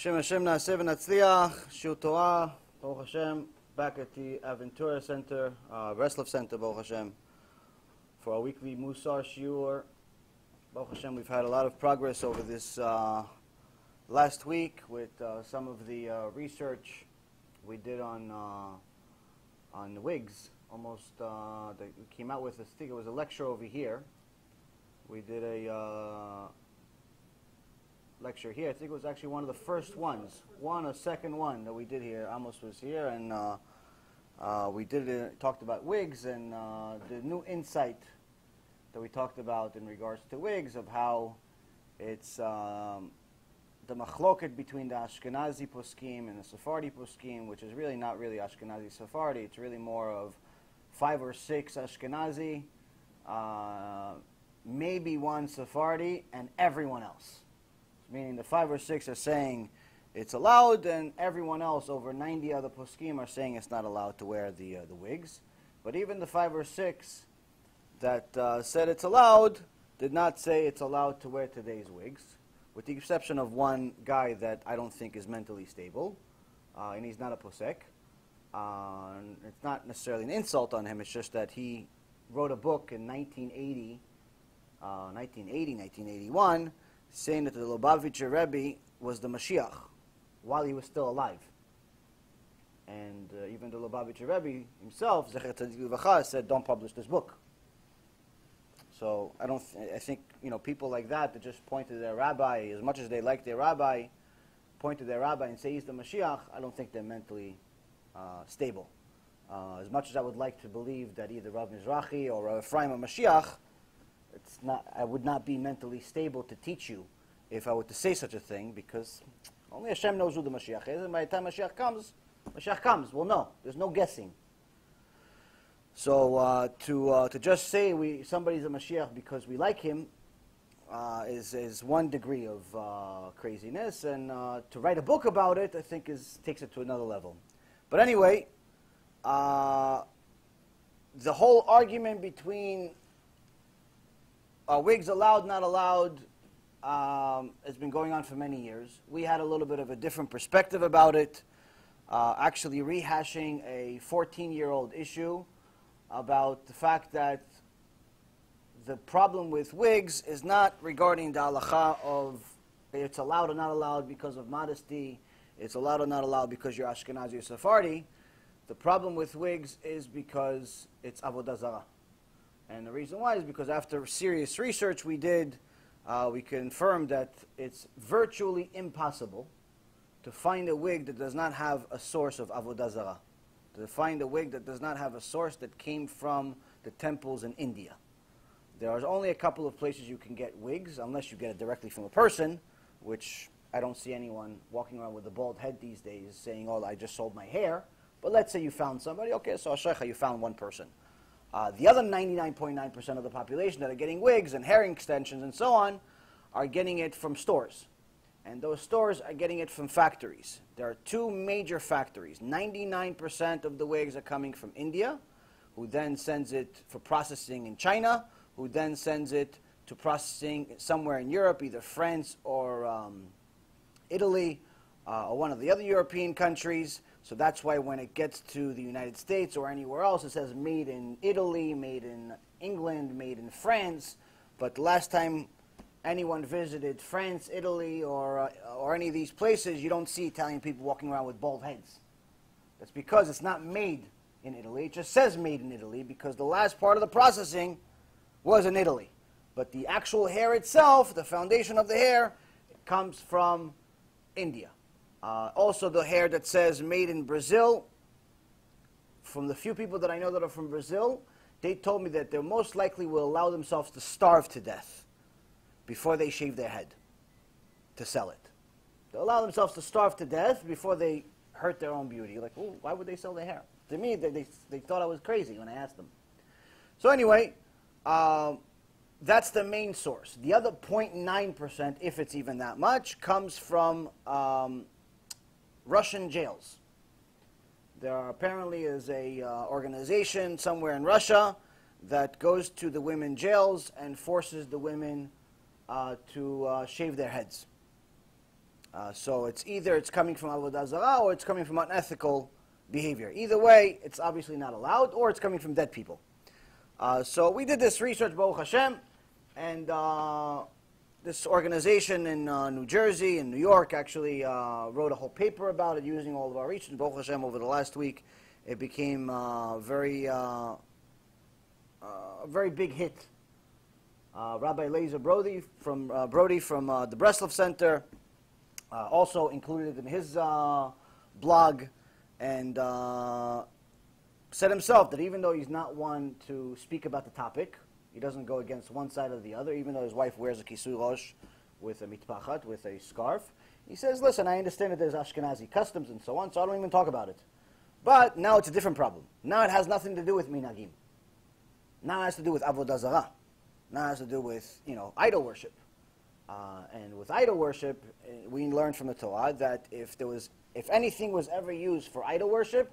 Shem Hashem Naaseh v'Natzliach, Shiur Torah, Baruch Hashem, back at the Aventura Center, Breslov Center, Baruch Hashem, for our weekly MUSSAR Shiur. Baruch Hashem, we've had a lot of progress over this last week with some of the research we did on the wigs. Almost, that we came out with, I think it was a lecture over here. We did a lecture here. I think it was actually one of the first ones, a second one that we did here. Amos was here, and we did it, talked about wigs and the new insight that we talked about in regards to wigs, of how it's the machloket between the Ashkenazi poskim and the Sephardi poskim, which is really not really Ashkenazi Sephardi. It's really more of 5 or 6 Ashkenazi, maybe 1 Sephardi, and everyone else. Meaning the 5 or 6 are saying it's allowed, and everyone else, over 90 other poskim, are saying it's not allowed to wear the wigs. But even the 5 or 6 that said it's allowed did not say it's allowed to wear today's wigs, with the exception of one guy that I don't think is mentally stable, and he's not a posek. It's not necessarily an insult on him, it's just that he wrote a book in 1981, saying that the Lubavitcher Rebbe was the Mashiach while he was still alive. And even the Lubavitcher Rebbe himself, Zecher Tzadik Livracha, said, don't publish this book. So I think, people like that just point to their rabbi, as much as they like their rabbi, point to their rabbi and say he's the Mashiach, I don't think they're mentally stable. As much as I would like to believe that either Rav Mizrahi or Rav Ephraim are Mashiach, I would not be mentally stable to teach you if I were to say such a thing, because only HaShem knows who the Mashiach is, and by the time Mashiach comes, we'll know. There's no guessing. So to just say somebody's a Mashiach because we like him is one degree of craziness, and to write a book about it, I think, takes it to another level. But anyway, the whole argument between wigs allowed, not allowed, has been going on for many years. We had a little bit of a different perspective about it, actually rehashing a 14-year-old issue about the fact that the problem with wigs is not regarding the halacha of it's allowed or not allowed because of modesty, it's allowed or not allowed because you're Ashkenazi or Sephardi. The problem with wigs is because it's avodah zarah. And the reason why is because after serious research we did, we confirmed that it's virtually impossible to find a wig that does not have a source of avodah zarah, to find a wig that does not have a source that came from the temples in India. There are only a couple of places you can get wigs, unless you get it directly from a person, which I don't see anyone walking around with a bald head these days saying, oh, I just sold my hair. But let's say you found somebody, okay, so Ashrecha, you found one person. The other 99.9% of the population that are getting wigs and hair extensions and so on are getting it from stores. And those stores are getting it from factories. There are 2 major factories. 99% of the wigs are coming from India, who then sends it for processing in China, who then sends it to processing somewhere in Europe, either France or Italy, or one of the other European countries. So that's why when it gets to the United States or anywhere else, it says made in Italy, made in England, made in France. But the last time anyone visited France, Italy, or any of these places, you don't see Italian people walking around with bald heads. That's because it's not made in Italy. It just says made in Italy because the last part of the processing was in Italy. But the actual hair itself, the foundation of the hair, it comes from India. Also, the hair that says made in Brazil, from the few people that I know that are from Brazil, they told me that they most likely will allow themselves to starve to death before they shave their head to sell it. They'll allow themselves to starve to death before they hurt their own beauty. Like, oh, why would they sell their hair? To me, they thought I was crazy when I asked them. So anyway, that's the main source. The other 0.9%, if it's even that much, comes from Russian jails. There apparently is a organization somewhere in Russia that goes to the women jails and forces the women to shave their heads. So it's either it's coming from avodah zarah or it's coming from unethical behavior. Either way, it's obviously not allowed, or it's coming from dead people. So we did this research, Baruch HaShem, and this organization in New Jersey and New York actually wrote a whole paper about it using all of our research. Baruch HaShem, over the last week, it became a very big hit. Rabbi Eliezer Brody from the Breslov Center also included it in his blog, and said himself that even though he's not one to speak about the topic, he doesn't go against one side or the other, even though his wife wears a kisui rosh with a mitpachat, with a scarf. He says, listen, I understand that there's Ashkenazi customs and so on, so I don't even talk about it. But now it's a different problem. Now it has nothing to do with minagim. Now it has to do with avodah zarah. Now it has to do with, idol worship. And with idol worship, we learned from the Torah that if anything was ever used for idol worship,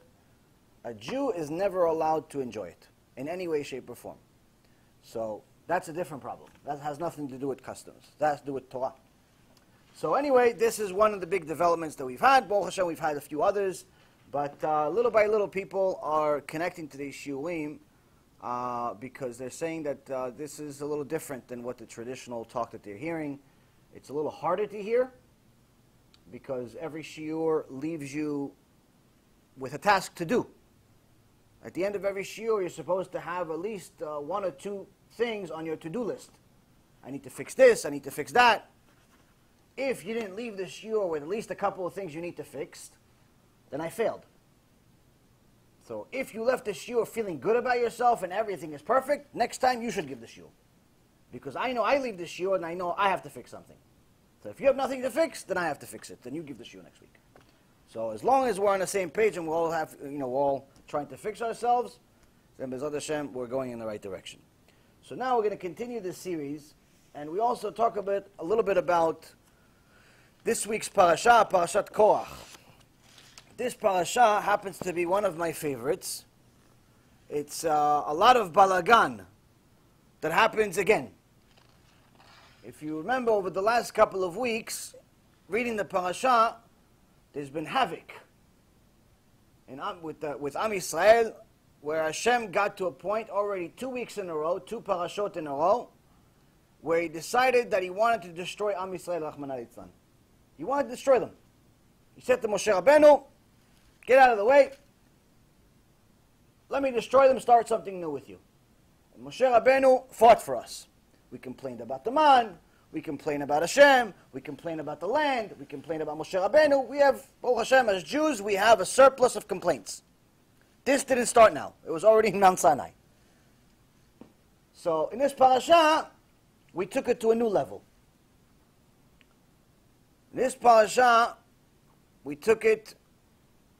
a Jew is never allowed to enjoy it in any way, shape, or form. So that's a different problem. That has nothing to do with customs. That has to do with Torah. So anyway, this is one of the big developments that we've had. Baruch Hashem, we've had a few others. But little by little, people are connecting to these shiurim because they're saying that this is a little different than what the traditional talk that they're hearing. It's a little harder to hear because every shiur leaves you with a task to do. At the end of every shiur, you're supposed to have at least one or two things on your to-do list. I need to fix this, I need to fix that. If you didn't leave the shiur with at least a couple of things you need to fix, then I failed. So if you left the shiur feeling good about yourself and everything is perfect, next time you should give the shiur. Because I know I leave the shiur and I know I have to fix something. So if you have nothing to fix, then I have to fix it. Then you give the shiur next week. So as long as we're on the same page and we all have, we're all trying to fix ourselves, then BeEzrat HaShem, we're going in the right direction. So now we're going to continue this series, and we also talk a little bit about this week's parasha, Parshat Korach. This parasha happens to be one of my favorites. It's a lot of balagan that happens again. If you remember, over the last couple of weeks, reading the parasha, there's been havoc with Am Yisrael, where Hashem got to a point already 2 weeks in a row, 2 parashot in a row, where he decided that he wanted to destroy Am Yisrael, Rachmana litzlan. He wanted to destroy them. He said to Moshe Rabbeinu, get out of the way, let me destroy them, start something new with you. And Moshe Rabbeinu fought for us. We complained about the man, we complain about Hashem, we complain about the land, we complain about Moshe Rabbeinu. We have, Baruch Hashem, as Jews, we have a surplus of complaints. This didn't start now. It was already in Mount Sinai. So in this parasha, we took it to a new level. In this parasha, we took it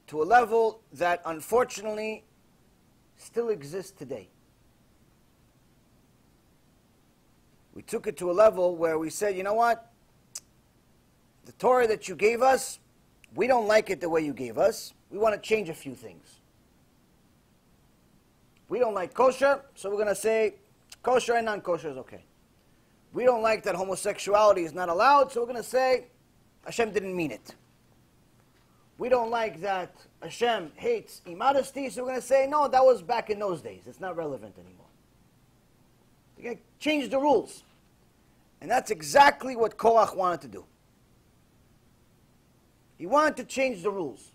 to a level that unfortunately still exists today. We took it to a level where we said, you know what? The Torah that you gave us, we don't like it the way you gave us. We want to change a few things. We don't like kosher, so we're going to say kosher and non-kosher is okay. We don't like that homosexuality is not allowed, so we're going to say Hashem didn't mean it. We don't like that Hashem hates immodesty, so we're going to say, no, that was back in those days. It's not relevant anymore. We're going to change the rules. And that's exactly what Korach wanted to do. He wanted to change the rules.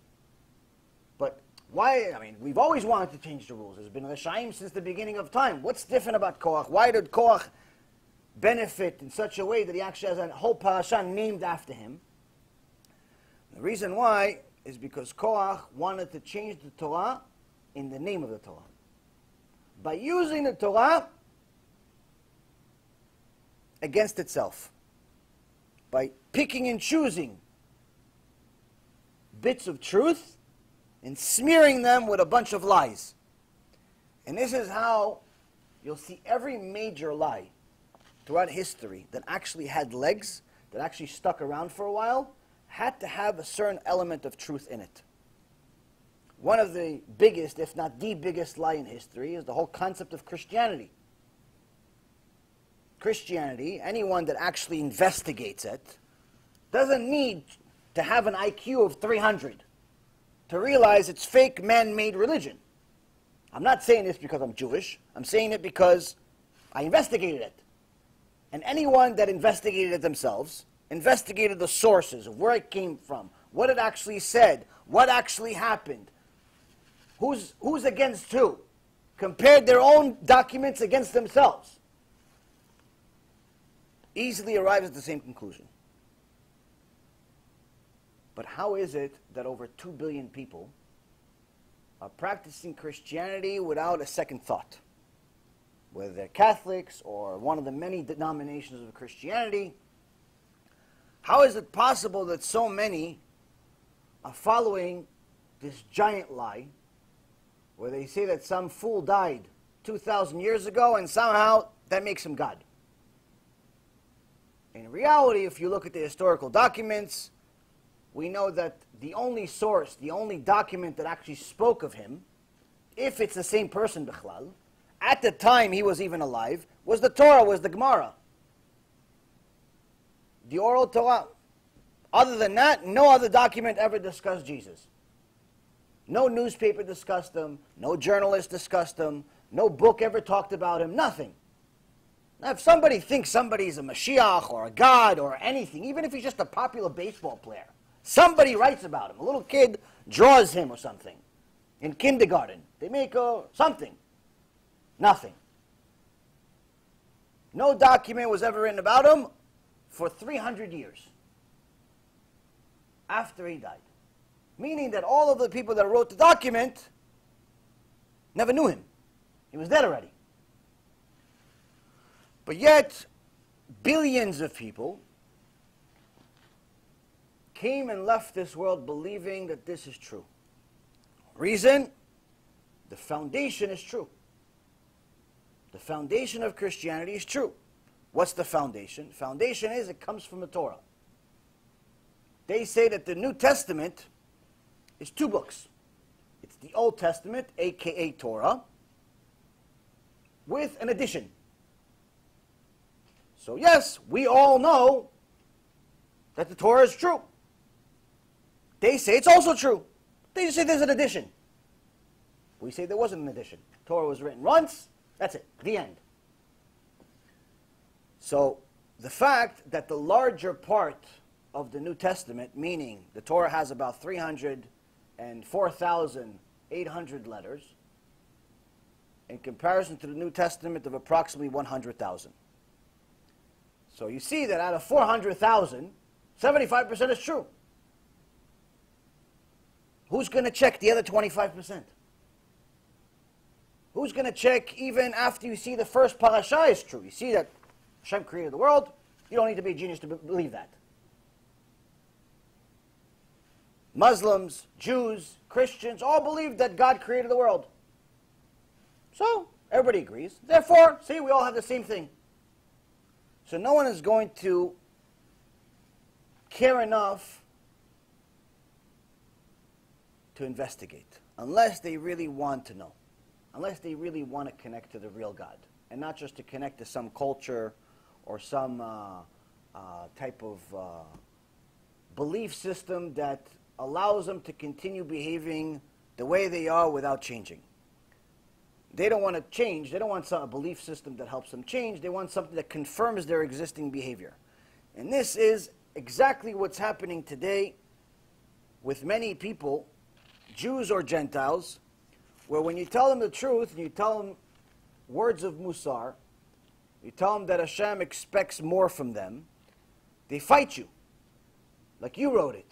But why? I mean, we've always wanted to change the rules. There's been Reshaim since the beginning of time. What's different about Korach? Why did Korach benefit in such a way that he actually has a whole parasha named after him? The reason why is because Korach wanted to change the Torah in the name of the Torah. By using the Torah against itself. By picking and choosing bits of truth and smearing them with a bunch of lies. And this is how you'll see every major lie throughout history that actually had legs, that actually stuck around for a while, had to have a certain element of truth in it. One of the biggest, if not the biggest lie in history is the whole concept of Christianity. Christianity, anyone that actually investigates it, doesn't need to have an IQ of 300 to realize it's fake man-made religion. I'm not saying this because I'm Jewish. I'm saying it because I investigated it. And anyone that investigated it themselves, investigated the sources of where it came from, what it actually said, what actually happened, who's against who, compared their own documents against themselves, easily arrives at the same conclusion. But how is it that over 2 billion people are practicing Christianity without a second thought? Whether they're Catholics or one of the many denominations of Christianity, how is it possible that so many are following this giant lie where they say that some fool died 2,000 years ago and somehow that makes him God? In reality, if you look at the historical documents, we know that the only source, the only document that actually spoke of him, if it's the same person, bichlal, at the time he was even alive, was the Torah, was the Gemara. The oral Torah. Other than that, no other document ever discussed Jesus. No newspaper discussed him, no journalist discussed him, no book ever talked about him, nothing. Now, if somebody thinks somebody's a Mashiach or a God or anything, even if he's just a popular baseball player, somebody writes about him. A little kid draws him or something. In kindergarten, they make something. Nothing. No document was ever written about him for 300 years after he died. Meaning that all of the people that wrote the document never knew him. He was dead already. But yet, billions of people came and left this world believing that this is true. Reason? The foundation is true. The foundation of Christianity is true. What's the foundation? Foundation is it comes from the Torah. They say that the New Testament is 2 books. It's the Old Testament, aka Torah, with an addition. So yes, we all know that the Torah is true. They say it's also true. They just say there's an addition. We say there wasn't an addition. Torah was written once, that's it, the end. So the fact that the larger part of the New Testament, meaning the Torah has about 304,800 letters, in comparison to the New Testament of approximately 100,000. So you see that out of 400,000, 75% is true. Who's going to check the other 25%? Who's going to check even after you see the first parasha is true? You see that HaShem created the world. You don't need to be a genius to believe that. Muslims, Jews, Christians all believe that God created the world. So everybody agrees. Therefore, see, we all have the same thing. So no one is going to care enough to investigate unless they really want to know, unless they really want to connect to the real God, and not just to connect to some culture or some type of belief system that allows them to continue behaving the way they are without changing. They don't want to change. They don't want a belief system that helps them change. They want something that confirms their existing behavior. And this is exactly what's happening today with many people, Jews or Gentiles, where when you tell them the truth and you tell them words of Mussar, you tell them that HaShem expects more from them, they fight you, like you wrote it.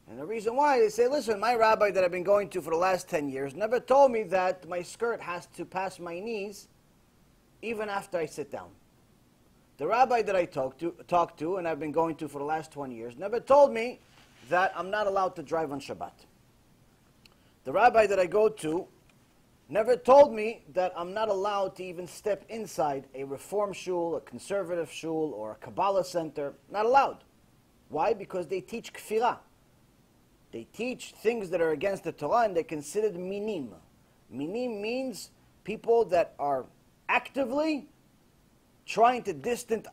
And the reason why, they say, listen, my rabbi that I've been going to for the last 10 years never told me that my skirt has to pass my knees even after I sit down. The rabbi that I talk to and I've been going to for the last 20 years never told me that I'm not allowed to drive on Shabbat. The rabbi that I go to never told me that I'm not allowed to even step inside a Reform shul, a conservative shul, or a Kabbalah center. Not allowed. Why? Because they teach kfirah. They teach things that are against the Torah, and they're considered minim. Minim means people that are actively trying to distance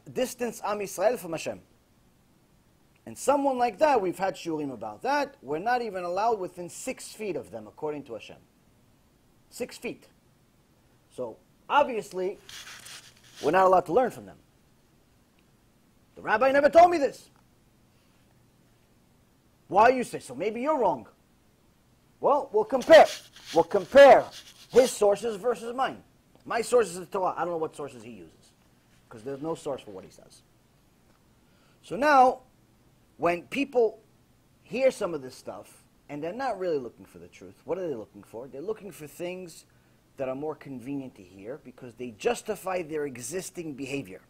Am Yisrael from Hashem. And someone like that, we've had shurim about that, we're not even allowed within 6 feet of them, according to HaShem. 6 feet. So, obviously, we're not allowed to learn from them. The rabbi never told me this. Why you say so? Maybe you're wrong. Well, we'll compare. We'll compare his sources versus mine. My source is the Torah. I don't know what sources he uses, because there's no source for what he says. So now, when people hear some of this stuff, and they're not really looking for the truth, what are they looking for? They're looking for things that are more convenient to hear, because they justify their existing behavior.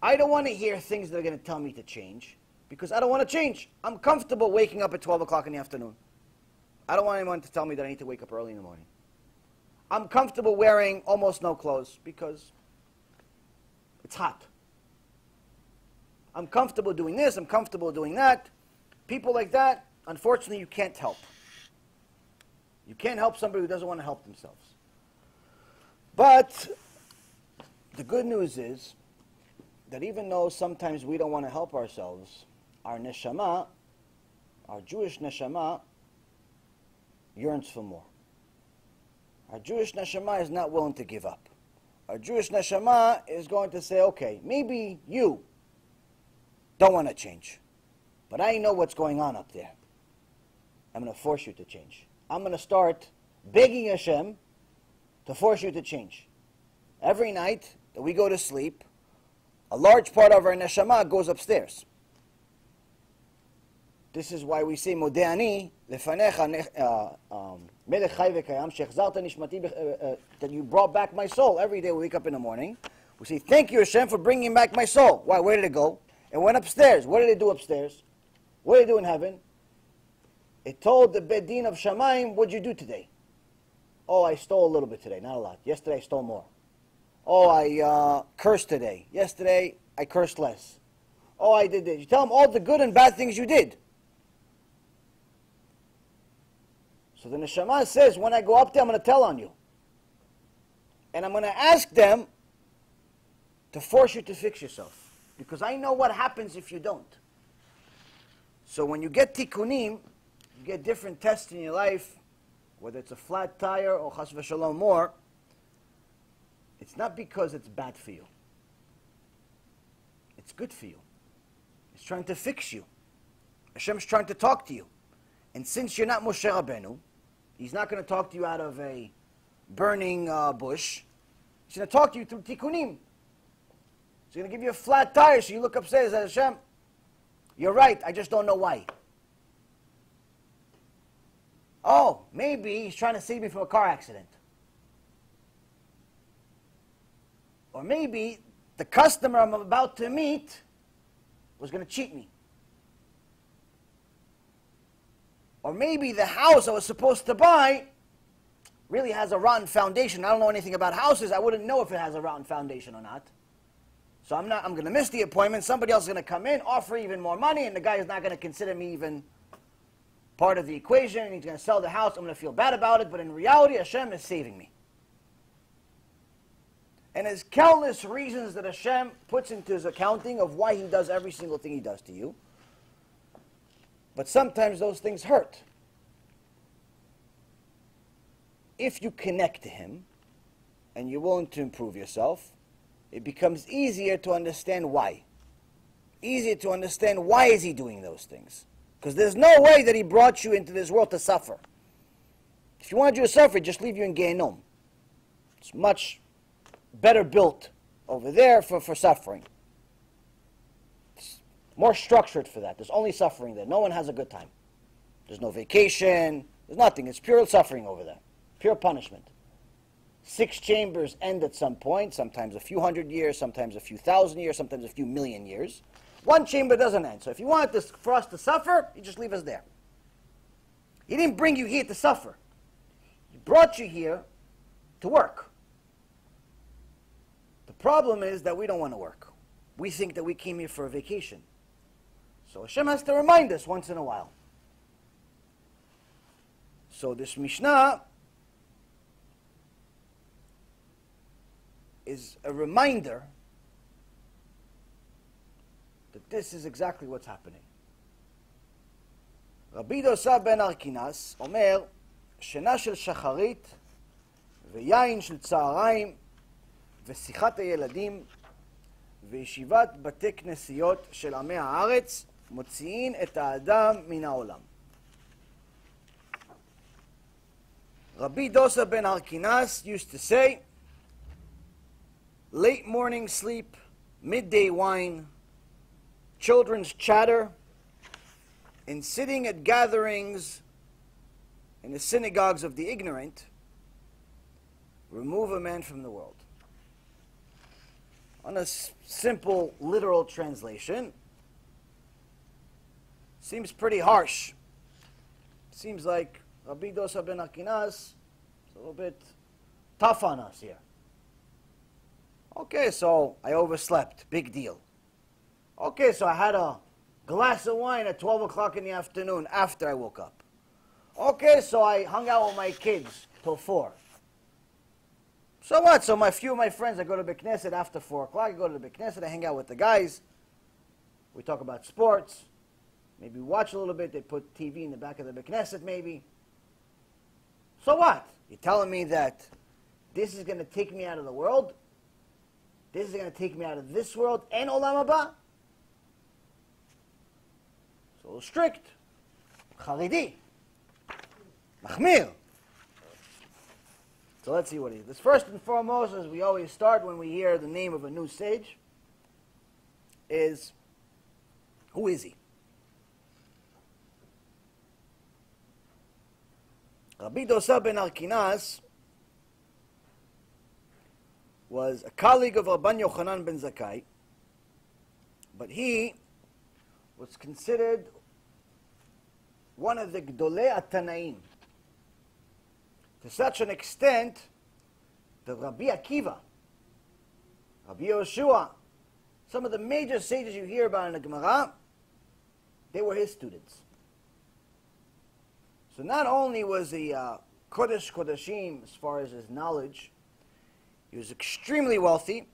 I don't want to hear things that are going to tell me to change, because I don't want to change. I'm comfortable waking up at 12 o'clock in the afternoon. I don't want anyone to tell me that I need to wake up early in the morning. I'm comfortable wearing almost no clothes because it's hot. I'm comfortable doing this, I'm comfortable doing that. People like that, unfortunately, you can't help. You can't help somebody who doesn't want to help themselves. But the good news is that even though sometimes we don't want to help ourselves, our neshama, our Jewish neshama, yearns for more. Our Jewish neshama is not willing to give up. Our Jewish neshama is going to say, okay, maybe you don't want to change, but I know what's going on up there. I'm going to force you to change. I'm going to start begging HaShem to force you to change. Every night that we go to sleep, a large part of our neshama goes upstairs. This is why we say, Modeh ani lefanecha melech chai v'kayam shechzarta nishmati, that you brought back my soul. Every day we wake up in the morning, we say, thank you Hashem for bringing back my soul. Why? Where did it go? It went upstairs. What did it do upstairs? What did it do in heaven? It told the Bedin of Shamayim, what did you do today? Oh, I stole a little bit today, not a lot. Yesterday I stole more. Oh, I cursed today. Yesterday I cursed less. Oh, I did this. You tell them all the good and bad things you did. So the neshama says, when I go up there, I'm going to tell on you. And I'm going to ask them to force you to fix yourself. Because I know what happens if you don't. So when you get tikkunim, you get different tests in your life, whether it's a flat tire or chas v'shalom more, it's not because it's bad for you. It's good for you. It's trying to fix you. Hashem's trying to talk to you. And since you're not Moshe Rabbeinu, He's not going to talk to you out of a burning bush. He's going to talk to you through tikkunim. He's going to give you a flat tire, so you look upstairs and say, Hashem, you're right, I just don't know why. Oh, maybe He's trying to save me from a car accident. Or maybe the customer I'm about to meet was going to cheat me. Or maybe the house I was supposed to buy really has a rotten foundation. I don't know anything about houses. I wouldn't know if it has a rotten foundation or not. So I'm going to miss the appointment. Somebody else is going to come in, offer even more money, and the guy is not going to consider me even part of the equation, and he's going to sell the house. I'm going to feel bad about it, but in reality, Hashem is saving me. And there's countless reasons that Hashem puts into His accounting of why He does every single thing He does to you. But sometimes those things hurt. If you connect to Him, and you're willing to improve yourself, it becomes easier to understand why. Easier to understand why is He doing those things. Because there's no way that He brought you into this world to suffer. If you wanted you to suffer, He'd just leave you in Gehenom. It's much better built over there for suffering. It's more structured for that. There's only suffering there. No one has a good time. There's no vacation. There's nothing. It's pure suffering over there. Pure punishment. 6 chambers end at some point, sometimes a few hundred years, sometimes a few thousand years, sometimes a few million years. 1 chamber doesn't end. So if you wanted this, for us to suffer, you just leave us there. He didn't bring you here to suffer. He brought you here to work. The problem is that we don't want to work. We think that we came here for a vacation. So Hashem has to remind us once in a while. So this Mishnah is a reminder that this is exactly what's happening. Rabbi Dosa ben Hur'kenus אומר, שינה של שחרית ויין של צהריים ושיחת הילדים וישיבת בתי כנסיות של עמי הארץ מוציאים את האדם מן העולם. Rabbi Dosa ben Hur'kenus used to say, late morning sleep, midday wine, children's chatter, and sitting at gatherings in the synagogues of the ignorant remove a man from the world. On a simple, literal translation, seems pretty harsh. Seems like Rabbi Dosa ben Hur'kenus is a little bit tough on us here. Okay, so I overslept. Big deal. Okay, so I had a glass of wine at 12 o'clock in the afternoon after I woke up. Okay, so I hung out with my kids till 4. So what? So few of my friends, I go to Beit Knesset after 4 o'clock. I go to the Beit Knesset, I hang out with the guys. We talk about sports. Maybe watch a little bit. They put TV in the back of the Beit Knesset maybe. So what? You're telling me that this is going to take me out of the world? This is going to take me out of this world and Olam Haba? So strict. Charidi. Machmir. So let's see what he is. First and foremost, as we always start when we hear the name of a new sage, is who is he? Rabbi Dosa ben Hur'kenus was a colleague of Rabban Yochanan ben Zakkai, but he was considered one of the Gdolei Atanaim, to such an extent that Rabbi Akiva, Rabbi Yehoshua, some of the major sages you hear about in the Gemara, they were his students. So not only was he Kodesh Kodashim as far as his knowledge, he was extremely wealthy,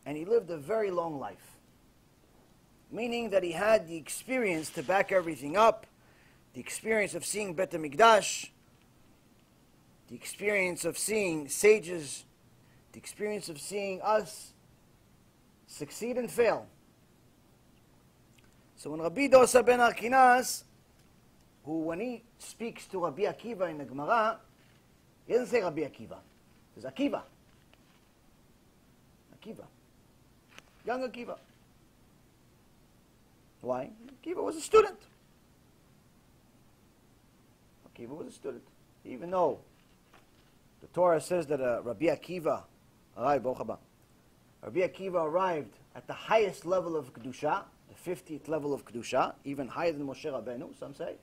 and he lived a very long life. Meaning that he had the experience to back everything up, the experience of seeing Bet HaMikdash, the experience of seeing sages, the experience of seeing us succeed and fail. So when Rabbi Dosa ben Hur'kenus, who when he speaks to Rabbi Akiva in the Gemara, he doesn't say Rabbi Akiva. He says Akiva. Akiva. Young Akiva. Why? Akiva was a student. Akiva was a student. Even though the Torah says that Rabbi Akiva arrived at the highest level of Kedusha, the 50th level of Kedusha, even higher than Moshe Rabbeinu, some say.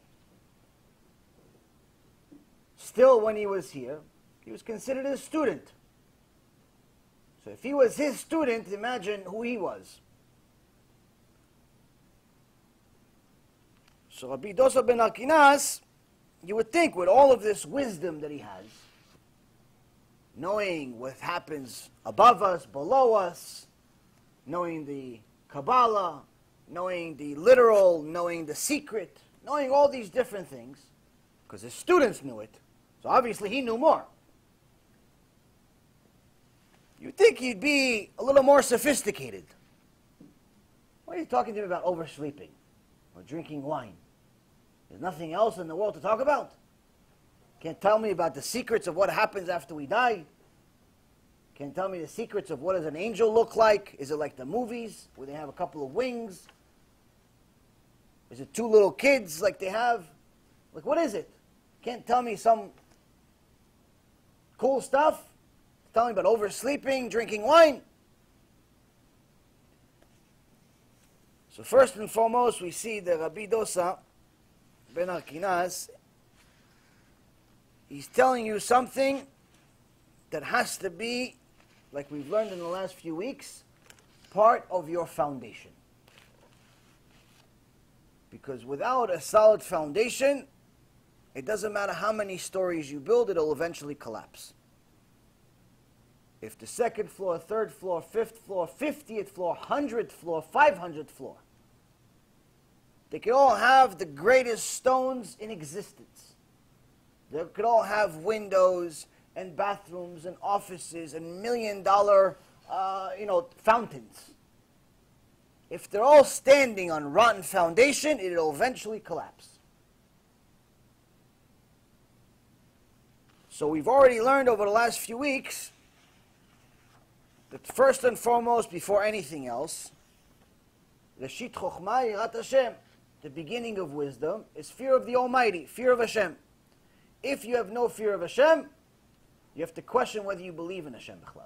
Still, when he was here, he was considered a student. So if he was his student, imagine who he was. So Rabbi Dosa ben Hur'kenus, you would think with all of this wisdom that he has, knowing what happens above us, below us, knowing the Kabbalah, knowing the literal, knowing the secret, knowing all these different things, because his students knew it, so obviously he knew more. You'd think he'd be a little more sophisticated. Why are you talking to me about oversleeping or drinking wine? There's nothing else in the world to talk about? Can't tell me about the secrets of what happens after we die? Can't tell me the secrets of what does an angel look like? Is it like the movies where they have a couple of wings? Is it 2 little kids like they have? Like, what is it? Can't tell me some cool stuff? Tell me about oversleeping, drinking wine? So first and foremost, we see that Rabbi Dosa ben Hur'kenus, he's telling you something that has to be, like we've learned in the last few weeks, part of your foundation. Because without a solid foundation, it doesn't matter how many stories you build, it'll eventually collapse. if the second floor, third floor, fifth floor, 50th floor, 100th floor, 500th floor, they could all have the greatest stones in existence. They could all have windows and bathrooms and offices and million-dollar, fountains. If they're all standing on rotten foundation, it'll eventually collapse. So we've already learned over the last few weeks that first and foremost, before anything else, Reshit Chochmah Yirat Hashem, the beginning of wisdom, is fear of the Almighty, fear of Hashem. If you have no fear of Hashem, you have to question whether you believe in Hashem B'chlal.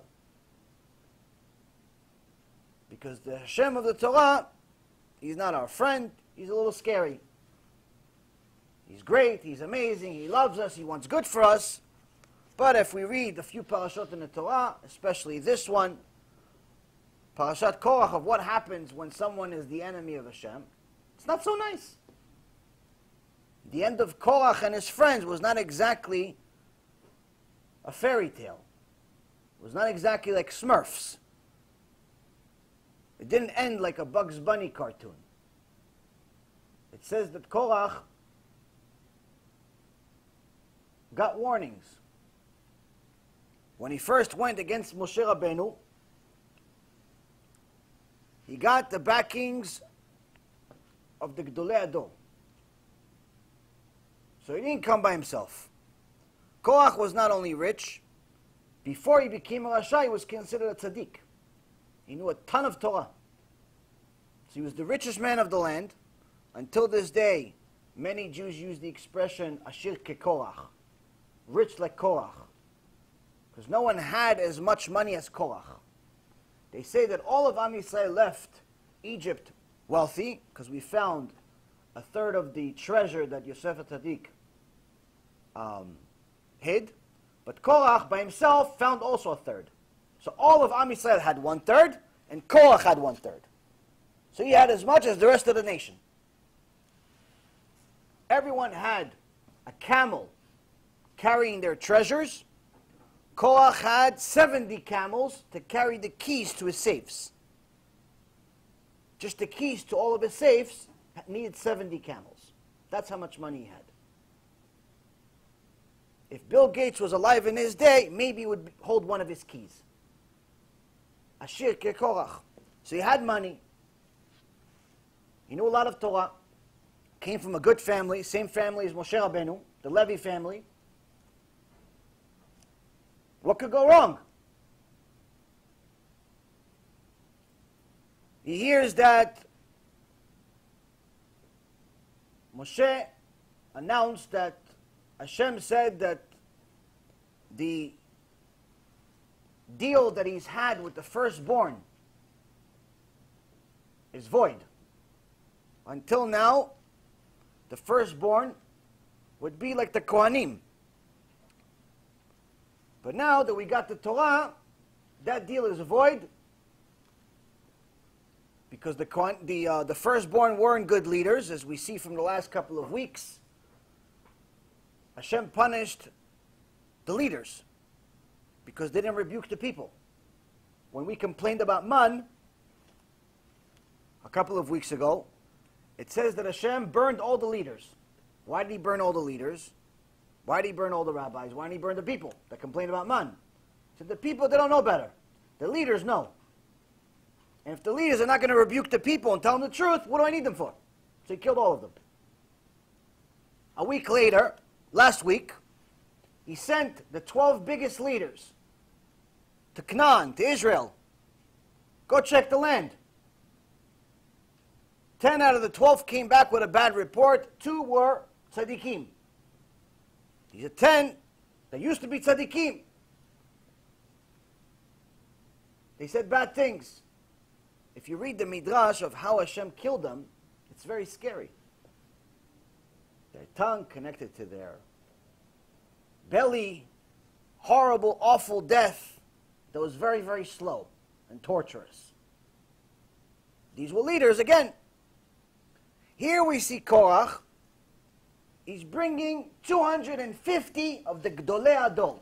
Because the Hashem of the Torah, He's not our friend, He's a little scary. He's great, He's amazing, He loves us, He wants good for us. But if we read a few parashot in the Torah, especially this one, Parshat Korach, of what happens when someone is the enemy of Hashem, it's not so nice. The end of Korach and his friends was not exactly a fairy tale. It was not exactly like Smurfs. It didn't end like a Bugs Bunny cartoon. It says that Korach got warnings. When he first went against Moshe Rabbeinu, he got the backings of the Gdolei Ador. So he didn't come by himself. Korach was not only rich, before he became a Rasha, he was considered a tzaddik. He knew a ton of Torah. So he was the richest man of the land. Until this day, many Jews use the expression Ashir ke Korach, rich like Korach. Because no one had as much money as Korach. They say that all of Am Yisrael left Egypt wealthy, because we found a third of the treasure that Yosef HaTzadik hid. But Korach by himself found also a third. So all of Am Yisrael had 1/3, and Korach had 1/3. So he had as much as the rest of the nation. Everyone had a camel carrying their treasures. Korach had 70 camels to carry the keys to his safes. Just the keys to all of his safes needed 70 camels. That's how much money he had. If Bill Gates was alive in his day, maybe he would hold one of his keys. Ashir ke Korach. So he had money. He knew a lot of Torah. Came from a good family, same family as Moshe Rabbeinu, the Levi family. What could go wrong? He hears that Moshe announced that Hashem said that the deal that he's had with the firstborn is void. Until now, the firstborn would be like the Kohanim. But now that we got the Torah, that deal is void because the firstborn weren't good leaders, as we see from the last couple of weeks. Hashem punished the leaders because they didn't rebuke the people. When we complained about man a couple of weeks ago, it says that Hashem burned all the leaders. Why did he burn all the leaders? Why did he burn all the rabbis? Why didn't he burn the people that complained about man? So the people, they don't know better. The leaders know. And if the leaders are not going to rebuke the people and tell them the truth, what do I need them for? So he killed all of them. A week later, last week, he sent the 12 biggest leaders to Canaan, to Israel. Go check the land. 10 out of the 12 came back with a bad report. 2 were tzaddikim. These are 10 that used to be tzaddikim. They said bad things. If you read the midrash of how Hashem killed them, it's very scary. Their tongue connected to their belly, horrible, awful death that was very, very slow and torturous. These were leaders again. Here we see Korach. He's bringing 250 of the Gdolei Ador.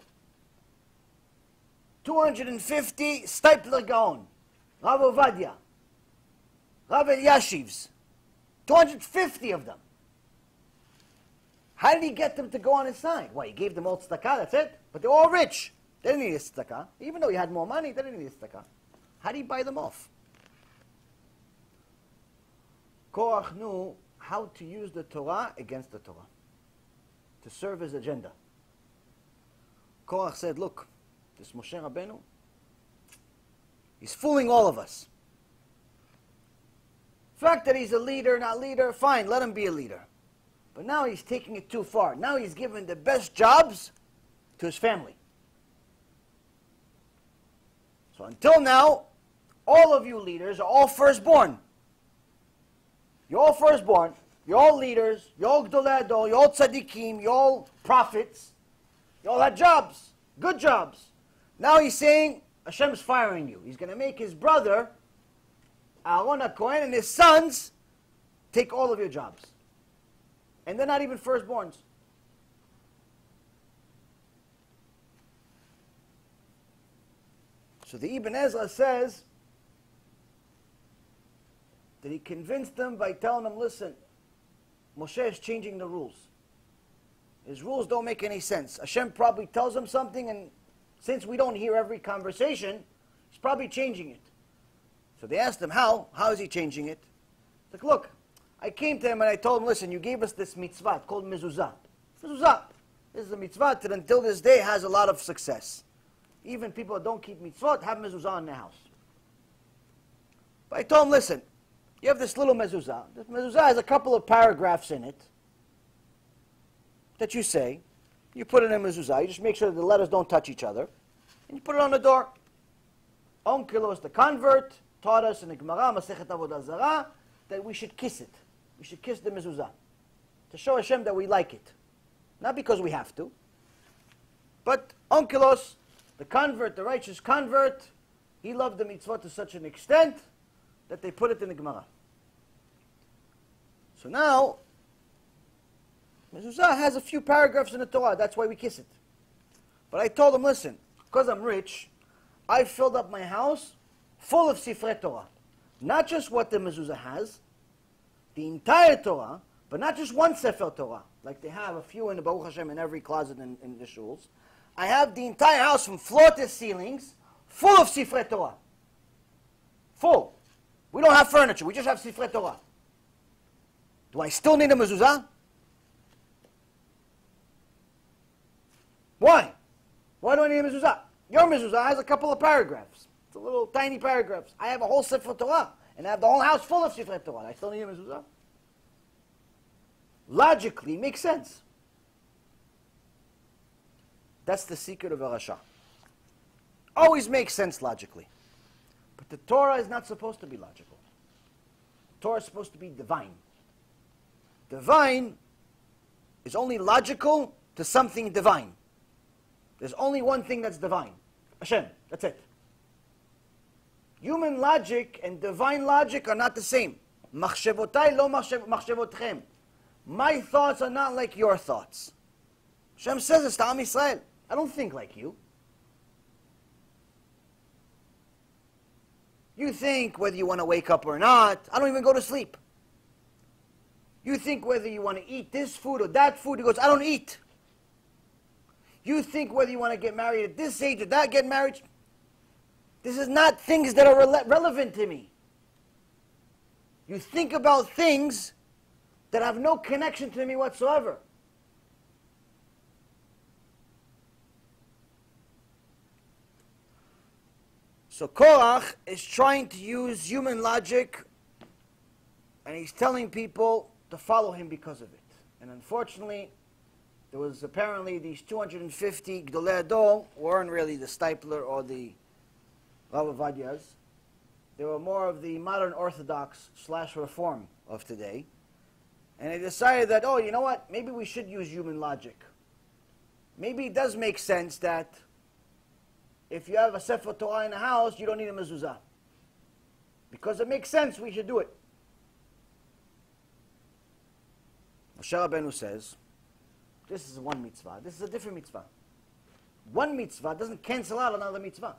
250 Stipler Gaon, Rav Ovadia, Rav Yashivs, 250 of them. How did he get them to go on his side? Why, he gave them all tzedakah, that's it? But they're all rich. They didn't need a tzedakah. Even though he had more money, they didn't need a tzedakah. How did he buy them off? Korach knew how to use the Torah against the Torah, to serve his agenda. Korach said, look, this Moshe Rabbeinu, he's fooling all of us. The fact that he's a leader, not leader, fine, let him be a leader. But now he's taking it too far. Now he's giving the best jobs to his family. So until now, all of you leaders are all firstborn. You're all firstborn. You're all leaders. You're all gdolei ador. You're all tzaddikim. You're all prophets. You all had jobs. Good jobs. Now he's saying, Hashem's firing you. He's going to make his brother, Aaron HaKohen, and his sons take all of your jobs. And they're not even firstborns. So the Ibn Ezra says that he convinced them by telling them, listen, Moshe is changing the rules. His rules don't make any sense. Hashem probably tells him something, and since we don't hear every conversation, he's probably changing it. So they asked him, how? How is he changing it? He's like, look, I came to him and I told him, listen, you gave us this mitzvah called mezuzah. Mezuzah. This is a mitzvah that until this day has a lot of success. Even people that don't keep mitzvot have mezuzah in their house. But I told him, listen, you have this little mezuzah. This mezuzah has a couple of paragraphs in it that you say. You put it in a mezuzah. You just make sure that the letters don't touch each other. And you put it on the door. Onkelos, the convert, taught us in the Gemara, Masechet Avodah Zarah, that we should kiss it. We should kiss the mezuzah to show Hashem that we like it. Not because we have to. But Onkelos, the convert, the righteous convert, he loved the mitzvot to such an extent that they put it in the Gemara. So now, mezuzah has a few paragraphs in the Torah. That's why we kiss it. But I told him, listen, because I'm rich, I filled up my house full of Sifrei Torah. Not just what the mezuzah has, the entire Torah, but not just one Sefer Torah, like they have a few in the Baruch Hashem in every closet in the shuls. I have the entire house from floor to ceilings full of Sifrei Torah. Full. We don't have furniture, we just have Sifrei Torah. Do I still need a mezuzah? Why? Why do I need a mezuzah? Your mezuzah has a couple of paragraphs. It's a little tiny paragraphs. I have a whole Sefer Torah, and I have the whole house full of Sifrei Torah. I still need a mezuzah? Logically, makes sense. That's the secret of a Rasha. Always makes sense logically. But the Torah is not supposed to be logical. The Torah is supposed to be divine. Divine is only logical to something divine. There's only one thing that's divine. Hashem. That's it. Human logic and divine logic are not the same. Machshevotai lo machshevotchem. My thoughts are not like your thoughts. Hashem says this to Am Yisrael. I don't think like you. You think whether you want to wake up or not. I don't even go to sleep. You think whether you want to eat this food or that food. He goes, I don't eat. You think whether you want to get married at this age or that, get married. This is not things that are relevant to me. You think about things that have no connection to me whatsoever. So Korach is trying to use human logic, and he's telling people to follow him because of it. And unfortunately, there was apparently these 250 Gdolei Ador weren't really the Stipler or the Rav Ovadias. They were more of the modern Orthodox / Reform of today. And they decided that, oh, you know what? Maybe we should use human logic. Maybe it does make sense that if you have a Sefer Torah in the house, you don't need a mezuzah. Because it makes sense, we should do it. Moshe Rabbeinu says, this is one mitzvah. This is a different mitzvah. one mitzvah doesn't cancel out another mitzvah.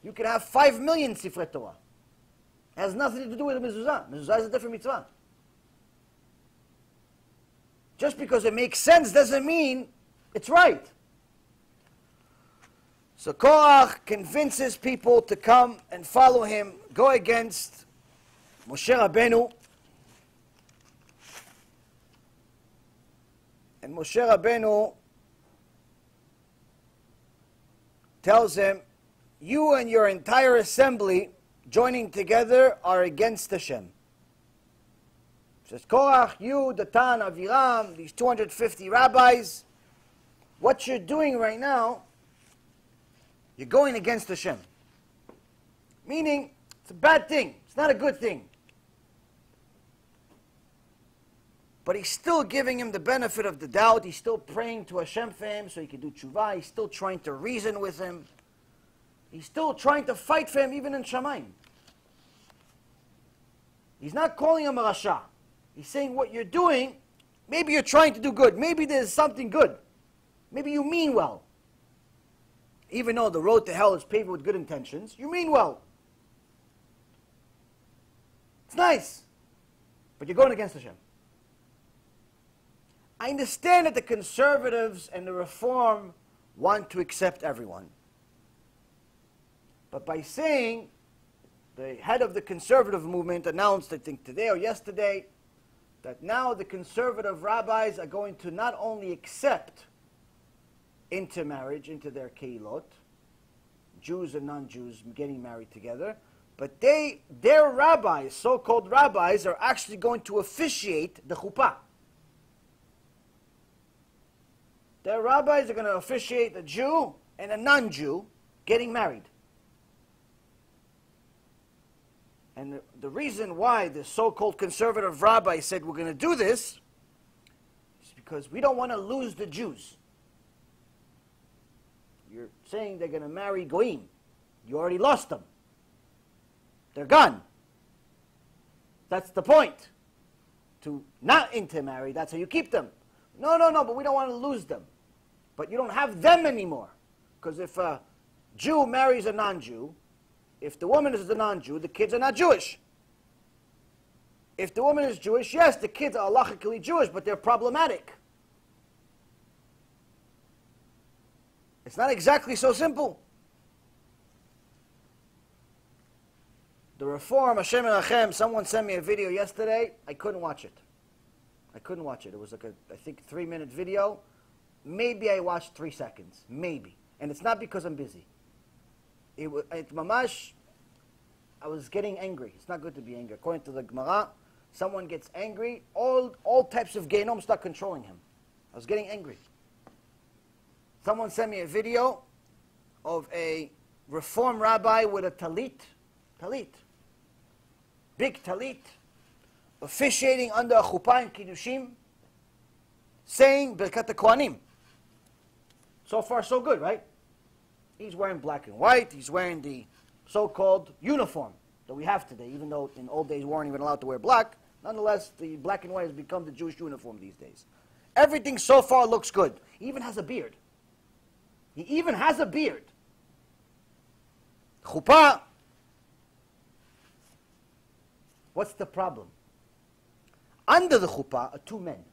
You could have 5 million Sifrei Torah. It has nothing to do with the mezuzah. Mezuzah is a different mitzvah. Just because it makes sense doesn't mean it's right. So Korach convinces people to come and follow him, go against Moshe Rabbeinu. And Moshe Rabbeinu tells him, you and your entire assembly joining together are against HaShem. Says Korach, you, Datan, Aviram, these 250 rabbis, what you're doing right now, you're going against Hashem. Meaning, it's a bad thing. It's not a good thing. But he's still giving him the benefit of the doubt. He's still praying to Hashem for him so he can do tshuva. He's still trying to reason with him. He's still trying to fight for him even in Shamayim. He's not calling him a rasha. He's saying what you're doing, maybe you're trying to do good. Maybe there's something good. Maybe you mean well. Even though the road to hell is paved with good intentions, you mean well. It's nice. But you're going against Hashem. I understand that the conservatives and the Reform want to accept everyone. But by saying, the head of the conservative movement announced, I think today or yesterday, that now the conservative rabbis are going to not only accept intermarriage into their keilot, Jews and non-Jews getting married together, but their rabbis, so-called rabbis, are actually going to officiate the chuppah. Their rabbis are going to officiate a Jew and a non-Jew getting married. And the reason why the so-called conservative rabbi said we're going to do this is because we don't want to lose the Jews. You're saying they're going to marry goyim. You already lost them. They're gone. That's the point. To not intermarry, that's how you keep them. No, but we don't want to lose them. But you don't have them anymore. Because if a Jew marries a non-Jew, if the woman is a non-Jew, the kids are not Jewish. If the woman is Jewish, yes, the kids are halachically Jewish, but they're problematic. It's not exactly so simple. The Reform, HaShem and HaChem, someone sent me a video yesterday. I couldn't watch it. It was like I think 3-minute video. Maybe I watched 3 seconds. Maybe. And it's not because I'm busy. Mamash, I was getting angry. It's not good to be angry. According to the Gemara, someone gets angry, all types of Gehinom start controlling him. I was getting angry. Someone sent me a video of a Reform rabbi with a talit, big talit, officiating under a chuppah and kiddushim, saying Birkat HaKohanim. So far, so good, right? He's wearing black and white. He's wearing the so-called uniform that we have today, even though in old days we weren't even allowed to wear black. Nonetheless, the black and white has become the Jewish uniform these days. Everything so far looks good. He even has a beard. Chuppah. What's the problem? Under the chuppah are 2 men.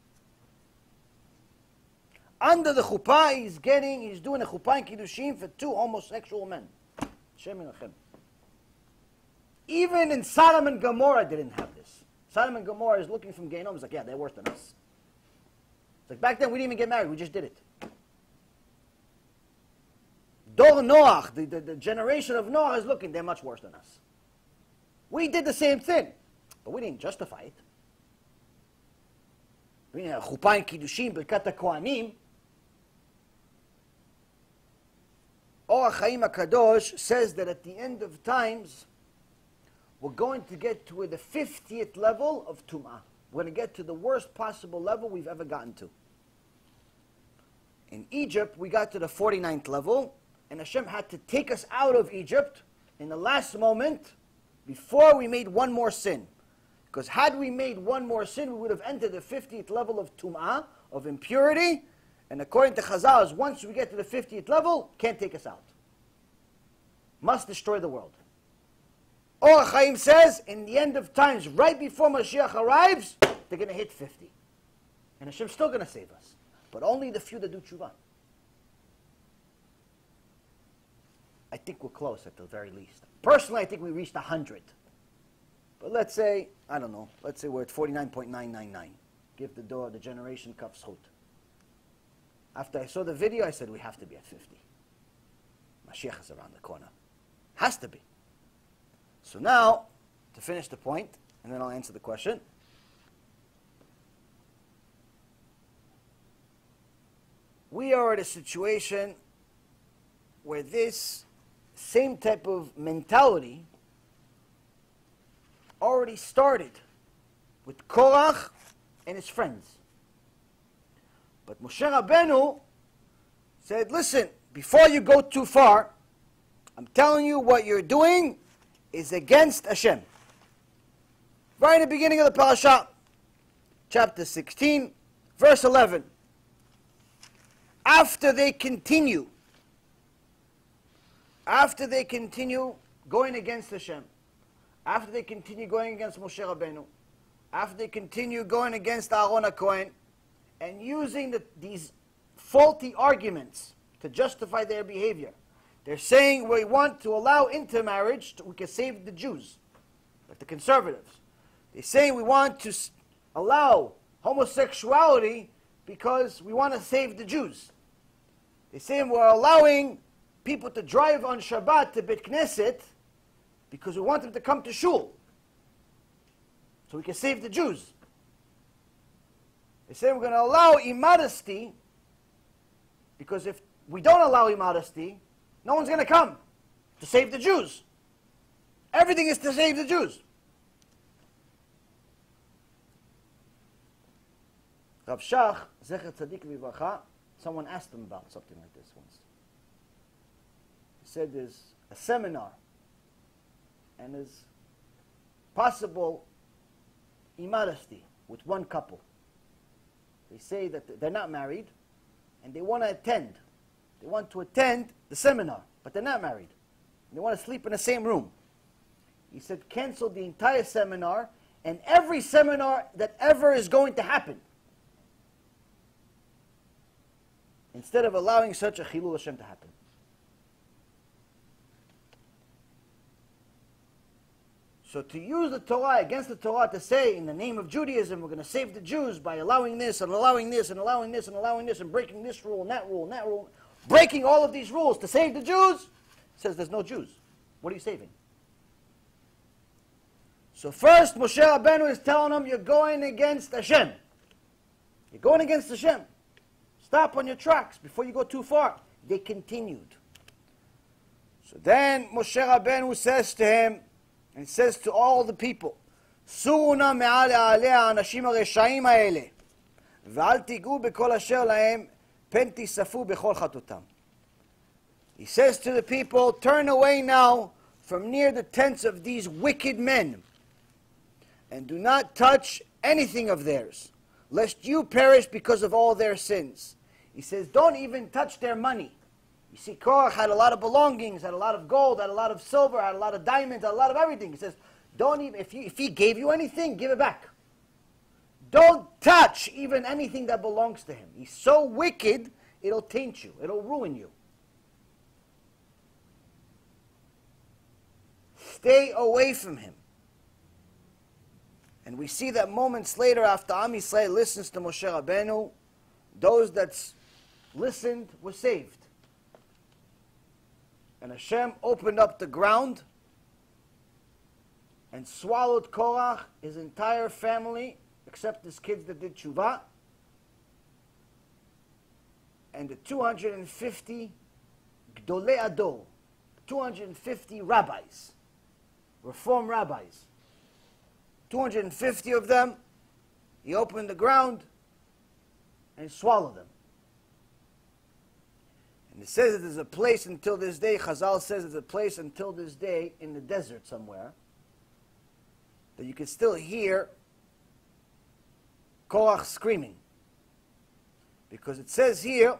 Under the chuppah, he's doing a chuppah and kiddushim for 2 homosexual men. Shem Menachem. Even in Sodom and Gomorrah didn't have this. Sodom and Gomorrah is looking from Gehinom. It's like, yeah, they're worse than us. It's like, back then we didn't even get married. We just did it. Dor Noach, the generation of Noah is looking, they're much worse than us. We did the same thing, but we didn't justify it. We didn't have chuppah and kiddushim, Birkat HaKohanim. Or Chaim HaKadosh says that at the end of times, we're going to get to the 50th level of Tum'ah. We're going to get to the worst possible level we've ever gotten to. In Egypt, we got to the 49th level, and Hashem had to take us out of Egypt in the last moment before we made one more sin. Because had we made one more sin, we would have entered the 50th level of Tum'ah, of impurity, And according to Chazal, once we get to the 50th level, can't take us out. Must destroy the world. Or Chaim says, in the end of times, right before Mashiach arrives, they're going to hit 50. And Hashem's still going to save us. But only the few that do tshuva. I think we're close at the very least. Personally, I think we reached 100. But let's say, I don't know, let's say we're at 49.999. Give the generation kaf zchut. After I saw the video, I said, we have to be at 50. Mashiach is around the corner. Has to be. So now, to finish the point, and then I'll answer the question. We are at a situation where this same type of mentality already started with Korach and his friends. But Moshe Rabbeinu said, listen, before you go too far, I'm telling you what you're doing is against HaShem. Right in the beginning of the Parsha, chapter 16, verse 11. After they continue going against Hashem, after they continue going against Moshe Rabbeinu, after they continue going against Aaron HaKohen, and using these faulty arguments to justify their behavior, they're saying we want to allow intermarriage, we can save the Jews, like the conservatives. They're saying we want to allow homosexuality because we want to save the Jews. They're saying we're allowing people to drive on Shabbat to Beit Knesset because we want them to come to shul, so we can save the Jews. They say we're going to allow immodesty because if we don't allow immodesty, no one's going to come to save the Jews. Everything is to save the Jews. Rav Shach, Zecher Tzadik V'Ivracha, someone asked him about something like this once. He said there's a seminar and there's possible immodesty with one couple. They say that they're not married and they want to attend. They want to attend the seminar, but they're not married. They want to sleep in the same room. He said cancel the entire seminar and every seminar that ever is going to happen, instead of allowing such a Chilul Hashem to happen. So to use the Torah against the Torah to say, in the name of Judaism, we're going to save the Jews by allowing this and allowing this and allowing this and allowing this and breaking this rule and that rule and that rule, breaking all of these rules to save the Jews, says there's no Jews. What are you saving? So first, Moshe Rabbeinu is telling them, you're going against Hashem. You're going against Hashem. Stop on your tracks before you go too far. They continued. So then Moshe Rabbeinu says to him, and says to all the people, סורו נא מעל לעלי האנשים הרשעים האלה, ואל תיגעו בכל אשר להם, פן תיספו בכל חטאותם. He says to the people, turn away now from near the tents of these wicked men, and do not touch anything of theirs, lest you perish because of all their sins. He says, don't even touch their money. You see, Korach had a lot of belongings, had a lot of gold, had a lot of silver, had a lot of diamonds, had a lot of everything. He says, don't even, if he gave you anything, give it back. Don't touch even anything that belongs to him. He's so wicked, it'll taint you, it'll ruin you. Stay away from him. And we see that moments later, after Am Yisrael listens to Moshe Rabbeinu, those that listened were saved. And Hashem opened up the ground and swallowed Korach, his entire family, except his kids that did tshuva, and the 250 Gdolei Ador, 250 rabbis, Reform rabbis. 250 of them, he opened the ground and swallowed them. And it says that there's a place until this day, Chazal says there's a place until this day in the desert somewhere, that you can still hear Korach screaming. Because it says here,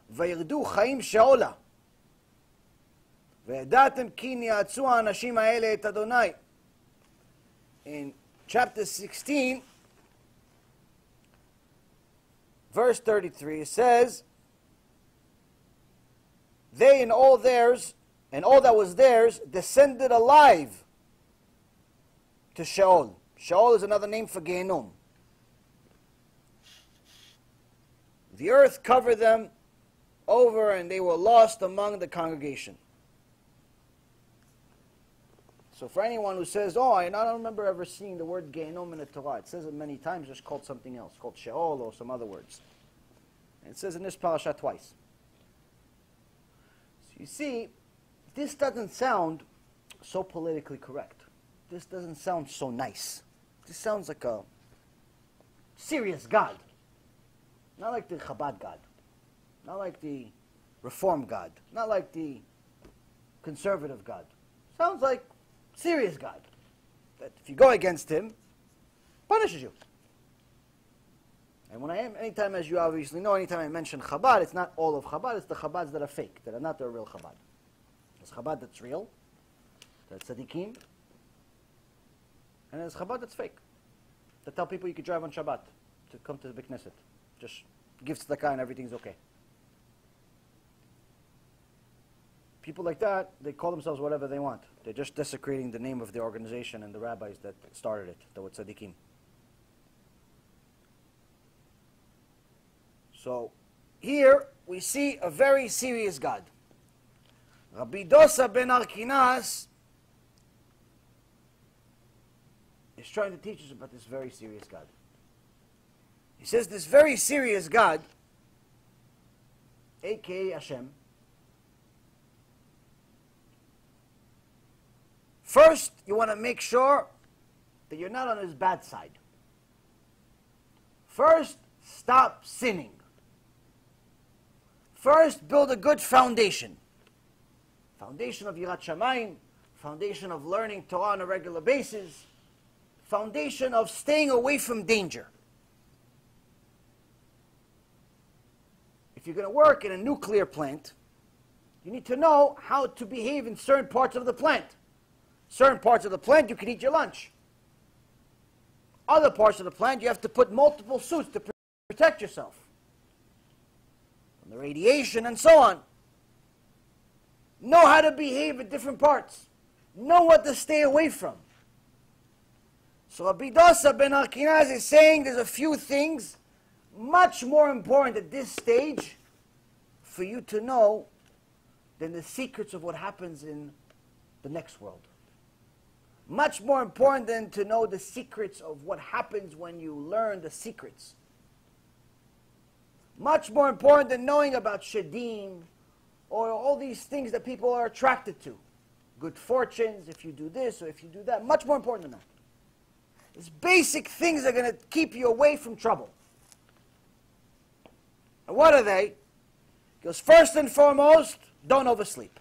וירדו חיים שאולה. וידעתם כי ניאצו האנשים האלה את אדוני. In chapter 16, verse 33, it says, they and all theirs, and all that was theirs, descended alive to Sheol. Sheol is another name for Gehinnom. The earth covered them over, and they were lost among the congregation. So for anyone who says, oh, I don't remember ever seeing the word Gehinnom in the Torah. It says it many times, just called something else, called Sheol or some other words. And it says in this parasha twice. So you see, this doesn't sound so politically correct. This doesn't sound so nice. This sounds like a serious God. Not like the Chabad God. Not like the Reform God. Not like the conservative God. Sounds like serious God. That if you go against him, punishes you. And anytime, as you obviously know, anytime I mention Chabad, it's not all of Chabad, it's the Chabads that are fake, that are not the real Chabad. There's Chabad that's real, that's tzaddikim, and there's Chabad that's fake, that tell people you can drive on Shabbat to come to the Beit Knesset. Just give tzedakah and everything's okay. People like that, they call themselves whatever they want. They're just desecrating the name of the organization and the rabbis that started it, that were tzaddikim. So here we see a very serious God. Rabbi Dosa ben Hur'kenus is trying to teach us about this very serious God. He says this very serious God, aka HaShem, first you want to make sure that you're not on his bad side. First, stop sinning. First, build a good foundation. Foundation of Yirat Shamayim, foundation of learning Torah on a regular basis, foundation of staying away from danger. If you're going to work in a nuclear plant, you need to know how to behave in certain parts of the plant. Certain parts of the plant, you can eat your lunch. Other parts of the plant, you have to put multiple suits to protect yourself from the radiation and so on. Know how to behave at different parts. Know what to stay away from. So Rabbi Dosa ben Hur'kenus is saying there's a few things much more important at this stage for you to know than the secrets of what happens in the next world. Much more important than to know the secrets of what happens when you learn the secrets. Much more important than knowing about shadim or all these things that people are attracted to. Good fortunes, if you do this or if you do that. Much more important than that. It's basic things that are going to keep you away from trouble. And what are they? Because first and foremost, don't oversleep.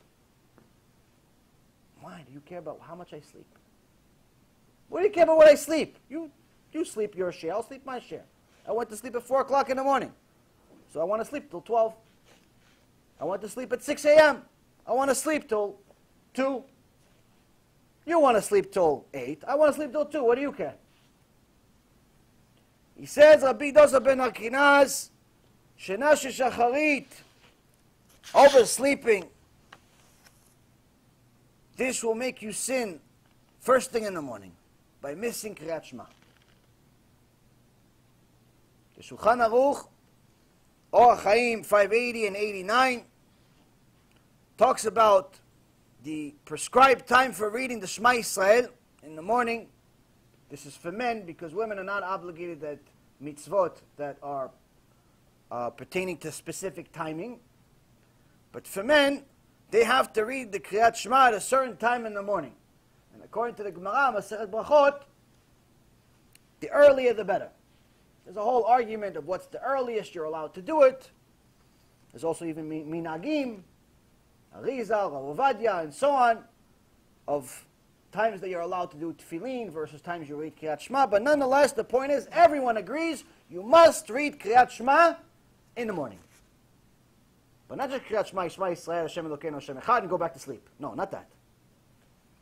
Why do you care about how much I sleep? What do you care about what I sleep? You sleep your share, I'll sleep my share. I went to sleep at 4 o'clock in the morning. So I want to sleep till 12. I want to sleep at 6 a.m. I want to sleep till 2. You want to sleep till 8. I want to sleep till 2. What do you care? He says, Rabbi Dosa ben Hur'kenus, Shena she'shacharit, oversleeping. This will make you sin first thing in the morning by missing Kriyat Shema. The Shulchan Aruch, Or Chaim 580 and 89, talks about the prescribed time for reading the Shema Yisrael in the morning. This is for men because women are not obligated at mitzvot that are pertaining to specific timing. But for men, they have to read the Kriyat Shema at a certain time in the morning. And according to the Gemara, Masechet Brachot, the earlier the better. There's a whole argument of what's the earliest you're allowed to do it. There's also even minagim, Arizal, Rav Ovadia, and so on, of times that you're allowed to do tefillin versus times you read Kriyat Shema. But nonetheless, the point is, everyone agrees you must read Kriyat Shema in the morning. But not just Kriyat Shema, Yishma Yisrael, Hashem Elokeinu, Hashem Echad, and go back to sleep. No, not that.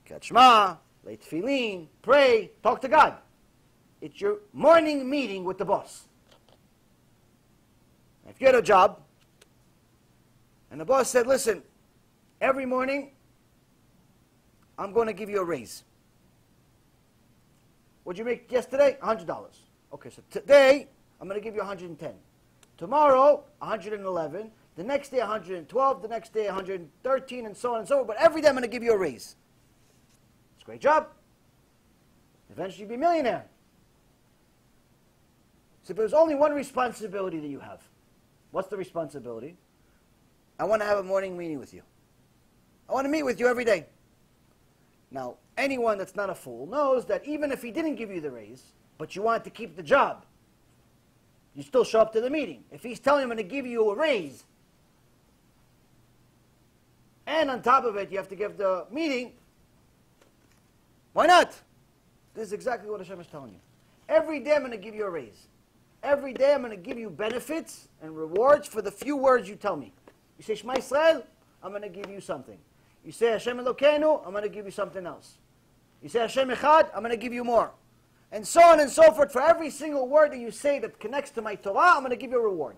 Kriyat Shema, lay tefillin, pray, talk to God. It's your morning meeting with the boss. If you had a job, and the boss said, listen, every morning, I'm going to give you a raise. What'd you make yesterday? $100. Okay, so today, I'm going to give you 110. Tomorrow, 111. The next day, 112. The next day, 113, and so on and so on. But every day, I'm going to give you a raise. It's a great job. Eventually, you'll be a millionaire. So there's only one responsibility that you have. What's the responsibility? I want to have a morning meeting with you. I want to meet with you every day. Now, anyone that's not a fool knows that even if he didn't give you the raise, but you want to keep the job, you still show up to the meeting. If he's telling him I'm going to give you a raise, and on top of it, you have to give the meeting, why not? This is exactly what Hashem is telling you. Every day I'm going to give you a raise. Every day I'm going to give you benefits and rewards for the few words you tell me. You say Shema Yisrael, I'm going to give you something. You say Hashem Elokeinu, I'm going to give you something else. You say Hashem Echad, I'm going to give you more. And so on and so forth. For every single word that you say that connects to my Torah, I'm going to give you a reward.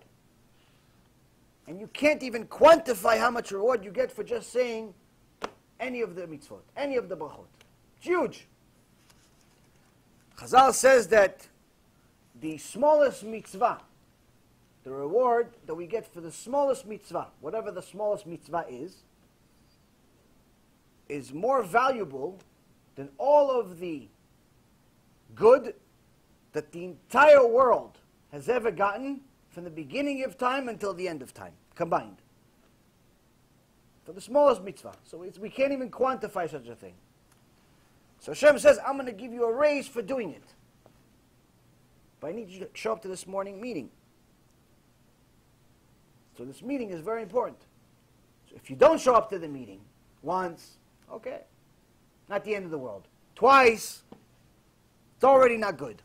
And you can't even quantify how much reward you get for just saying any of the mitzvot, any of the brachot. It's huge. Chazal says that the smallest mitzvah, the reward that we get for the smallest mitzvah, whatever the smallest mitzvah is more valuable than all of the good that the entire world has ever gotten from the beginning of time until the end of time, combined. For the smallest mitzvah. So we can't even quantify such a thing. So Hashem says, I'm going to give you a raise for doing it. But I need you to show up to this morning meeting. So this meeting is very important. So if you don't show up to the meeting once, okay, not the end of the world. Twice, it's already not good.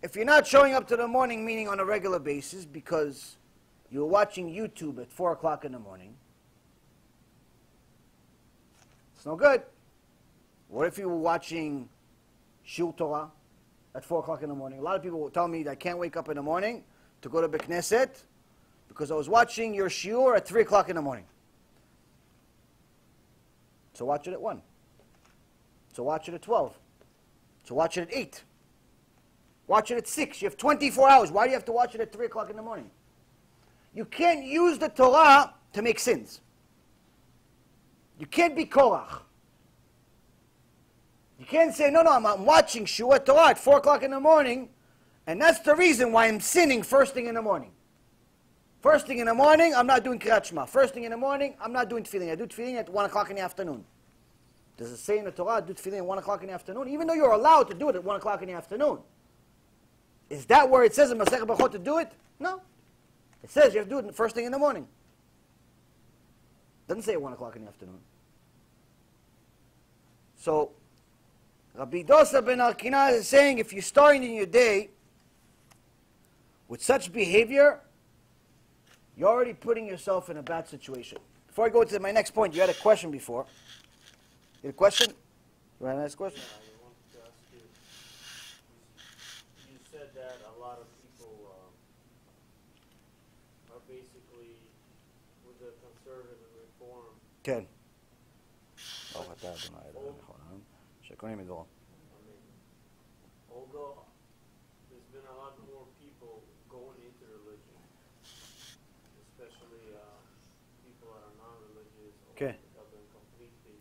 If you're not showing up to the morning meeting on a regular basis because you're watching YouTube at 4 o'clock in the morning, it's no good. What if you were watching Shul Torah at 4 o'clock in the morning? A lot of people will tell me that I can't wake up in the morning to go to Knesset because I was watching your shiur at 3 o'clock in the morning. So watch it at 1. So watch it at 12. So watch it at 8. Watch it at 6. You have 24 hours. Why do you have to watch it at 3 o'clock in the morning? You can't use the Torah to make sins. You can't be Korach. You can't say, no, I'm watching Shua Torah at 4 o'clock in the morning, and that's the reason why I'm sinning first thing in the morning. First thing in the morning, I'm not doing Kriyat Shema. First thing in the morning, I'm not doing tefillin. I do tefillin at 1 o'clock in the afternoon. Does it say in the Torah, do tefillin at 1 o'clock in the afternoon? Even though you're allowed to do it at 1 o'clock in the afternoon. Is that where it says in Masechet Brachot to do it? No. It says you have to do it first thing in the morning. It doesn't say at 1 o'clock in the afternoon. So, Rabbi Dosa ben Arkinaz is saying if you're starting in your day with such behavior, you're already putting yourself in a bad situation. Before I go to my next point, you had a question before. You had a question? You want to ask a question? Yeah, I wanted to ask you. You said that a lot of people are basically with the conservative reform. כן. ברוך אתה אדוני אלוהינו מלך שקונים מדורו. Although there's been a lot more people going into religion, especially people that are non-religious or Okay. have been completely,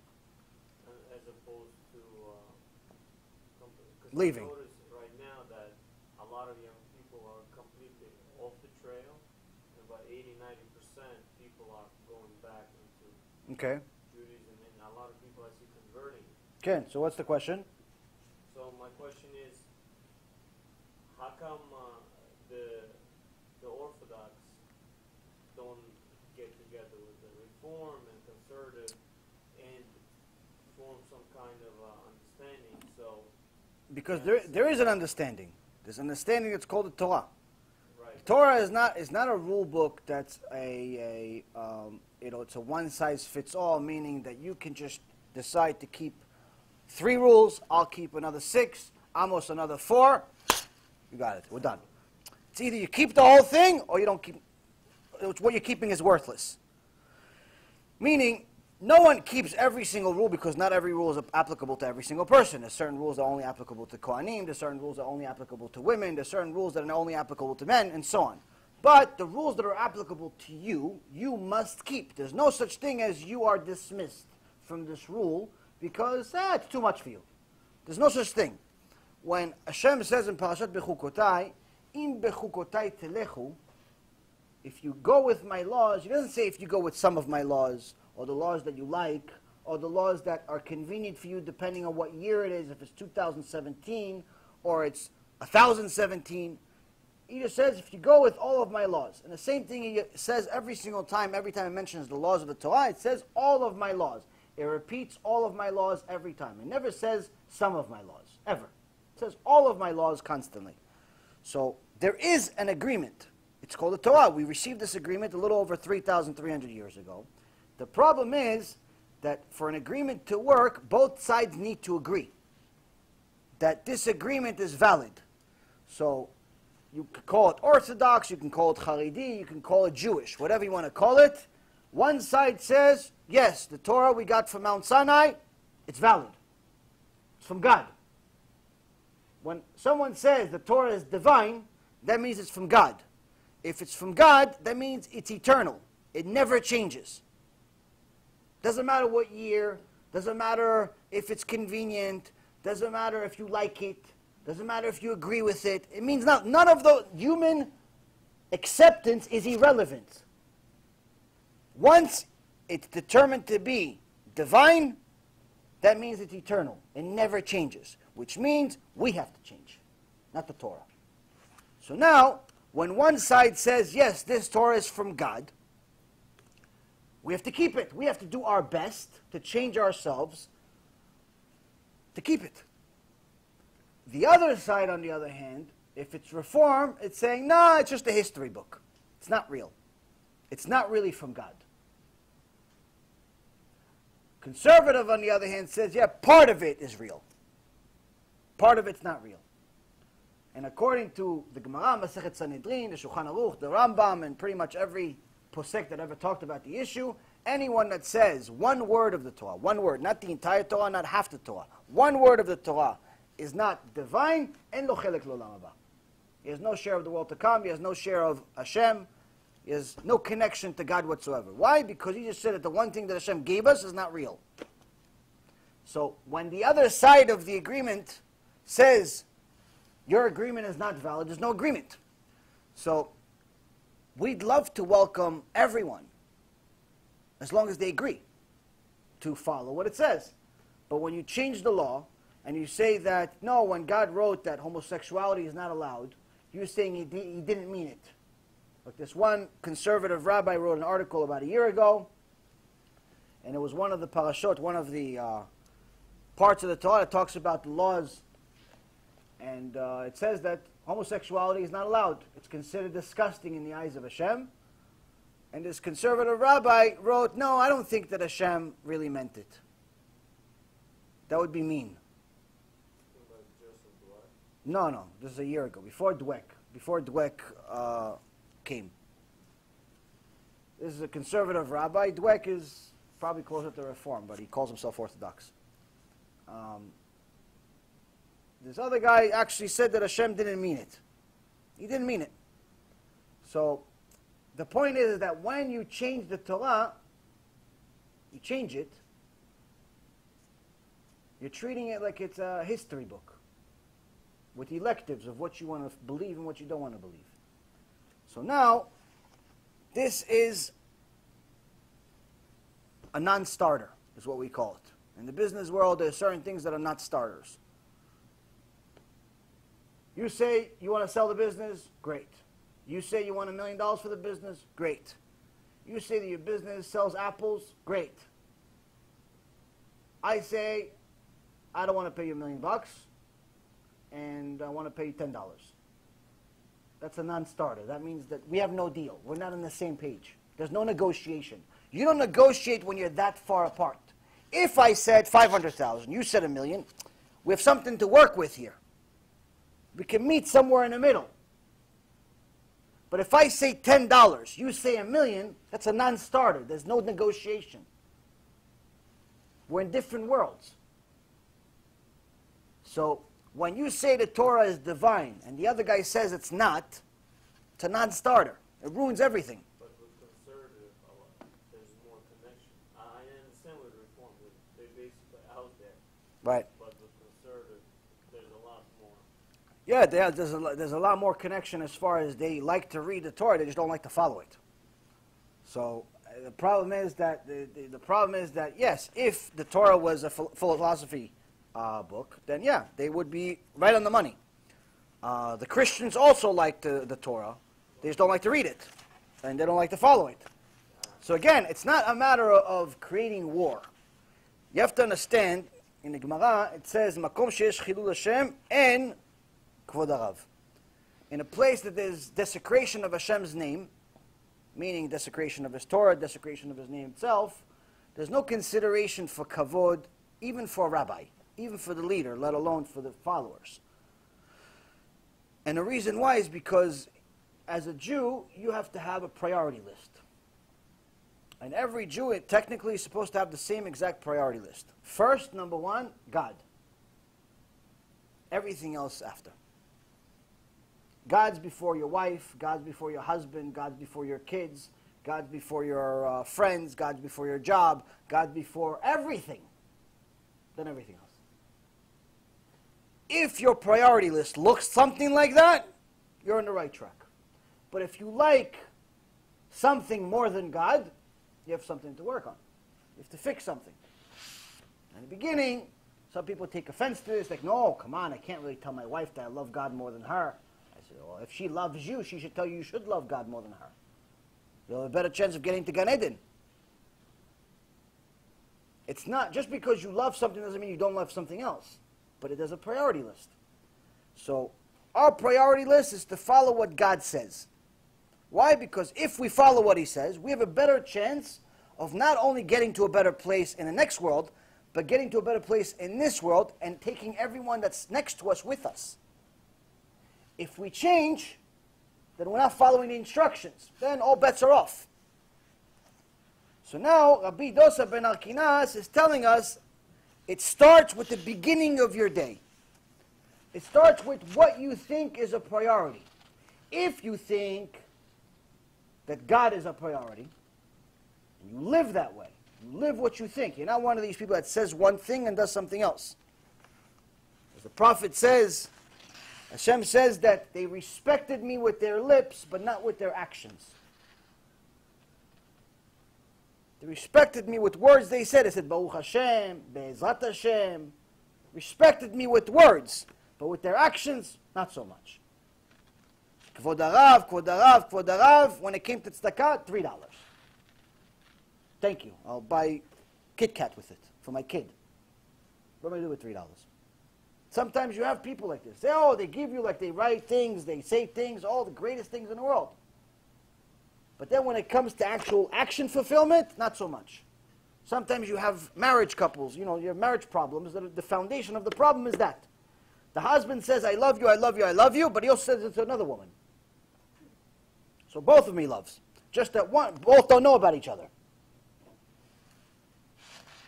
as opposed to Leaving. Notice right now that a lot of young people are completely off the trail, and about 80-90% people are going back into Okay. Judaism, and a lot of people I see converting. כן, so what's the question? So my question is, how come the Orthodox don't get together with the Reform and Conservative and form some kind of understanding? So Because there is an understanding. There's an understanding that's called the Torah. right. Torah is not a rule book that's it's a one size fits all, meaning that you can just decide to keep 3 rules. I'll keep another 6. Amos another 4. You got it. We're done. It's either you keep the whole thing or you don't keep. What you're keeping is worthless. Meaning, no one keeps every single rule because not every rule is applicable to every single person. There's certain rules that are only applicable to Kohanim. There's certain rules that are only applicable to women. There's certain rules that are only applicable to men, and so on. But the rules that are applicable to you, you must keep. There's no such thing as you are dismissed from this rule because it's too much for you. There's no such thing. When HaShem says in Parashat Bechukotai, Im bechukotai telechu, if you go with my laws, he doesn't say if you go with some of my laws, or the laws that you like, or the laws that are convenient for you depending on what year it is, if it's 2017, or it's 1017. He just says, if you go with all of my laws. And the same thing he says every single time, every time it mentions the laws of the Torah, it says all of my laws. It repeats all of my laws every time. It never says some of my laws, ever. It says all of my laws constantly. So there is an agreement. It's called the Torah. We received this agreement a little over 3,300 years ago. The problem is that for an agreement to work, both sides need to agree that this agreement is valid. So you can call it Orthodox, you can call it Haredi, you can call it Jewish, whatever you want to call it. One side says, yes, the Torah we got from Mount Sinai, it's valid. It's from God. When someone says the Torah is divine, that means it's from God. If it's from God, that means it's eternal. It never changes. Doesn't matter what year, doesn't matter if it's convenient, doesn't matter if you like it, doesn't matter if you agree with it. It means none of the human acceptance is irrelevant. Once it's determined to be divine, that means it's eternal. It never changes, which means we have to change, not the Torah. So now, when one side says, yes, this Torah is from God, we have to keep it. We have to do our best to change ourselves to keep it. The other side, on the other hand, if it's reform, it's saying, no, it's just a history book. It's not real. It's not really from God. Conservative, on the other hand, says, yeah, part of it is real. Part of it's not real. And according to the Gemara, Masechet Sanhedrin, the Shulchan Aruch, the Rambam, and pretty much every posek that ever talked about the issue, anyone that says one word of the Torah, one word, not the entire Torah, not half the Torah, one word of the Torah is not divine, en lo chelek l'olam haba. He has no share of the world to come, he has no share of HaShem, he has no connection to God whatsoever. Why? Because he just said that the one thing that HaShem gave us is not real. So when the other side of the agreement says, your agreement is not valid, there's no agreement. So we'd love to welcome everyone, as long as they agree to follow what it says. But when you change the law, and you say that, no, when God wrote that homosexuality is not allowed, you're saying he didn't mean it. Like this one conservative rabbi wrote an article about a year ago, and it was one of the parashot, one of the parts of the Torah that talks about the laws, and it says that homosexuality is not allowed. It's considered disgusting in the eyes of HaShem. And this conservative rabbi wrote, no, I don't think that HaShem really meant it. That would be mean. No, this is a year ago, before Dweck came. This is a conservative rabbi. Dweck is probably closer to Reform, but he calls himself Orthodox. This other guy actually said that HaShem didn't mean it. He didn't mean it. So the point is that when you change the Torah, you change it, you're treating it like it's a history book with electives of what you want to believe and what you don't want to believe. So now, this is a non-starter, is what we call it. In the business world, there are certain things that are not starters. You say you want to sell the business, great. You say you want $1 million for the business, great. You say that your business sells apples, great. I say, I don't want to pay you $1 million, and I want to pay you $10. that's a non-starter. That means that we have no deal. We're not on the same page. There's no negotiation. You don't negotiate when you're that far apart. If I said 500,000, you said 1 million, we have something to work with here. We can meet somewhere in the middle. But if I say $10, you say 1 million, that's a non-starter. There's no negotiation. We're in different worlds. So when you say the Torah is divine and the other guy says it's not, it's a non-starter. It ruins everything. But with conservative, there's more connection. I understand with reform, they're basically out there. Right. But with conservative, there's a lot more. Yeah, there's a lot more connection as far as they like to read the Torah, they just don't like to follow it. So the problem is that the problem is that yes, if the Torah was a philosophy book, then yeah, they would be right on the money. The Christians also like the Torah, they just don't like to read it, and they don't like to follow it. So again, it's not a matter of creating war. You have to understand. In the Gemara, it says, "Makom sheyesh chilul Hashem en kvod harav." In a place that there's desecration of Hashem's name, meaning desecration of His Torah, desecration of His name itself, there's no consideration for kavod, even for a rabbi, even for the leader, let alone for the followers. And the reason why is because, as a Jew, you have to have a priority list. And every Jew, technically, is supposed to have the same exact priority list. First, number one, God. Everything else after. God's before your wife, God's before your husband, God's before your kids, God's before your friends, God's before your job, God's before everything. Then everything else. If your priority list looks something like that, you're on the right track. But if you like something more than God, you have something to work on. You have to fix something. In the beginning, some people take offense to this, like, no, come on, I can't really tell my wife that I love God more than her. I said, well, if she loves you, she should tell you you should love God more than her. You'll have a better chance of getting to Gan Eden. It's not, just because you love something doesn't mean you don't love something else. But it is a priority list. So, our priority list is to follow what God says. Why? Because if we follow what He says, we have a better chance of not only getting to a better place in the next world, but getting to a better place in this world and taking everyone that's next to us with us. If we change, then we're not following the instructions. Then all bets are off. So now, Rabbi Dosa ben Hur'kenus is telling us, it starts with the beginning of your day. It starts with what you think is a priority. If you think that God is a priority, and you live that way, you live what you think. You're not one of these people that says one thing and does something else. As the prophet says, Hashem says that they respected me with their lips, but not with their actions. They respected me with words they said. They said, Baruch HaShem, BeEzrat HaShem. Respected me with words, but with their actions, not so much. Kvod harav, kvod harav, kvod harav. When it came to tzedakah, $3. Thank you. I'll buy Kit Kat with it for my kid. What am I going to do with $3? Sometimes you have people like this. They give you, like, they write things, they say things, all the greatest things in the world. But then when it comes to actual action fulfillment, not so much. Sometimes you have marriage couples, you have marriage problems. The foundation of the problem is that. The husband says, I love you, I love you, I love you, but he also says it to another woman. So both of them he loves. Just that both don't know about each other.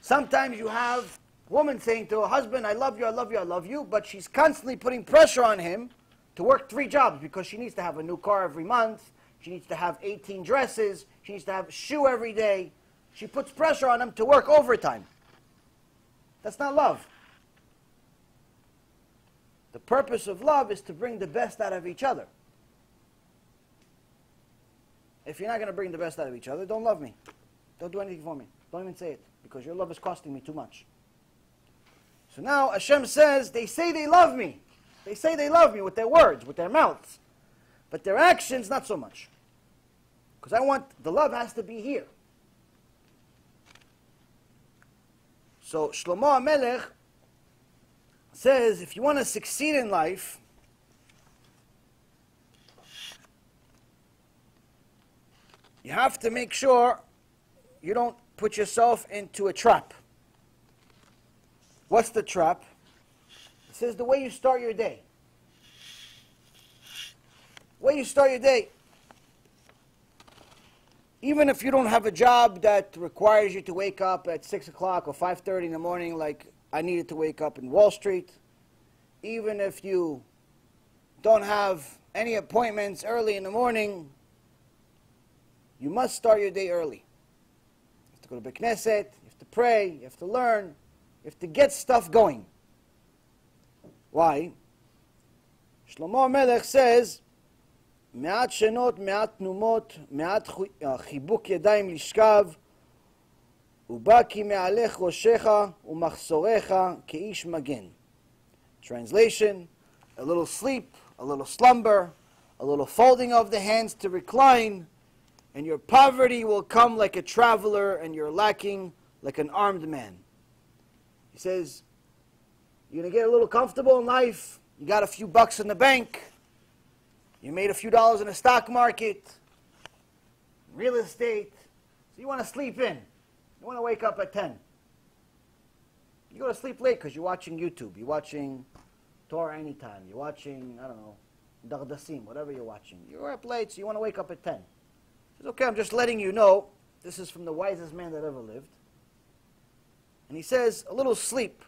Sometimes you have a woman saying to her husband, I love you, I love you, I love you, but she's constantly putting pressure on him to work 3 jobs because she needs to have a new car every month. She needs to have 18 dresses. She needs to have a shoe every day. She puts pressure on him to work overtime. That's not love. The purpose of love is to bring the best out of each other. If you're not going to bring the best out of each other, don't love me. Don't do anything for me. Don't even say it, because your love is costing me too much. So now Hashem says, they say they love me. They say they love me with their words, with their mouths. But their actions, not so much. Because the love has to be here. So Shlomo HaMelech says, if you want to succeed in life, you have to make sure you don't put yourself into a trap. What's the trap? It says the way you start your day. The way you start your day. Even if you don't have a job that requires you to wake up at 6 o'clock or 5:30 in the morning like I needed to wake up in Wall Street, even if you don't have any appointments early in the morning, you must start your day early. You have to go to Beit Knesset, you have to pray, you have to learn, you have to get stuff going. Why? Shlomo Melech says, מעט שנות, מעט תנומות, מעט חיבוק ידיים לשכב, ובא כי מעלך ראשך ומחסורך כאיש מגן. Translation, a little sleep, a little slumber, a little folding of the hands to recline, and your poverty will come like a traveler, and your lacking like an armed man. He says, you're going to get a little comfortable in life, you got a few bucks in the bank, you made a few dollars in the stock market, real estate, so you want to sleep in. You want to wake up at 10. You go to sleep late because you're watching YouTube, you're watching Torah anytime, you're watching, I don't know, Dardasim, whatever you're watching. You're up late, so you want to wake up at 10. He says, okay, I'm just letting you know, this is from the wisest man that ever lived. And he says, a little sleep,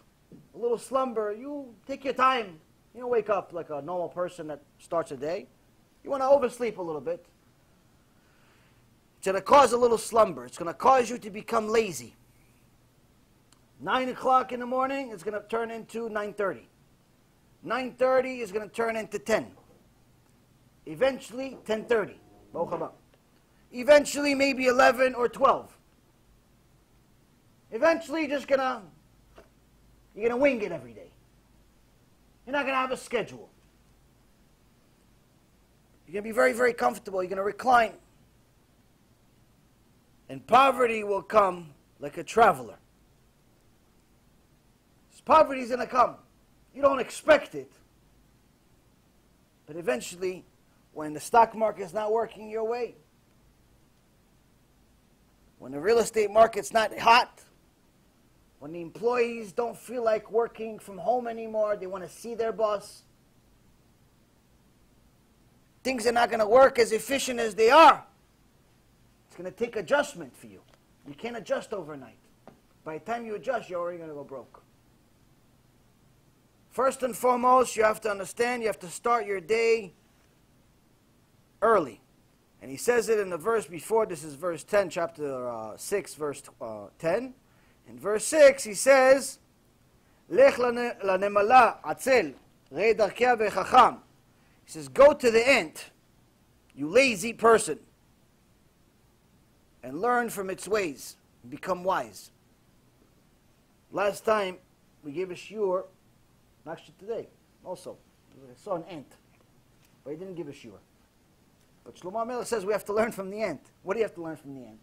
a little slumber, you take your time. You don't wake up like a normal person that starts a day. You want to oversleep a little bit. It's going to cause a little slumber. It's going to cause you to become lazy. 9 o'clock in the morning is going to turn into 9:30. 9:30 is going to turn into 10. Eventually, 10:30. Eventually, maybe 11 or 12. Eventually, you're going to wing it every day. You're not going to have a schedule. You're going to be very, very comfortable. You're going to recline. And poverty will come like a traveler. Poverty is going to come. You don't expect it. But eventually, when the stock market is not working your way, when the real estate market's not hot, when the employees don't feel like working from home anymore, they want to see their boss, things are not going to work as efficient as they are. It's going to take adjustment for you. You can't adjust overnight. By the time you adjust, you're already going to go broke. First and foremost, you have to understand, you have to start your day early. And he says it in the verse before, this is verse 10, chapter 6, verse 10. In verse 6, he says, Lech lanemala atzel, rei darkea vechacham. He says, go to the ant, you lazy person, and learn from its ways, and become wise. Last time, we gave a shiur, actually today, also. I saw an ant, but he didn't give a shiur. But Shlomo Melech says we have to learn from the ant. What do you have to learn from the ant?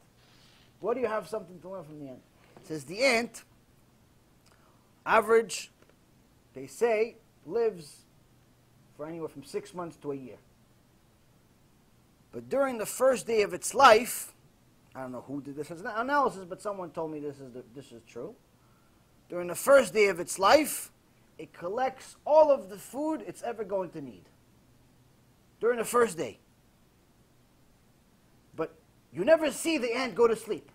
What do you have something to learn from the ant? It says the ant, average, they say, lives for anywhere from 6 months to a year. But during the first day of its life, I don't know who did this analysis, but someone told me this is true. During the first day of its life, it collects all of the food it's ever going to need. During the first day. But you never see the ant go to sleep.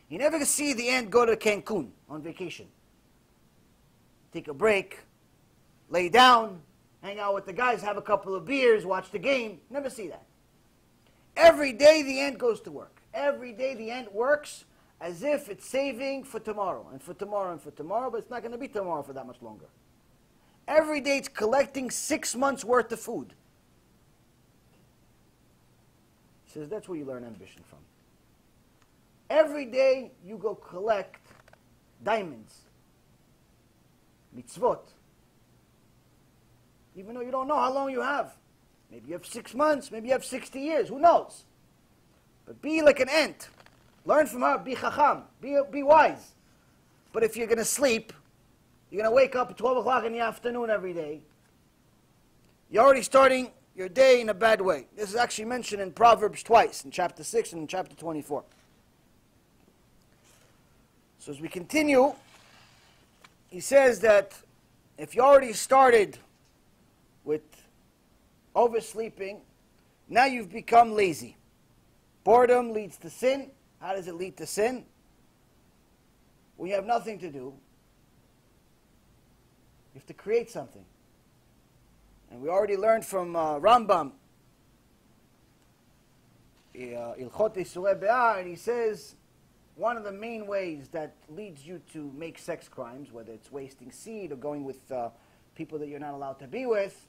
You never see the ant go to Cancun on vacation. Take a break, lay down, hang out with the guys, have a couple of beers, watch the game. Never see that. Every day the ant goes to work. Every day the ant works as if it's saving for tomorrow, and for tomorrow, and for tomorrow, but it's not going to be tomorrow for that much longer. Every day it's collecting 6 months' worth of food. He says that's where you learn ambition from. Every day you go collect diamonds, mitzvot, even though you don't know how long you have. Maybe you have 6 months, maybe you have 60 years, who knows? But be like an ant. Learn from her, be chacham, be wise. But if you're going to sleep, you're going to wake up at 12 o'clock in the afternoon every day. You're already starting your day in a bad way. This is actually mentioned in Proverbs twice, in chapter 6 and in chapter 24. So as we continue, he says that if you already started with oversleeping, now you've become lazy. Boredom leads to sin. How does it lead to sin? When you have nothing to do, you have to create something. And we already learned from Rambam, Ilchot Isurei Be'ah, and he says one of the main ways that leads you to make sex crimes, whether it's wasting seed or going with people that you're not allowed to be with,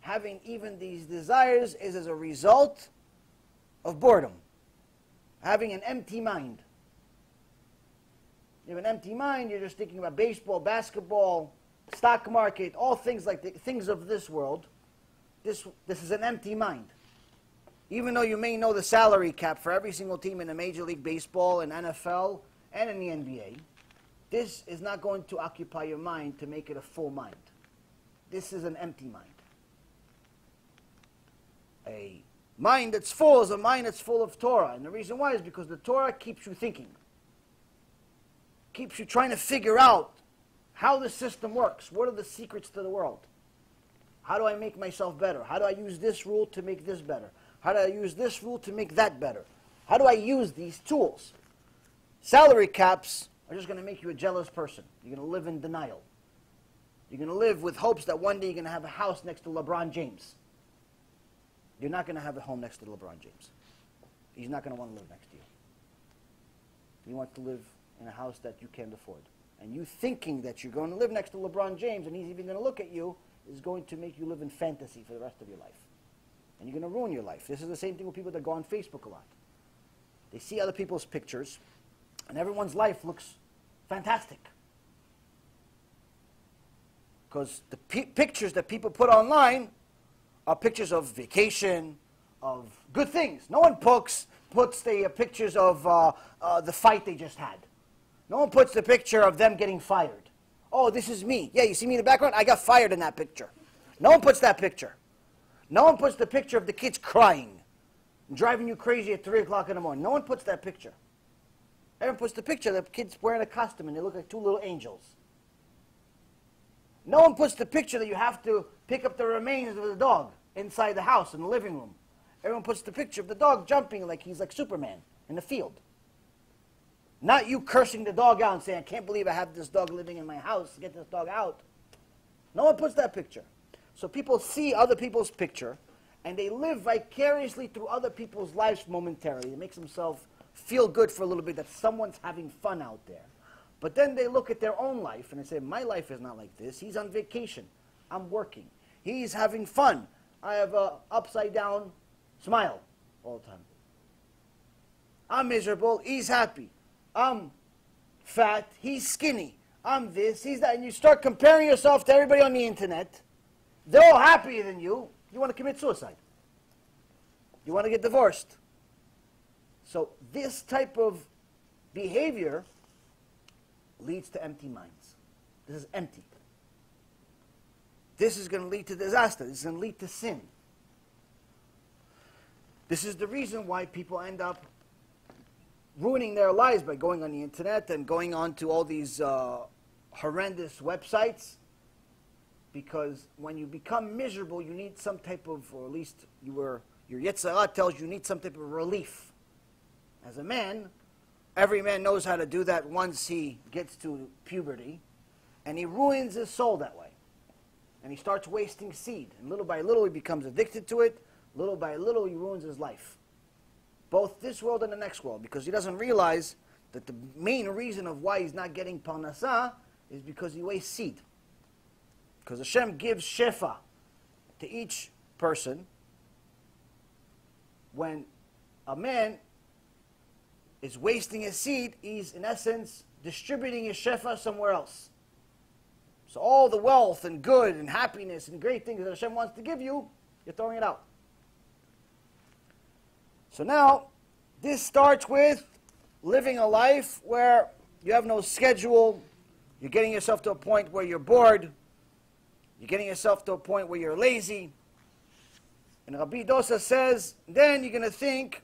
having even these desires is as a result of boredom. Having an empty mind. You have an empty mind, you're just thinking about baseball, basketball, stock market, all things like the things of this world. This is an empty mind. Even though you may know the salary cap for every single team in the Major League Baseball and NFL and in the NBA, this is not going to occupy your mind to make it a full mind. This is an empty mind. A mind that's full is a mind that's full of Torah. And the reason why is because the Torah keeps you thinking. Keeps you trying to figure out how the system works. What are the secrets to the world? How do I make myself better? How do I use this rule to make this better? How do I use this rule to make that better? How do I use these tools? Salary caps are just going to make you a jealous person. You're going to live in denial. You're going to live with hopes that one day you're going to have a house next to LeBron James. You're not going to have a home next to LeBron James. He's not going to want to live next to you. He wants to live in a house that you can't afford. And you thinking that you're going to live next to LeBron James and he's even going to look at you is going to make you live in fantasy for the rest of your life. And you're going to ruin your life. This is the same thing with people that go on Facebook a lot. They see other people's pictures and everyone's life looks fantastic. Because the pictures that people put online are pictures of vacation, of good things. No one puts the pictures of the fight they just had. No one puts the picture of them getting fired. Oh, this is me. Yeah, you see me in the background? I got fired in that picture. No one puts that picture. No one puts the picture of the kids crying, driving you crazy at 3 o'clock in the morning. No one puts that picture. Everyone puts the picture of the kids wearing a costume and they look like two little angels. No one puts the picture that you have to pick up the remains of the dog inside the house in the living room. Everyone puts the picture of the dog jumping like he's like Superman in the field. Not you cursing the dog out and saying, I can't believe I have this dog living in my house. Get this dog out. No one puts that picture. So people see other people's picture and they live vicariously through other people's lives momentarily. It makes themselves feel good for a little bit that someone's having fun out there. But then they look at their own life and they say, my life is not like this. He's on vacation. I'm working. He's having fun. I have an upside down smile all the time. I'm miserable. He's happy. I'm fat. He's skinny. I'm this. He's that. And you start comparing yourself to everybody on the internet. They're all happier than you. You want to commit suicide. You want to get divorced. So this type of behavior leads to empty minds. This is empty. This is going to lead to disaster. This is going to lead to sin. This is the reason why people end up ruining their lives by going on the internet and going on to all these horrendous websites. Because when you become miserable, you need some type of, or at least your Yetzirah tells you need some type of relief. As a man, every man knows how to do that once he gets to puberty. And he ruins his soul that way. And he starts wasting seed. And little by little he becomes addicted to it. Little by little he ruins his life. Both this world and the next world. Because he doesn't realize that the main reason of why he's not getting parnasah is because he wastes seed. Because HaShem gives shefa to each person. When a man is wasting his seed, he's in essence distributing his shefa somewhere else. So all the wealth and good and happiness and great things that Hashem wants to give you, you're throwing it out. So now, this starts with living a life where you have no schedule, you're getting yourself to a point where you're bored, you're getting yourself to a point where you're lazy. And Rabbi Dosa says, then you're going to think,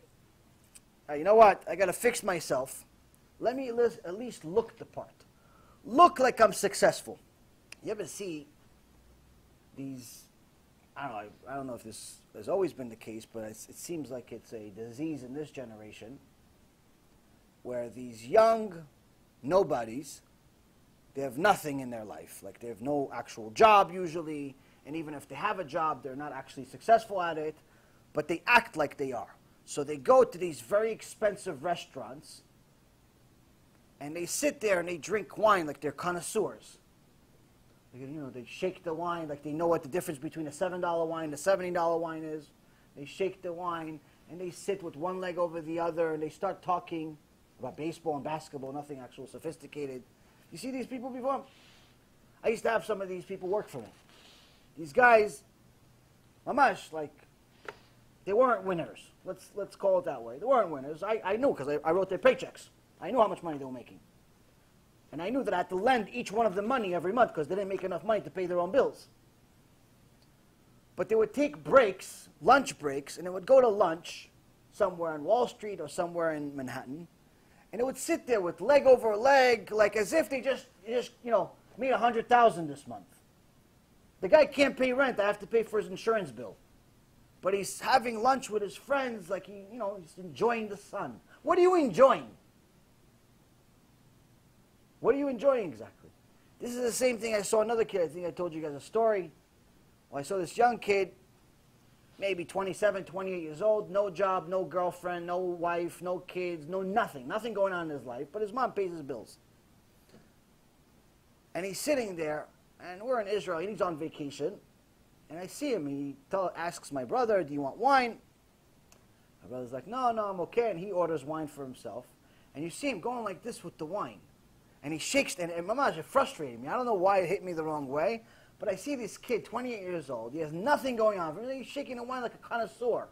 you know what, I got to fix myself. Let me at least look the part. Look like I'm successful. You ever see these, I don't know if this has always been the case, but it seems like it's a disease in this generation, where these young nobodies, they have nothing in their life. Like they have no actual job usually, and even if they have a job, they're not actually successful at it, but they act like they are. So they go to these very expensive restaurants, and they sit there and they drink wine like they're connoisseurs. They shake the wine like they know what the difference between a $7 wine and a $70 wine is. They shake the wine, and they sit with one leg over the other, and they start talking about baseball and basketball, nothing actual sophisticated. You see these people before? I used to have some of these people work for me. These guys, mamash, like, they weren't winners. Let's call it that way. They weren't winners. I knew because I wrote their paychecks. I knew how much money they were making. And I knew that I had to lend each one of them money every month because they didn't make enough money to pay their own bills. But they would take breaks, lunch breaks, and they would go to lunch somewhere on Wall Street or somewhere in Manhattan, and they would sit there with leg over leg, like as if they just made $100,000 this month. The guy can't pay rent. I have to pay for his insurance bill. But he's having lunch with his friends, like he's enjoying the sun. What are you enjoying? What are you enjoying exactly? This is the same thing. I saw another kid. I think I told you guys a story. Well, I saw this young kid, maybe 27, 28 years old, no job, no girlfriend, no wife, no kids, no nothing. Nothing going on in his life, but his mom pays his bills. And he's sitting there, and we're in Israel, and he's on vacation. And I see him, and he asks my brother, do you want wine? My brother's like, no, I'm okay. And he orders wine for himself. And you see him going like this with the wine. And he shakes, and mamash, it frustrated me. I don't know why it hit me the wrong way, but I see this kid, 28 years old. He has nothing going on. He's shaking the wine like a connoisseur.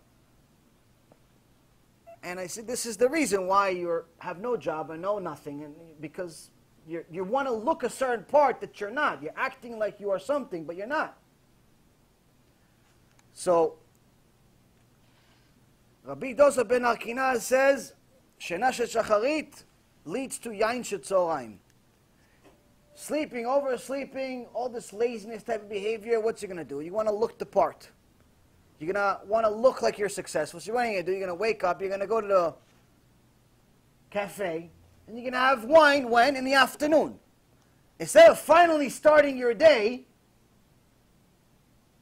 And I said, this is the reason why you have no job and no nothing, and because you want to look a certain part that you're not. You're acting like you are something, but you're not. So, Rabbi Dosa ben Arkinaz says, Shena shecharit leads to yain shetzoraim. Sleeping, oversleeping, all this laziness type of behavior, what's you going to do? You want to look the part. You're going to want to look like you're successful. So what are you going to do? You're going to wake up, you're going to go to the cafe, and you're going to have wine when? In the afternoon. Instead of finally starting your day,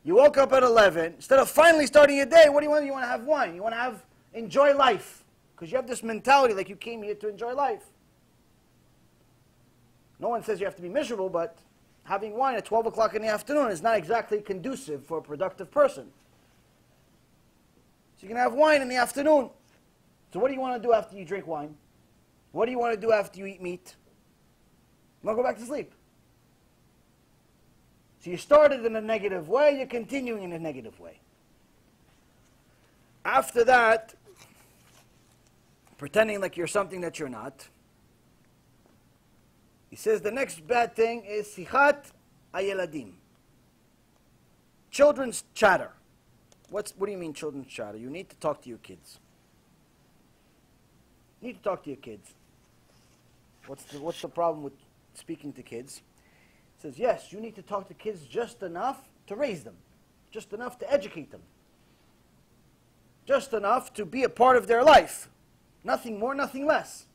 you woke up at 11. Instead of finally starting your day, what do you want? You want to have wine. You want to enjoy life. Because you have this mentality like you came here to enjoy life. No one says you have to be miserable, but having wine at 12 o'clock in the afternoon is not exactly conducive for a productive person. So you can have wine in the afternoon. So what do you want to do after you drink wine? What do you want to do after you eat meat? You want to go back to sleep. So you started in a negative way, you're continuing in a negative way. After that, pretending like you're something that you're not, he says the next bad thing is sichat hayeladim. Children's chatter. What do you mean children's chatter? You need to talk to your kids. You need to talk to your kids. What's the problem with speaking to kids? It says, yes, you need to talk to kids just enough to raise them. Just enough to educate them. Just enough to be a part of their life. Nothing more, nothing less.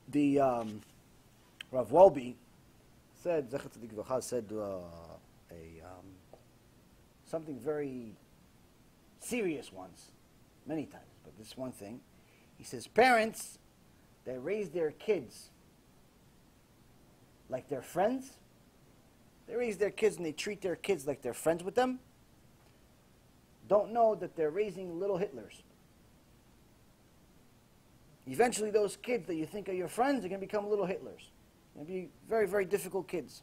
The Rav Wolbe said, something very serious once, many times, but this one thing. He says, parents that raise their kids like they're friends, they raise their kids and they treat their kids like they're friends with them, don't know that they're raising little Hitlers. Eventually those kids that you think are your friends are going to become little Hitlers. They're going to be very, very difficult kids.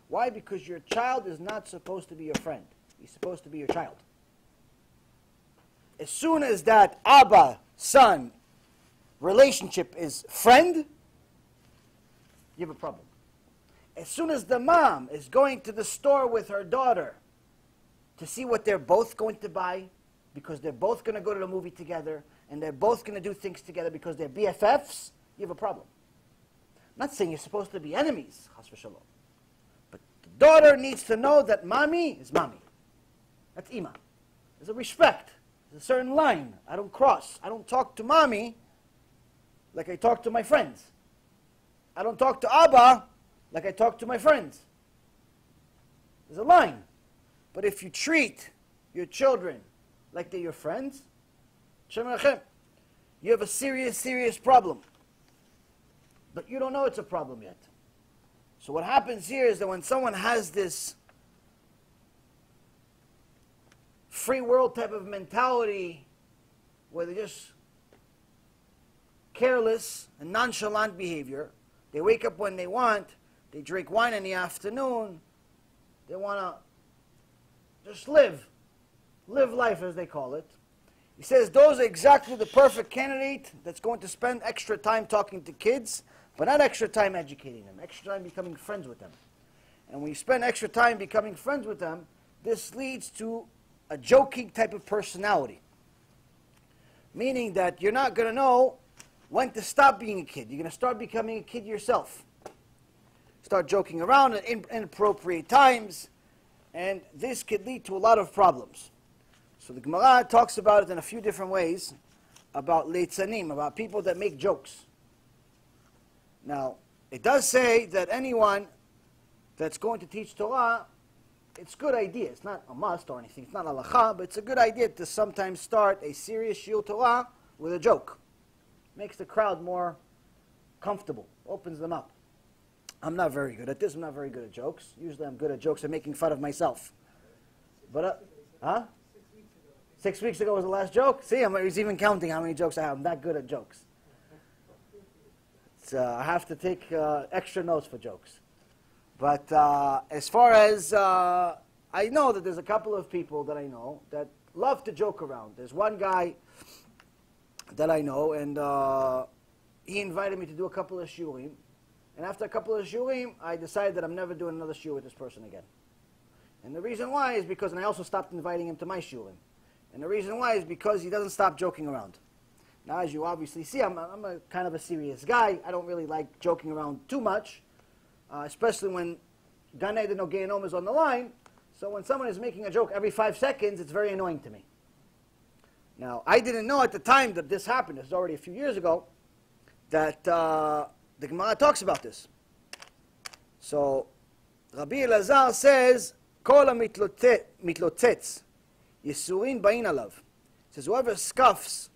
Why? Because your child is not supposed to be your friend. He's supposed to be your child. As soon as that Abba-son relationship is friend, you have a problem. As soon as the mom is going to the store with her daughter to see what they're both going to buy, because they're both going to go to the movie together, and they're both going to do things together because they're BFFs, you have a problem. I'm not saying you're supposed to be enemies, chas v'shalom. But the daughter needs to know that mommy is mommy. That's ima. There's a respect. There's a certain line. I don't cross. I don't talk to mommy like I talk to my friends. I don't talk to Abba like I talk to my friends. There's a line. But if you treat your children like they're your friends, you have a serious, serious problem. But you don't know it's a problem yet. So what happens here is that when someone has this free world type of mentality where they're just careless and nonchalant behavior, they wake up when they want, they drink wine in the afternoon, they want to just live life as they call it. He says those are exactly the perfect candidate that's going to spend extra time talking to kids, but not extra time educating them, extra time becoming friends with them. And when you spend extra time becoming friends with them, this leads to a joking type of personality. Meaning that you're not going to know when to stop being a kid. You're going to start becoming a kid yourself. Start joking around at inappropriate times, and this could lead to a lot of problems. So the Gemara talks about it in a few different ways, about leitzanim, about people that make jokes. Now, it does say that anyone that's going to teach Torah, it's a good idea. It's not a must or anything. It's not halacha, but it's a good idea to sometimes start a serious shiur Torah with a joke. Makes the crowd more comfortable, opens them up. I'm not very good at this. I'm not very good at jokes. Usually I'm good at jokes and making fun of myself. But, 6 weeks ago was the last joke? See, he's even counting how many jokes I have. I'm that good at jokes. I have to take extra notes for jokes. But as far as, I know that there's a couple of people that I know that love to joke around. There's one guy that I know, and he invited me to do a couple of shiurim. And after a couple of shiurim, I decided that I'm never doing another shiur with this person again. And the reason why is because, and I also stopped inviting him to my shiurim. And the reason why is because he doesn't stop joking around. Now, as you obviously see, I'm a kind of a serious guy. I don't really like joking around too much, especially when Gan Eden or Gehenom is on the line. So when someone is making a joke every 5 seconds, it's very annoying to me. Now, I didn't know at the time that this happened. This was already a few years ago, that the Gemara talks about this. So, Rabbi Elazar says, Kol ha-mitlotzetz, Yisurin ba'in alav. Says, whoever scoffs,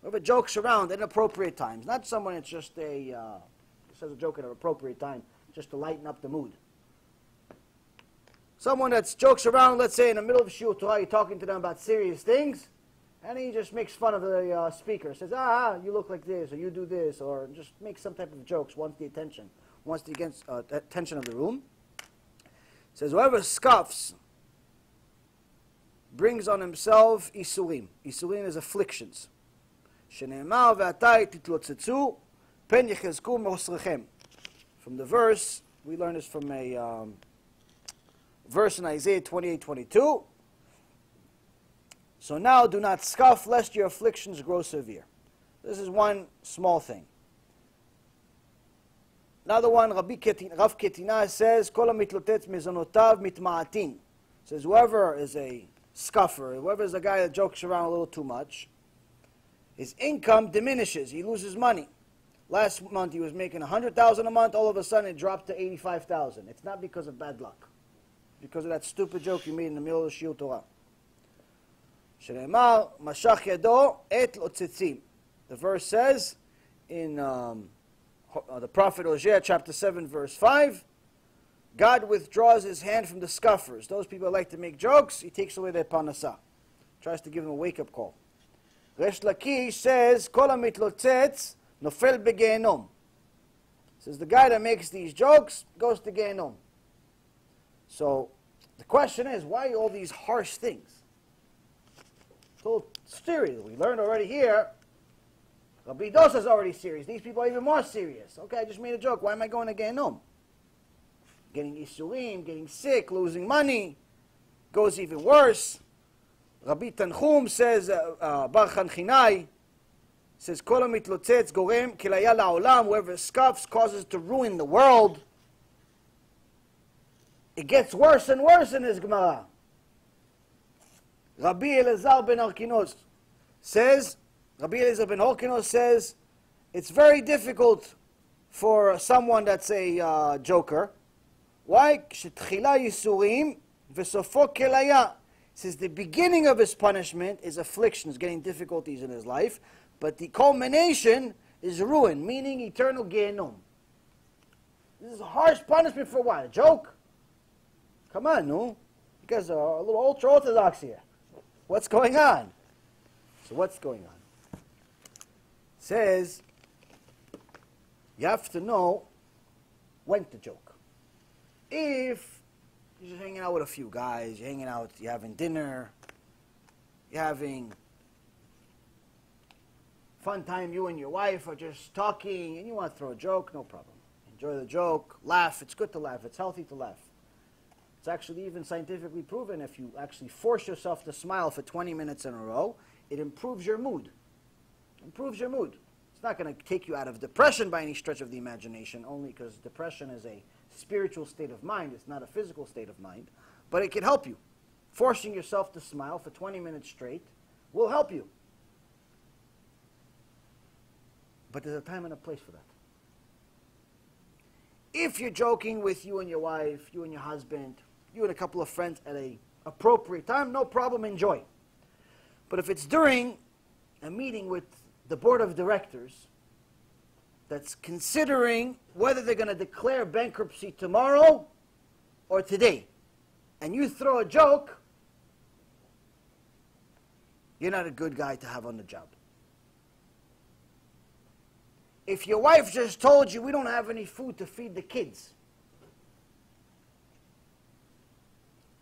whoever jokes around at inappropriate times, not someone that's just says a joke at an appropriate time, just to lighten up the mood. Someone that jokes around, let's say in the middle of shiur Torah, you're talking to them about serious things, and he just makes fun of the speaker. Says, you look like this, or you do this, or just makes some type of jokes, wants the attention of the room. Says, whoever scoffs brings on himself isurim. Isurim is afflictions. Shene'emar ve'atai titlotzetzu pen yechezku me'osrechem. From the verse, we learn this from a verse in Isaiah 28:22. So now do not scoff, lest your afflictions grow severe. This is one small thing. Another one, Rav Ketina says, Kol ha-mitlotet mezonotav mitma'atin. Says, whoever is a scuffer, whoever is a guy that jokes around a little too much, his income diminishes. He loses money. Last month he was making $100,000 a month. All of a sudden it dropped to $85,000. It's not because of bad luck. It's because of that stupid joke you made in the middle of the shiur Torah. Shene'emar mashach yado et lotzetzim. The verse says in the prophet Hosea chapter 7 verse 5, God withdraws his hand from the scoffers. Those people that like to make jokes, he takes away their parnasah. Tries to give them a wake-up call. Resh Lakish says, Kol ha-mitlotzetz nofel begehenom. Says the guy that makes these jokes goes to Gehenom. So the question is, why all these harsh things? It's a little serious. We learned already here. Rabbi Dosa is already serious. These people are even more serious. Okay, I just made a joke. Why am I going to Gehenom? Getting isurim, getting sick, losing money. Goes even worse. Rabbi Tanchum says, Bar Chanchinai, says, Kol hamitlotzetz gorem kilaya la'olam, whoever scoffs causes to ruin the world. It gets worse and worse in his Gemara. Rabbi Elazar ben Hur'kenus says, it's very difficult for someone that's a joker. Why? Shetchila yisurim v'sofo kelaya. Says the beginning of his punishment is afflictions, getting difficulties in his life, but the culmination is ruin, meaning eternal Gehinnom. This is a harsh punishment for what? A joke? Come on, no? You guys are a little ultra-orthodox here. What's going on? So what's going on? Says, you have to know when to joke. If you're just hanging out with a few guys, you're hanging out, you're having dinner, you're having fun time, you and your wife are just talking, and you want to throw a joke, no problem. Enjoy the joke, laugh, it's good to laugh, it's healthy to laugh. It's actually even scientifically proven if you actually force yourself to smile for 20 minutes in a row, it improves your mood. Improves your mood. It's not going to take you out of depression by any stretch of the imagination, only because depression is a spiritual state of mind, it's not a physical state of mind, but it can help you. Forcing yourself to smile for 20 minutes straight will help you. But there's a time and a place for that. If you're joking with you and your wife, you and your husband, you and a couple of friends at an appropriate time, no problem, enjoy. But if it's during a meeting with the board of directors that's considering whether they're going to declare bankruptcy tomorrow or today, and you throw a joke, you're not a good guy to have on the job. If your wife just told you, we don't have any food to feed the kids,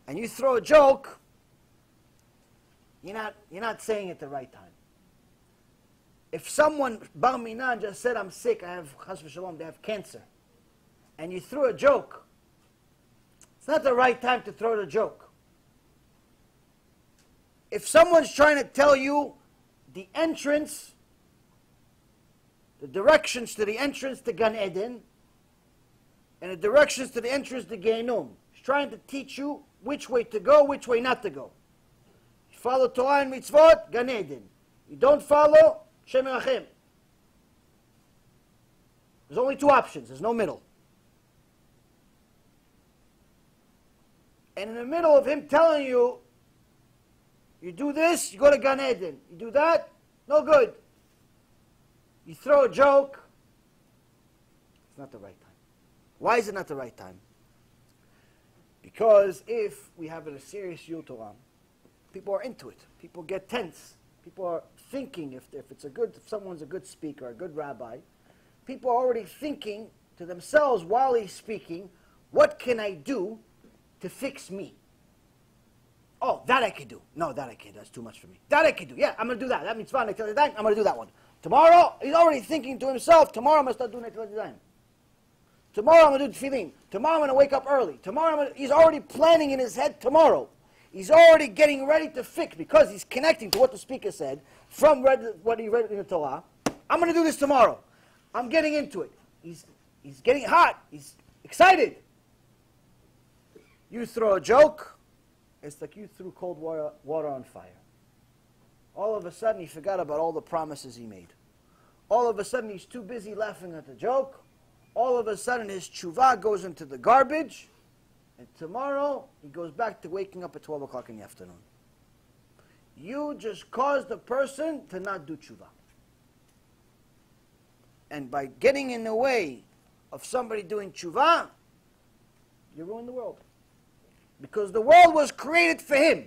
and you throw a joke, you're not saying it the right time. If someone, Bar Minan, just said, I'm sick, I have, Chas v'shalom, they have cancer, and you threw a joke, it's not the right time to throw the joke. If someone's trying to tell you the entrance, the directions to the entrance to Gan Eden, and the directions to the entrance to Gehinnom, he's trying to teach you which way to go, which way not to go. You follow Torah and mitzvot, Gan Eden. You don't follow, Shem Erachem. There's only two options. There's no middle. And in the middle of him telling you, you do this, you go to Gan Eden. You do that, no good. You throw a joke, it's not the right time. Why is it not the right time? Because if we have a serious Yul Torah, people are into it. People get tense. People are thinking, if someone's a good speaker, a good rabbi, people are already thinking to themselves while he's speaking, what can I do to fix me? Oh, that I could do. No, that I can't. That's too much for me. That I could do. Yeah, I'm going to do that. That means fine. I'm going to do that one. Tomorrow, he's already thinking to himself, tomorrow I'm going to start doing Netilat Yadayim. Tomorrow I'm going to do tefillin. Tomorrow I'm going to wake up early. He's already planning in his head tomorrow. He's already getting ready to fix, because he's connecting to what the speaker said from what he read in the Torah. I'm going to do this tomorrow. I'm getting into it. He's getting hot. He's excited. You throw a joke, it's like you threw cold water on fire. All of a sudden, he forgot about all the promises he made. All of a sudden, he's too busy laughing at the joke. All of a sudden, his tshuva goes into the garbage. And tomorrow, he goes back to waking up at 12 o'clock in the afternoon. You just caused the person to not do tshuva. And by getting in the way of somebody doing tshuva, you ruin the world. Because the world was created for him.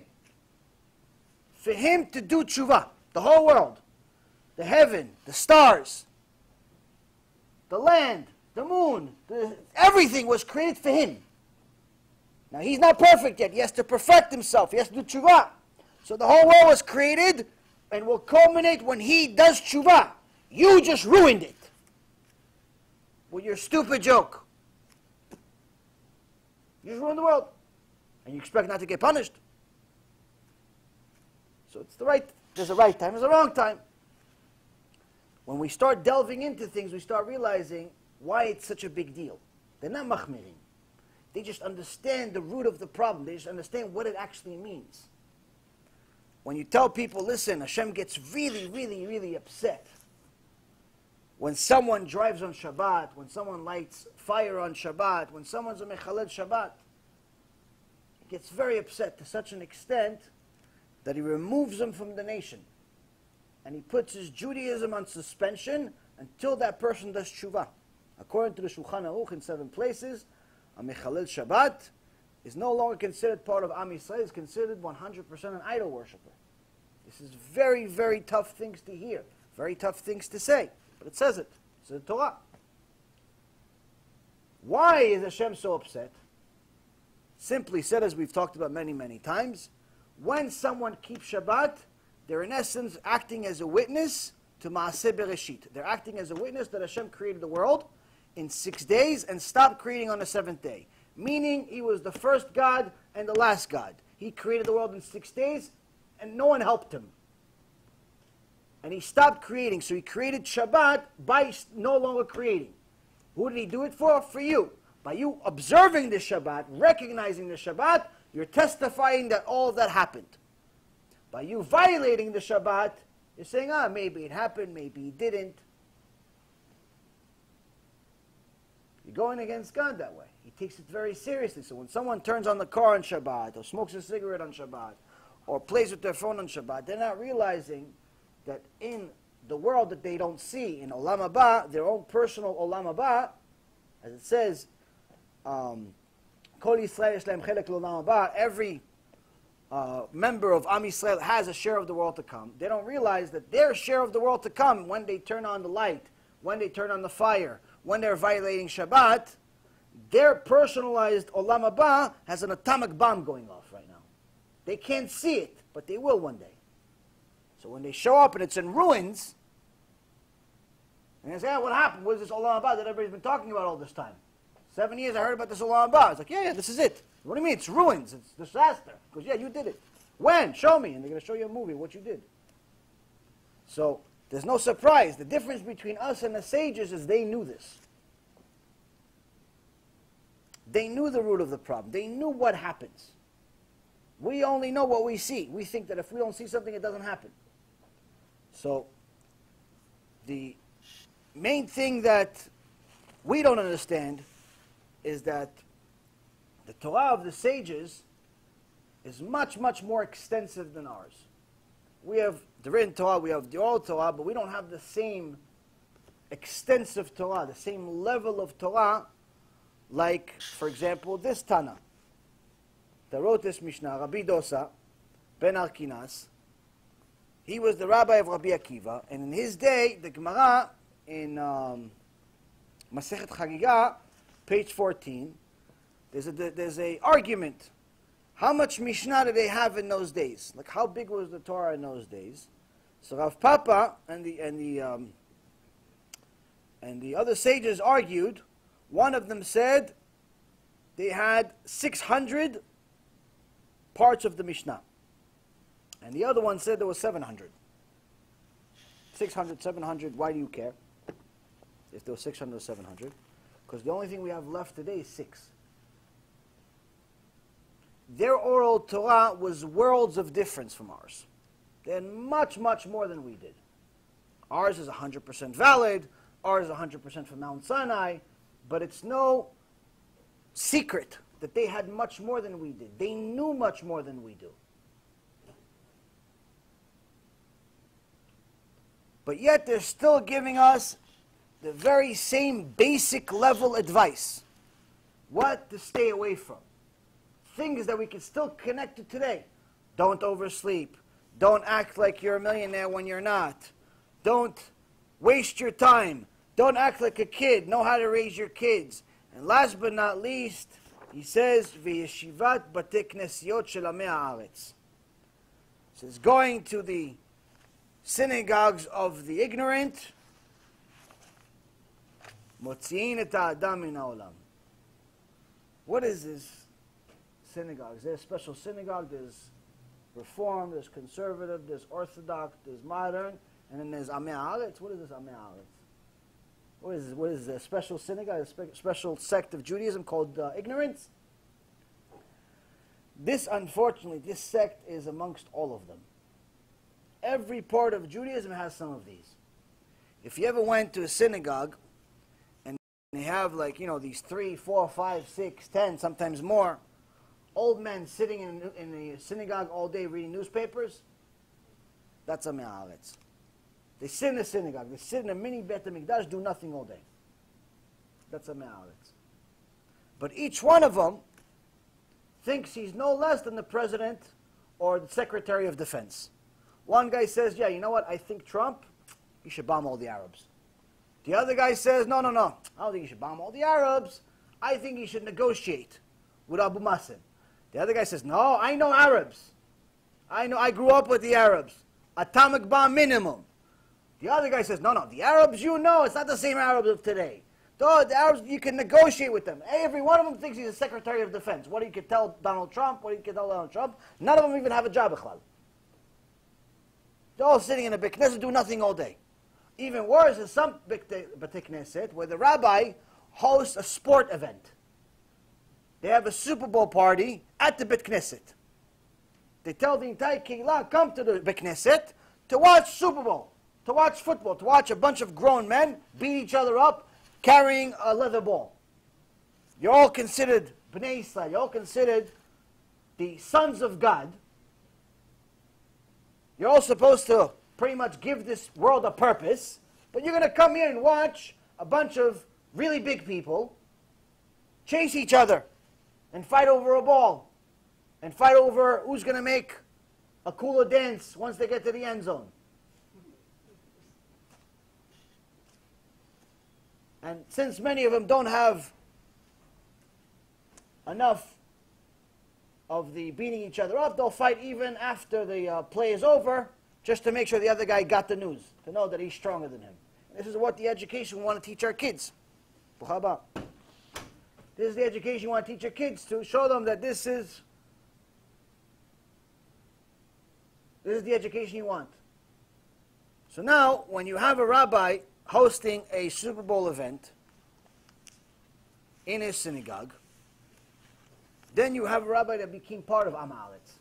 For him to do tshuva. The whole world. The heaven, the stars, the land, the moon, everything was created for him. Now he's not perfect yet. He has to perfect himself. He has to do tshuva. So the whole world was created and will culminate when he does tshuva. You just ruined it with your stupid joke. You just ruined the world. And you expect not to get punished. So there's a right time, there's a wrong time. When we start delving into things, we start realizing why it's such a big deal. They're not machmirim. They just understand the root of the problem. They just understand what it actually means. When you tell people, listen, Hashem gets really, really, really upset when someone drives on Shabbat, when someone lights fire on Shabbat, when someone's a mechalel Shabbat, he gets very upset to such an extent that he removes them from the nation. And he puts his Judaism on suspension until that person does tshuva. According to the Shulchan Aruch in 7 places, a mechalel Shabbat is no longer considered part of Am Yisrael, is considered 100% an idol worshiper. This is very, very tough things to hear, very tough things to say. But it says it. It's in the Torah. Why is Hashem so upset? Simply said, as we've talked about many, many times, when someone keeps Shabbat, they're in essence acting as a witness to Maaseh Bereshit. They're acting as a witness that Hashem created the world in 6 days and stopped creating on the 7th day. Meaning, He was the first God and the last God. He created the world in 6 days and no one helped Him. And He stopped creating. So He created Shabbat by no longer creating. Who did He do it for? For you. By you observing the Shabbat, recognizing the Shabbat, you're testifying that all of that happened. By you violating the Shabbat, you're saying, maybe it happened, maybe it didn't. You're going against God that way. He takes it very seriously. So when someone turns on the car on Shabbat, or smokes a cigarette on Shabbat, or plays with their phone on Shabbat, they're not realizing that in the world that they don't see, in Olam Haba, their own personal Olam Haba, as it says, Kol Yisrael yesh lahem chelek l'Olam Haba, every member of Am Yisrael has a share of the world to come. They don't realize that their share of the world to come, when they turn on the light, when they turn on the fire, when they're violating Shabbat, their personalized Olam Haba has an atomic bomb going off right now. They can't see it, but they will one day. So when they show up and it's in ruins, and they say, what happened? What is this Olam Haba that everybody's been talking about all this time? 7 years I heard about this Olam Haba. It's like, yeah, this is it. What do you mean? It's ruins. It's disaster. Because, yeah, you did it. When? Show me. And they're going to show you a movie of what you did. So there's no surprise. The difference between us and the sages is they knew this. They knew the root of the problem. They knew what happens. We only know what we see. We think that if we don't see something, it doesn't happen. So the main thing that we don't understand is that the Torah of the sages is much, much more extensive than ours. We have the written Torah, we have the oral Torah, but we don't have the same extensive Torah, the same level of Torah, like, for example, this Tana that wrote this Mishnah, Rabbi Dosa, ben Hur'kenus. He was the rabbi of Rabbi Akiva, and in his day, the Gemara in Masechet Chagiga, page 14, there's a argument. How much Mishnah did they have in those days? Like, how big was the Torah in those days? So Rav Papa and the other sages argued. One of them said they had 600 parts of the Mishnah. And the other one said there was 700. 600, 700, why do you care? If there was 600 or 700. Because the only thing we have left today is 6. Their oral Torah was worlds of difference from ours. They had much, much more than we did. Ours is 100% valid. Ours is 100% from Mount Sinai. But it's no secret that they had much more than we did. They knew much more than we do. But yet they're still giving us the very same basic level advice. What to stay away from. Things that we can still connect to today. Don't oversleep. Don't act like you're a millionaire when you're not. Don't waste your time. Don't act like a kid. Know how to raise your kids. And last but not least, he says, "V'yeshivat batei knesiot shel amei haaretz." Says going to the synagogues of the ignorant, motziin et ha'adam min ha'olam. What is this synagogue? Is there a special synagogue? There's Reform, there's Conservative, there's Orthodox, there's Modern, and then there's Amei Haaretz. What is this Amei Haaretz? What is this? What is this? A special synagogue, a special sect of Judaism called ignorance? This, unfortunately, this sect is amongst all of them. Every part of Judaism has some of these. If you ever went to a synagogue, and they have like, you know, these 3, 4, 5, 6, 10, sometimes more, old men sitting in the synagogue all day reading newspapers, that's Amei Haaretz. They sit in the synagogue, they sit in a mini Beit HaMikdash, do nothing all day. That's Amei Haaretz. But each one of them thinks he's no less than the president or the secretary of defense. One guy says, yeah, you know what, I think Trump, you should bomb all the Arabs. The other guy says, no, I don't think you should bomb all the Arabs. I think you should negotiate with Abu Mazen. The other guy says, no, I know Arabs. I grew up with the Arabs. Atomic bomb minimum. The other guy says, no, the Arabs, you know, it's not the same Arabs of today. The Arabs, you can negotiate with them. Every one of them thinks he's a Secretary of Defense. What do you can tell Donald Trump? None of them even have a job. They're all sitting in a Beit Knesset, do nothing all day. Even worse is some Beit Knesset where the rabbi hosts a sport event. They have a Super Bowl party at the Beit Knesset. They tell the entire Kehillah, come to the Beit Knesset to watch Super Bowl, to watch football, to watch a bunch of grown men beat each other up carrying a leather ball. You're all considered Bnei Yisrael. You're all considered the sons of God. You're all supposed to pretty much give this world a purpose, but you're going to come here and watch a bunch of really big people chase each other and fight over a ball and fight over who's going to make a cooler dance once they get to the end zone. And since many of them don't have enough of the beating each other up, they'll fight even after the play is over, just to make sure the other guy got the news, to know that he's stronger than him. This is what the education we want to teach our kids. This is the education we want to teach our kids, to show them that this is the education you want. So now, when you have a rabbi hosting a Super Bowl event in his synagogue, then you have a rabbi that became part of Amei Haaretz.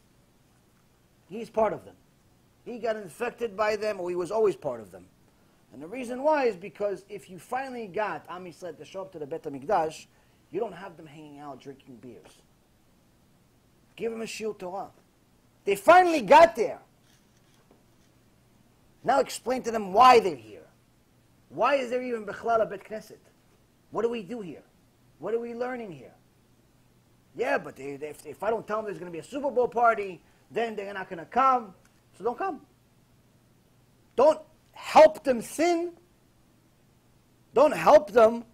He's part of them. He got infected by them, or he was always part of them. And the reason why is because if you finally got Am Yisrael to show up to the Beit HaMikdash, you don't have them hanging out drinking beers. Give them a shiur Torah. They finally got there. Now explain to them why they're here. Why is there even Bechlal a Beit Knesset? What do we do here? What are we learning here? Yeah, but if I don't tell them there's going to be a Super Bowl party, then they're not going to come. So don't come. Don't help them sin. Don't help them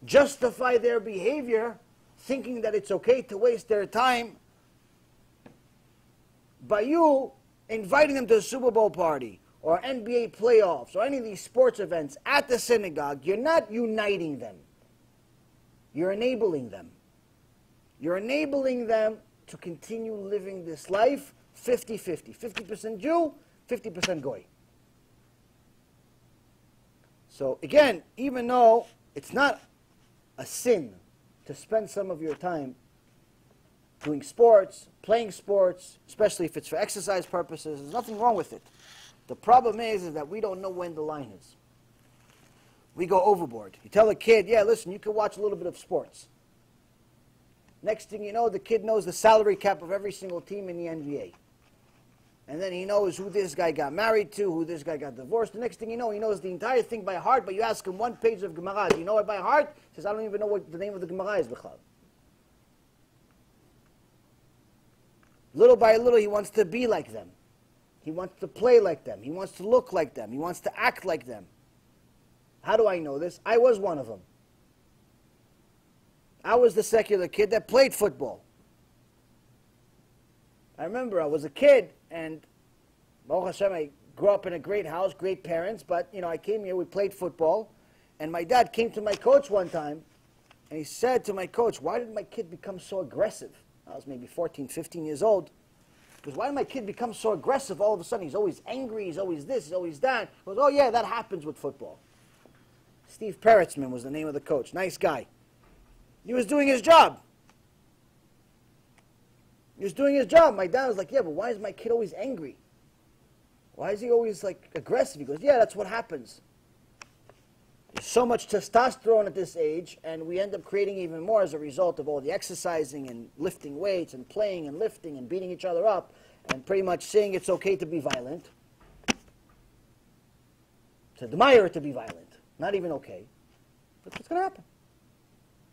justify their behavior, thinking that it's okay to waste their time by you inviting them to a Super Bowl party or NBA playoffs or any of these sports events at the synagogue. You're not uniting them. You're enabling them. You're enabling them to continue living this life 50-50. 50% Jew, 50% Goy. So again, even though it's not a sin to spend some of your time doing sports, playing sports, especially if it's for exercise purposes, there's nothing wrong with it. The problem is that we don't know when the line is. We go overboard. You tell a kid, yeah, listen, you can watch a little bit of sports. Next thing you know, the kid knows the salary cap of every single team in the NBA. And then he knows who this guy got married to, who this guy got divorced. The next thing you know, he knows the entire thing by heart, but you ask him one page of Gemara, do you know it by heart? He says, I don't even know what the name of the Gemara is. Little by little, he wants to be like them. He wants to play like them. He wants to look like them. He wants to act like them. How do I know this? I was one of them. I was the secular kid that played football. I remember I was a kid, and Baruch Hashem, I grew up in a great house, great parents, but, you know, I came here, we played football, and my dad came to my coach one time, and he said to my coach, why did my kid become so aggressive? I was maybe 14, 15 years old. Because why did my kid become so aggressive all of a sudden? He's always angry, he's always this, he's always that. He goes, oh yeah, that happens with football. Steve Peretzman was the name of the coach. Nice guy. He was doing his job. He was doing his job. My dad was like, yeah, but why is my kid always angry? Why is he always like aggressive? He goes, yeah, that's what happens. There's so much testosterone at this age, and we end up creating even more as a result of all the exercising and lifting weights and playing and lifting and beating each other up and pretty much saying it's okay to be violent. To admire it to be violent. Not even okay. That's what's going to happen.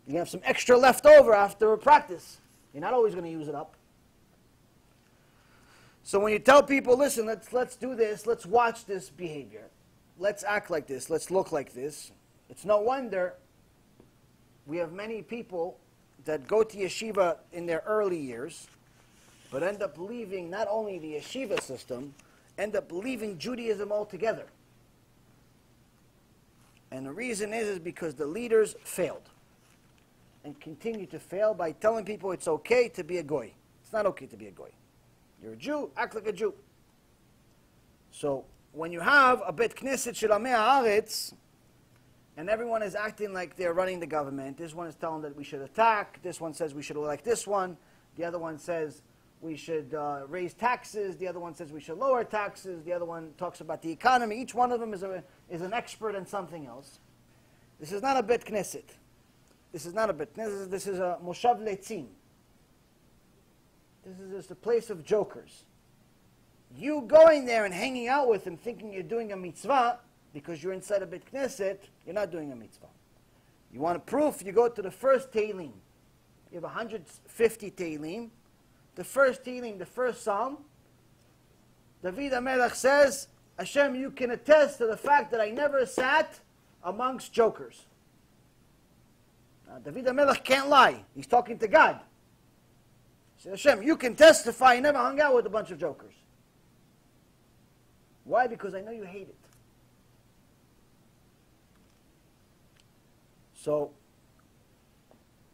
You're going to have some extra left over after a practice. You're not always going to use it up. So when you tell people, listen, let's do this, let's watch this behavior. Let's act like this, let's look like this. It's no wonder we have many people that go to yeshiva in their early years, but end up leaving not only the yeshiva system, end up leaving Judaism altogether. And the reason is because the leaders failed and continue to fail by telling people it's okay to be a goy. It's not okay to be a goy. You're a Jew, act like a Jew. So when you have a Bet Knesset Shel Amei Haaretz, and everyone is acting like they're running the government, this one is telling that we should attack, this one says we should elect this one, the other one says we should raise taxes, the other one says we should lower taxes, the other one talks about the economy. Each one of them is an expert in something else. This is not a Bet Knesset. This is not a Bet Knesset. This is a Moshav Leitzim. This is just a place of jokers. You going there and hanging out with them thinking you're doing a mitzvah because you're inside a Bet Knesset, you're not doing a mitzvah. You want a proof? You go to the first Tehillim. You have 150 Tehillim. The first Tehillim, the first Psalm, David HaMelech says, Hashem, you can attest to the fact that I never sat amongst jokers. Now, David HaMelech can't lie. He's talking to God. He says, Hashem, you can testify I never hung out with a bunch of jokers. Why? Because I know you hate it. So,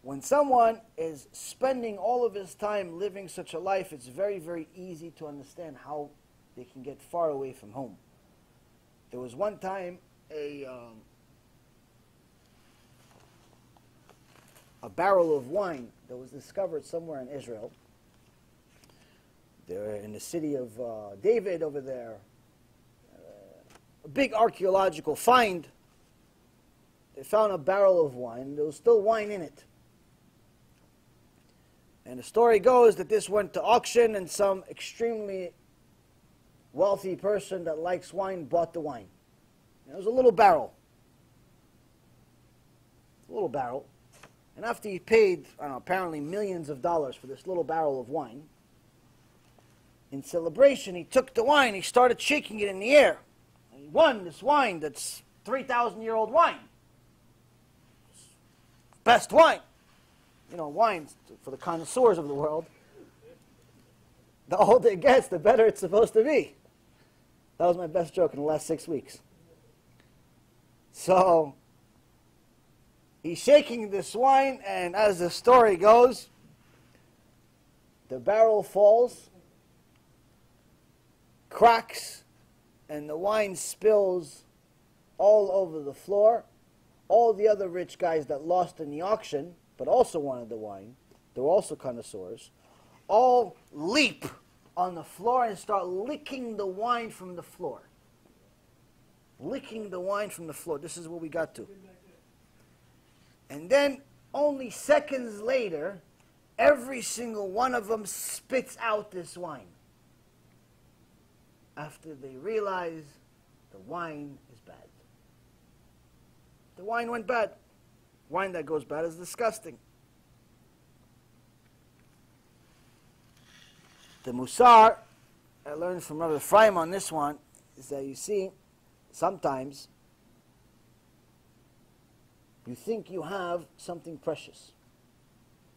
when someone is spending all of his time living such a life, it's very, very easy to understand how they can get far away from home. There was one time a barrel of wine that was discovered somewhere in Israel. They're in the city of David over there. A big archaeological find. They found a barrel of wine. There was still wine in it. And the story goes that this went to auction and some extremely wealthy person that likes wine bought the wine. And it was a little barrel. A little barrel. And after he paid, I don't know, apparently millions of dollars for this little barrel of wine, in celebration he took the wine, he started shaking it in the air. And he won this wine that's 3,000-year-old wine. Best wine. You know, wines for the connoisseurs of the world. The older it gets, the better it's supposed to be. That was my best joke in the last 6 weeks. So, he's shaking this wine, and as the story goes, the barrel falls, cracks, and the wine spills all over the floor. All the other rich guys that lost in the auction, but also wanted the wine, they were also connoisseurs, all leap on the floor and start licking the wine from the floor. Licking the wine from the floor. This is what we got to. And then, only seconds later, every single one of them spits out this wine. After they realize the wine is bad. The wine went bad. Wine that goes bad is disgusting. The Mussar, I learned from Rabbi Ephraim on this one, is that you see, sometimes you think you have something precious.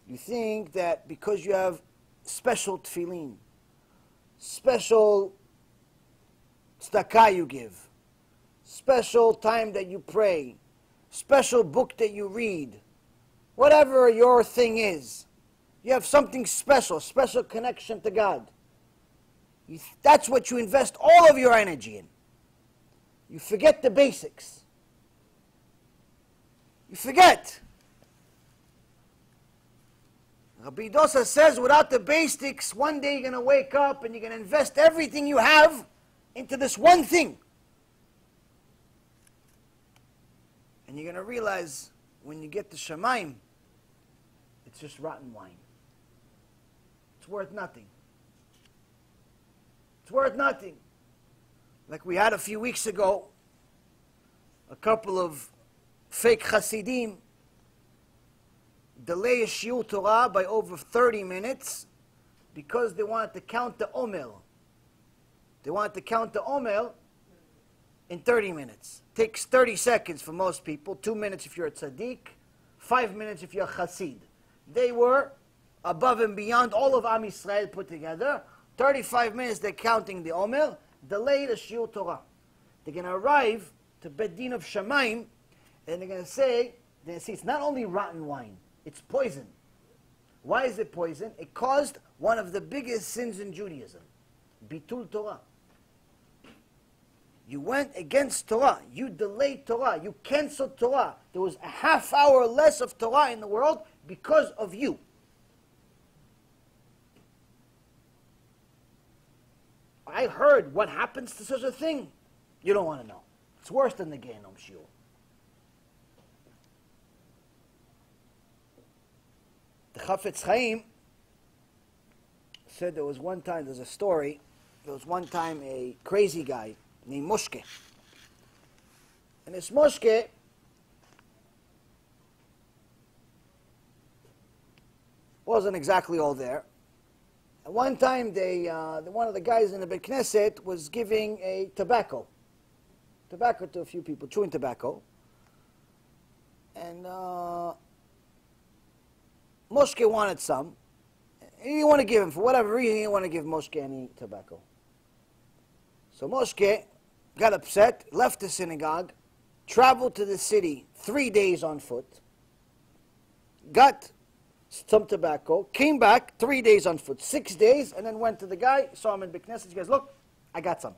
You think that because you have special tefillin, special tzedakah you give, special time that you pray, special book that you read, whatever your thing is, you have something special, special connection to God. That's what you invest all of your energy in. You forget the basics. You forget. Rabbi Dosa says, without the basics, one day you're going to wake up and you're going to invest everything you have into this one thing. And you're going to realize when you get to Shemaim, it's just rotten wine. It's worth nothing. It's worth nothing. Like we had a few weeks ago, a couple of fake Hasidim delay a shiur Torah by over 30 minutes because they wanted to count the Omer. They wanted to count the Omer in 30 minutes. Takes 30 seconds for most people, 2 minutes if you're a tzaddik, 5 minutes if you're a Hasid. They were above and beyond all of Am Yisrael put together. 35 minutes they're counting the Omer, delay the shiur Torah. They're going to arrive to Bet Din of Shamayim, and they're going to say, it's not only rotten wine, it's poison. Why is it poison? It caused one of the biggest sins in Judaism, Bitul Torah. You went against Torah. You delayed Torah. You canceled Torah. There was a half hour less of Torah in the world because of you. I heard what happens to such a thing. You don't want to know. It's worse than the Gehenom Shiur. The Chafetz Chaim said there's a story, there was one time a crazy guy named Moshke. And this Moshke wasn't exactly all there. At one time, one of the guys in the Beit Knesset was giving a tobacco to a few people, chewing tobacco. And Moshke wanted some. He didn't want to give him, for whatever reason, he didn't want to give Moshke any tobacco. So Moshke got upset, left the synagogue, traveled to the city 3 days on foot, got some tobacco, came back 3 days on foot, 6 days, and then went to the guy, saw him in Beit Knesset. He goes, look, I got some.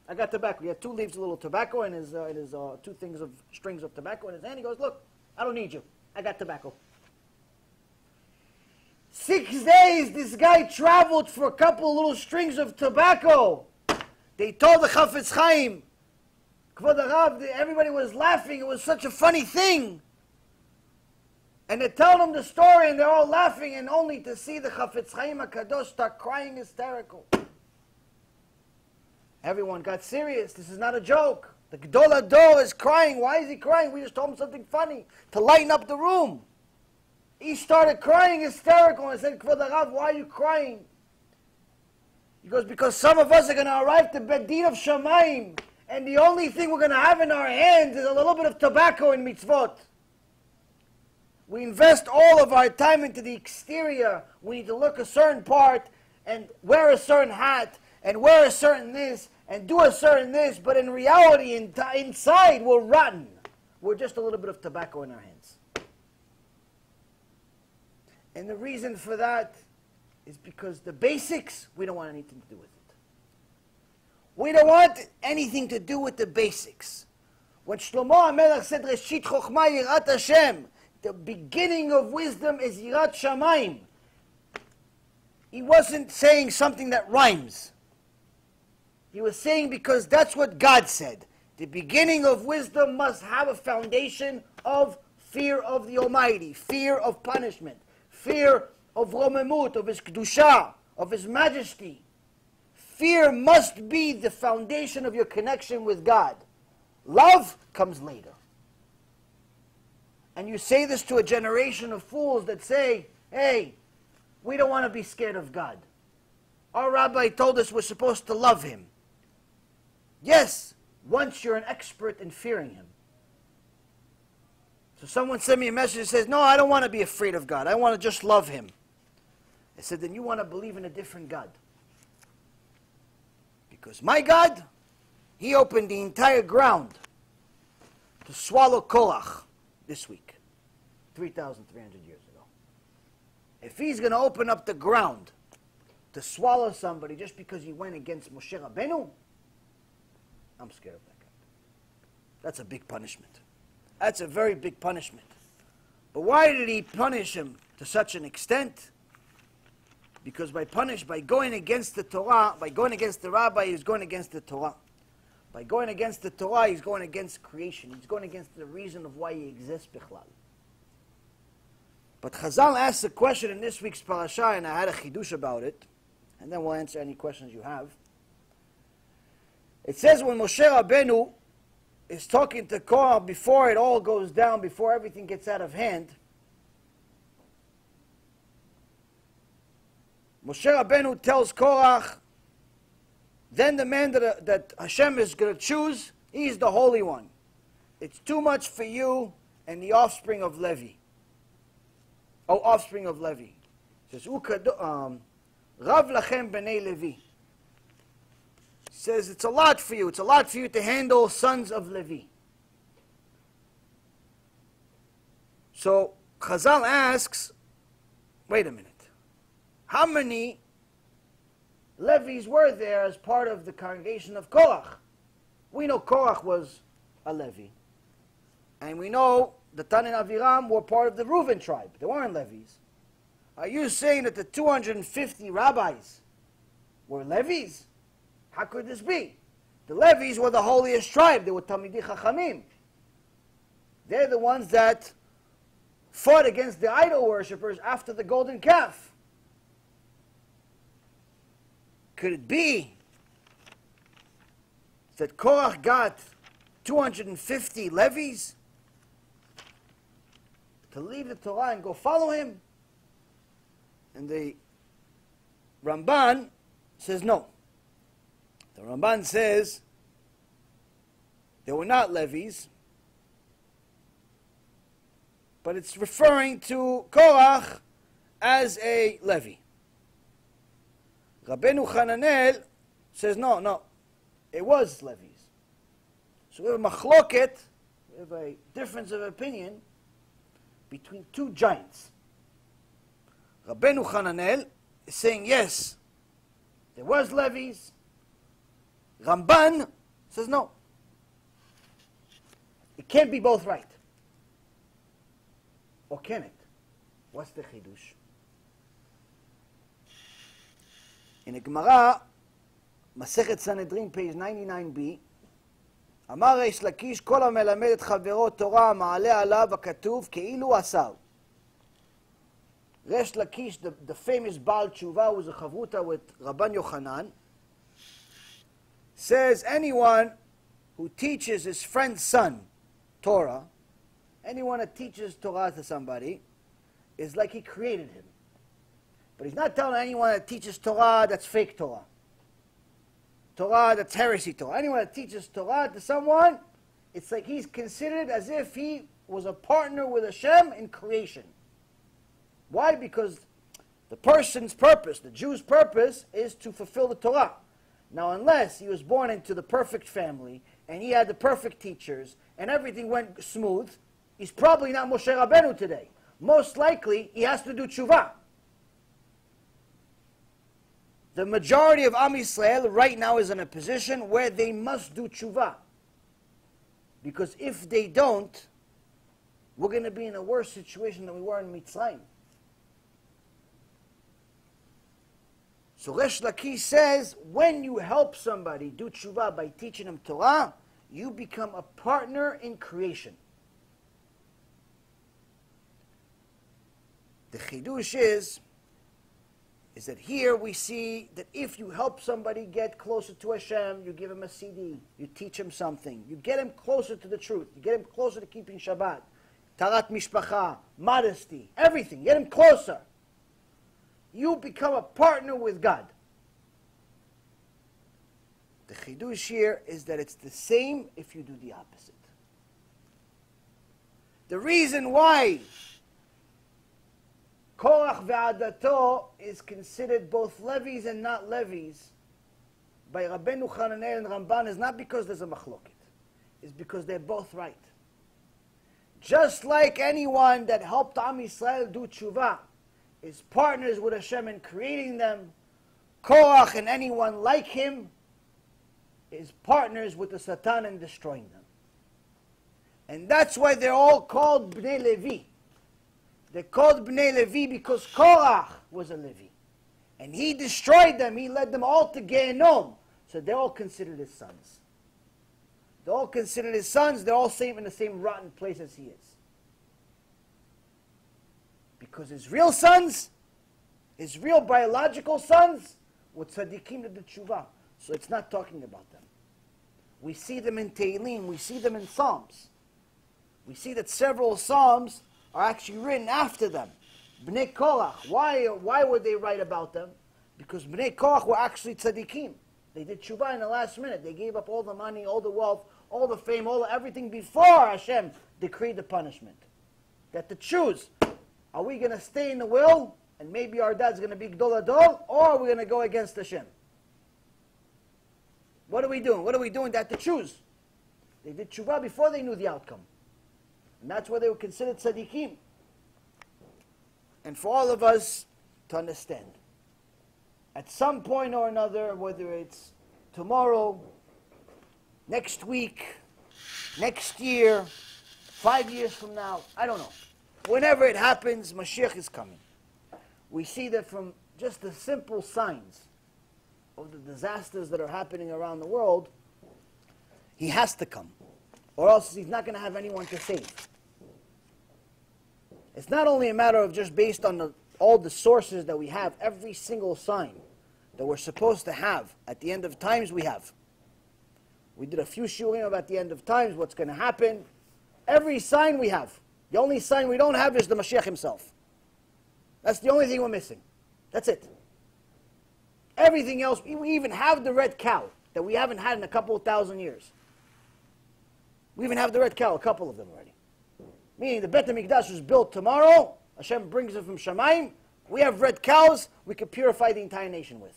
I got tobacco. He had 2 leaves of little tobacco and his 2 things of strings of tobacco in his hand. He goes, look, I don't need you. I got tobacco. 6 days, this guy traveled for a couple of little strings of tobacco. They told the Chafetz Chaim, Kvod Harav, everybody was laughing. It was such a funny thing. And they tell them the story, and they're all laughing, and only to see the Chafetz Chaim HaKadosh start crying hysterical. Everyone got serious. This is not a joke. The Gedol Hador is crying. Why is he crying? We just told him something funny to lighten up the room. He started crying hysterical and said, Kvod Harav, why are you crying? He goes, because some of us are going to arrive to Bet Din of Shamayim, and the only thing we're going to have in our hands is a little bit of tobacco and mitzvot. We invest all of our time into the exterior. We need to look a certain part and wear a certain hat and wear a certain this and do a certain this, but in reality, inside, we're rotten. We're just a little bit of tobacco in our hands. And the reason for that is because the basics, we don't want anything to do with it. We don't want anything to do with the basics. When Shlomo HaMelech said, Reshit Chochma Yirat Hashem, the beginning of wisdom is Yirat Shamayim, he wasn't saying something that rhymes. He was saying because that's what God said. The beginning of wisdom must have a foundation of fear of the Almighty, fear of punishment, fear of Romemut, of His Kedusha, of His majesty. Fear must be the foundation of your connection with God. Love comes later. And you say this to a generation of fools that say, hey, we don't want to be scared of God. Our rabbi told us we're supposed to love Him. Yes, once you're an expert in fearing Him. So someone sent me a message that says, no, I don't want to be afraid of God. I want to just love Him. I said, then you want to believe in a different God. Because my God, He opened the entire ground to swallow Korach this week, 3,300 years ago. If He's going to open up the ground to swallow somebody just because he went against Moshe Rabbeinu, I'm scared of that guy. That's a big punishment. That's a very big punishment. But why did he punish him to such an extent? Because by going against the Torah, by going against the rabbi, he's going against the Torah. By going against the Torah, he's going against creation. He's going against the reason of why he exists, bichlal. But Chazal asked a question in this week's parasha, and I had a chidush about it, and then we'll answer any questions you have. It says when Moshe Rabbeinu is talking to Korach before it all goes down, before everything gets out of hand, Moshe Rabbeinu tells Korach, then the man that HaShem is going to choose, he's the Holy One. It's too much for you and the offspring of Levi. Oh, offspring of Levi. It says, Rav lachem b'nei Levi. It says, it's a lot for you. It's a lot for you to handle sons of Levi. So, Chazal asks, wait a minute. How many Levis were there as part of the congregation of Korach? We know Korach was a Levi. And we know Datan and Aviram were part of the Reuven tribe. They weren't Levis. Are you saying that the 250 rabbis were Levis? How could this be? The Levis were the holiest tribe. They were Talmidei Chachamim. They're the ones that fought against the idol worshippers after the golden calf. Could it be that Korach got 250 Levis to leave the Torah and go follow him? And the Ramban says no. The Ramban says they were not Levis, but it's referring to Korach as a Levi. Rabbeinu Hananel says no, it was Levis. So we have a machloket, we have a difference of opinion between two giants. Rabbeinu Hananel is saying yes, there was Levis. Ramban says no. It can't be both right. Or can it? What's the chidush? In the Gemara, Masechet Sanhedrin, page 99b, אמר ריש לקיש, כל המלמד את חברו תורה מעלה עליו הכתוב כאילו אסר. Resh Lakish, the famous Baal Tshuva, who was a chavruta with Rabban Yochanan, says anyone who teaches his friend's son Torah, anyone that teaches Torah to somebody, is like he created him. But he's not telling anyone that teaches Torah that's fake Torah. Torah that's heresy Torah. Anyone that teaches Torah to someone, it's like he's considered as if he was a partner with HaShem in creation. Why? Because the person's purpose, the Jew's purpose, is to fulfill the Torah. Now, unless he was born into the perfect family, and he had the perfect teachers, and everything went smooth, he's probably not Moshe Rabbeinu today. Most likely, he has to do tshuva. The majority of Am Yisrael right now is in a position where they must do tshuva. Because if they don't, we're going to be in a worse situation than we were in Mitzrayim. So Resh Lakish says, when you help somebody do tshuva by teaching them Torah, you become a partner in creation. The chidush is that here we see that if you help somebody get closer to Hashem, you give him a CD, you teach him something, you get him closer to the truth, you get him closer to keeping Shabbat, tarat mishpacha, modesty, everything, get him closer. You become a partner with God. The chidush here is that it's the same if you do the opposite. The reason why Korach ve'adato is considered both Levis and not Levis by Rabbeinu Hananel and Ramban is not because there's a machloket. It's because they're both right. Just like anyone that helped Am Yisrael do tshuva is partners with Hashem in creating them, Korach and anyone like him is partners with the Satan in destroying them. And that's why they're all called Bnei Levi. They're called Bnei Levi because Korach was a Levi. And he destroyed them. He led them all to Gehenom. So they're all considered his sons. They're all considered his sons. They're all in the same rotten place as he is. Because his real sons, his real biological sons, were tzaddikim to the tshuva. So it's not talking about them. We see them in Tehillim. We see them in Psalms. We see that several Psalms are actually written after them. Bnei Korach. Why would they write about them? Because Bnei Korach were actually tzaddikim. They did tshuva in the last minute. They gave up all the money, all the wealth, all the fame, everything before HaShem decreed the punishment. That to choose, are we going to stay in the will, and maybe our dad's going to be Gdol Adol, or are we going to go against HaShem? What are we doing? What are we doing that to choose? They did tshuva before they knew the outcome. And that's why they were considered tzaddikim. And for all of us to understand, at some point or another, whether it's tomorrow, next week, next year, 5 years from now, I don't know. Whenever it happens, Mashiach is coming. We see that from just the simple signs of the disasters that are happening around the world, he has to come. Or else he's not going to have anyone to save. It's not only a matter of just based on all the sources that we have, every single sign that we're supposed to have at the end of times we have. We did a few shiurim about the end of times, what's going to happen. Every sign we have. The only sign we don't have is the Mashiach himself. That's the only thing we're missing. That's it. Everything else, we even have the red cow that we haven't had in a couple of thousand years. We even have the red cow, a couple of them already. Meaning the Beit HaMikdash was built tomorrow, Hashem brings it from Shamayim, we have red cows we could purify the entire nation with.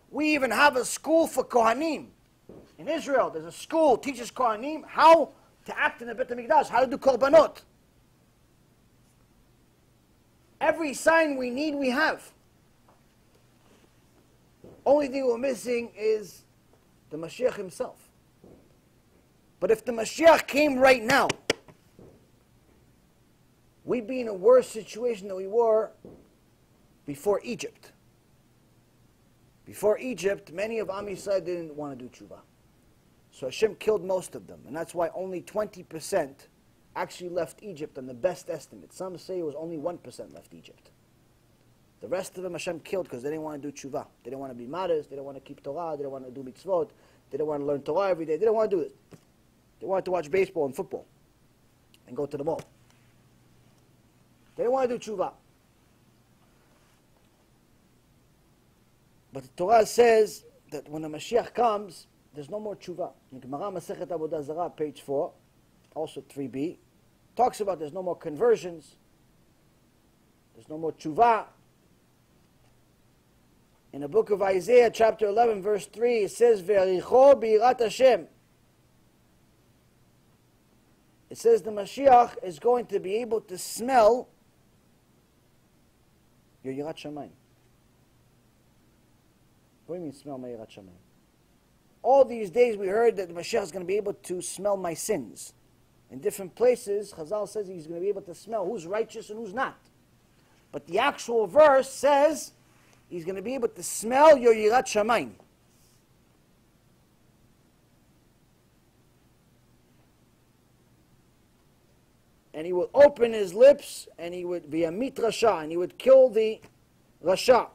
We even have a school for Kohanim. In Israel, there's a school, teaches Kohanim how to act in the Beit HaMikdash, how to do korbanot. Every sign we need, we have. Only thing we're missing is the Mashiach himself. But if the Mashiach came right now, we'd be in a worse situation than we were before Egypt. Before Egypt, many of Am Yisrael didn't want to do tshuva. So Hashem killed most of them. And that's why only 20% actually left Egypt on the best estimate. Some say it was only 1% left Egypt. The rest of them Hashem killed because they didn't want to do tshuva. They didn't want to be modest. They didn't want to keep Torah. They didn't want to do mitzvot. They didn't want to learn Torah every day. They didn't want to do it. They wanted to watch baseball and football and go to the mall. They didn't want to do tshuva. But the Torah says that when the Mashiach comes, there's no more tshuva. In Gemara Masechet Avodah Zarah, page 4, also 3b, talks about there's no more conversions, there's no more tshuva. In the book of Isaiah, chapter 11, verse 3, it says, Ve'ericho BeEzrat HaShem. It says the Mashiach is going to be able to smell your Yirat Shamayim. What do you mean smell my Yirat Shamayim? All these days we heard that the Mashiach is going to be able to smell my sins. In different places, Chazal says he's going to be able to smell who's righteous and who's not. But the actual verse says he's going to be able to smell your Yirat Shamayim. And he would open his lips, and he would be a mit rasha, and he would kill the rasha.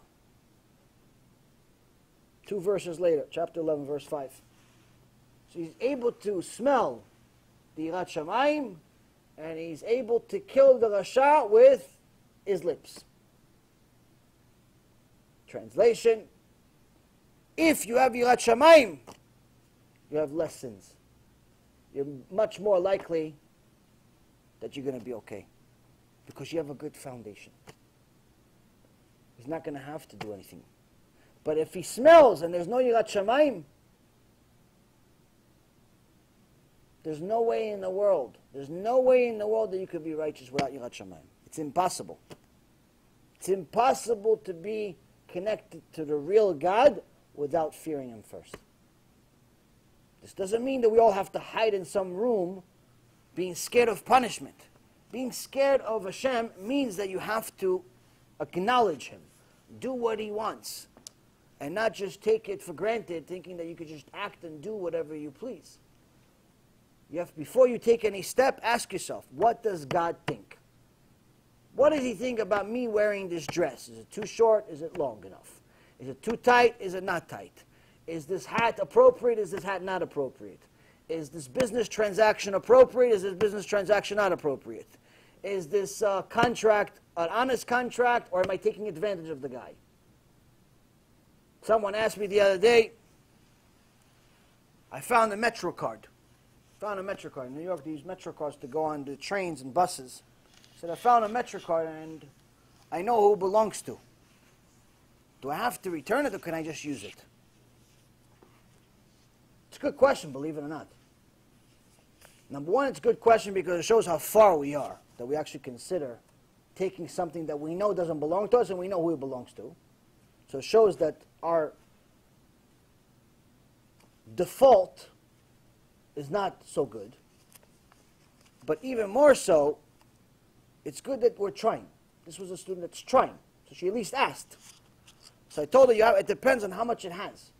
2 verses later, chapter 11, verse 5. So he's able to smell the Yirat Shamayim, and he's able to kill the rasha with his lips. Translation: if you have Yirat Shamayim, you have less sins. You're much more likely that you're going to be okay, because you have a good foundation. He's not going to have to do anything. But if he smells and there's no Yirat Shamayim, there's no way in the world that you could be righteous without Yirat Shamayim. It's impossible. It's impossible to be connected to the real God without fearing Him first. This doesn't mean that we all have to hide in some room being scared of punishment. Being scared of HaShem means that you have to acknowledge Him, do what He wants, and not just take it for granted, thinking that you could just act and do whatever you please. You have, before you take any step, ask yourself, what does God think? What does He think about me wearing this dress? Is it too short? Is it long enough? Is it too tight? Is it not tight? Is this hat appropriate? Is this hat not appropriate? Is this business transaction appropriate? Is this business transaction not appropriate? Is this contract an honest contract, or am I taking advantage of the guy? Someone asked me the other day, I found a Metro card. In New York, they use Metro cards to go on the trains and buses. I said, I found a Metro card and I know who it belongs to. Do I have to return it or can I just use it? It's a good question, believe it or not. Number one, it's a good question because it shows how far we are, that we actually consider taking something that we know doesn't belong to us and we know who it belongs to. So it shows that our default is not so good. But even more so, it's good that we're trying. This was a student that's trying. So she at least asked. So I told her, it depends on how much it has.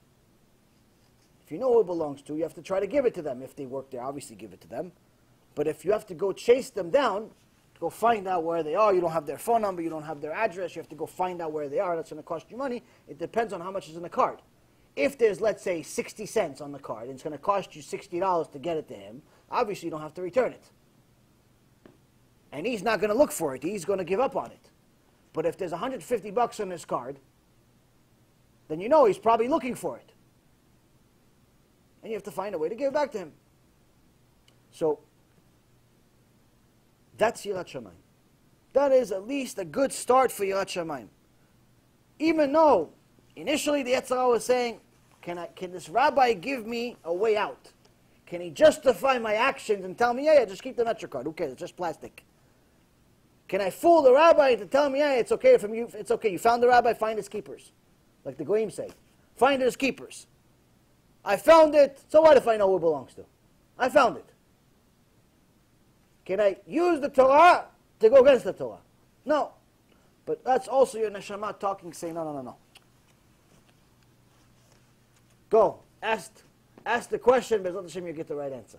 If you know who it belongs to, you have to try to give it to them. If they work there, obviously give it to them. But if you have to go chase them down, to go find out where they are, you don't have their phone number, you don't have their address, you have to go find out where they are, that's going to cost you money. It depends on how much is in the card. If there's, let's say, 60 cents on the card, and it's going to cost you $60 to get it to him, obviously you don't have to return it. And he's not going to look for it. He's going to give up on it. But if there's 150 bucks on this card, then you know he's probably looking for it. And you have to find a way to give it back to him. So, that's Yirat Shamayim. That is at least a good start for Yirat Shamayim. Even though, initially the Yetzer Hara was saying, can this rabbi give me a way out? Can he justify my actions and tell me, yeah, just keep the Metro card. Who cares? It's just plastic. Can I fool the rabbi to tell me, yeah, it's okay from you? It's okay. You found the rabbi, find his keepers. Like the Goyim say. Find his keepers. I found it, so what if I know who it belongs to? I found it. Can I use the Torah to go against the Torah? No. But that's also your neshama talking, saying, no. Go. Ask the question, but Hashem, you get the right answer.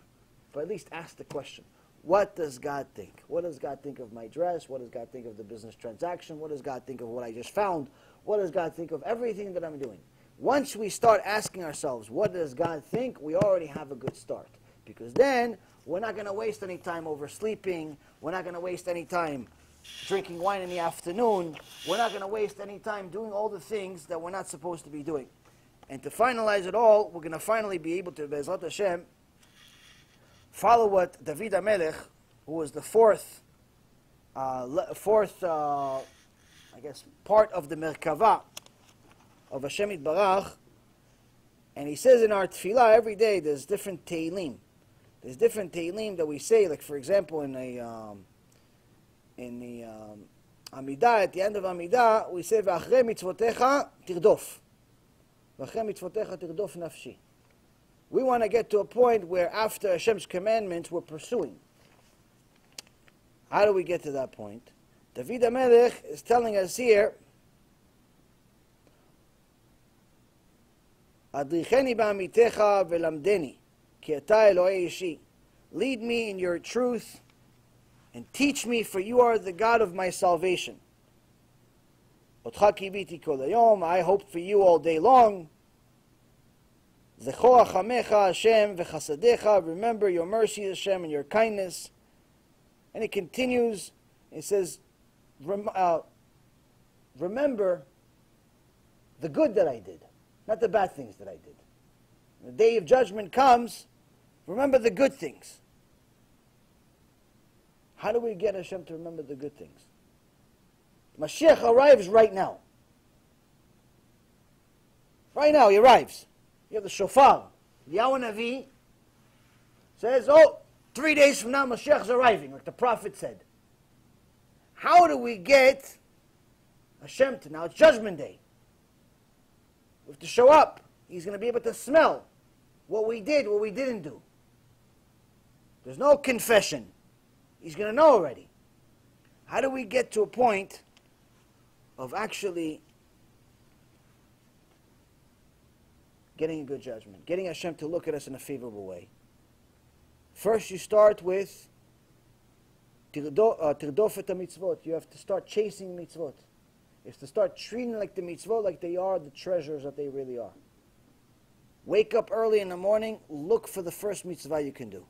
But at least ask the question. What does God think? What does God think of my dress? What does God think of the business transaction? What does God think of what I just found? What does God think of everything that I'm doing? Once we start asking ourselves, what does God think? We already have a good start. Because then, we're not going to waste any time oversleeping. We're not going to waste any time drinking wine in the afternoon. We're not going to waste any time doing all the things that we're not supposed to be doing. And to finalize it all, we're going to finally be able to, BeEzrat HaShem, follow what David HaMelech, who was the fourth, I guess, part of the Merkava of Hashem Yitbarach, and he says in our tefillah every day there's different Tehillim. There's different Tehillim that we say, like for example in the Amidah, at the end of Amidah, we say V'achrei mitzvotecha tirdof. V'achrei mitzvotecha tirdof nafshi. We want to get to a point where after Hashem's commandments we're pursuing. How do we get to that point? David HaMelech is telling us here, Adricheni ba'amitecha ve'lamdeni, ki ata Elohei ishi. Lead me in your truth and teach me, for you are the God of my salvation. Otcha kibiti kol hayom, I hope for you all day long. Zechor achamecha Hashem v'chasadecha, remember your mercy, Hashem, and your kindness. And it continues, it says, remember the good that I did, not the bad things that I did. When the day of judgment comes, remember the good things. How do we get Hashem to remember the good things? Mashiach arrives right now. Right now, he arrives. You have the shofar. Yahweh Navi says, 3 days from now, Mashiach is arriving, like the prophet said. How do we get Hashem to, now it's Judgment Day. We have to show up. He's going to be able to smell what we did, what we didn't do. There's no confession. He's going to know already. How do we get to a point of actually getting a good judgment, getting HaShem to look at us in a favorable way? First, you start with tirdof et mitzvot. You have to start chasing mitzvot. You have to start treating like the mitzvot like they are the treasures that they really are. Wake up early in the morning, look for the first mitzvah you can do.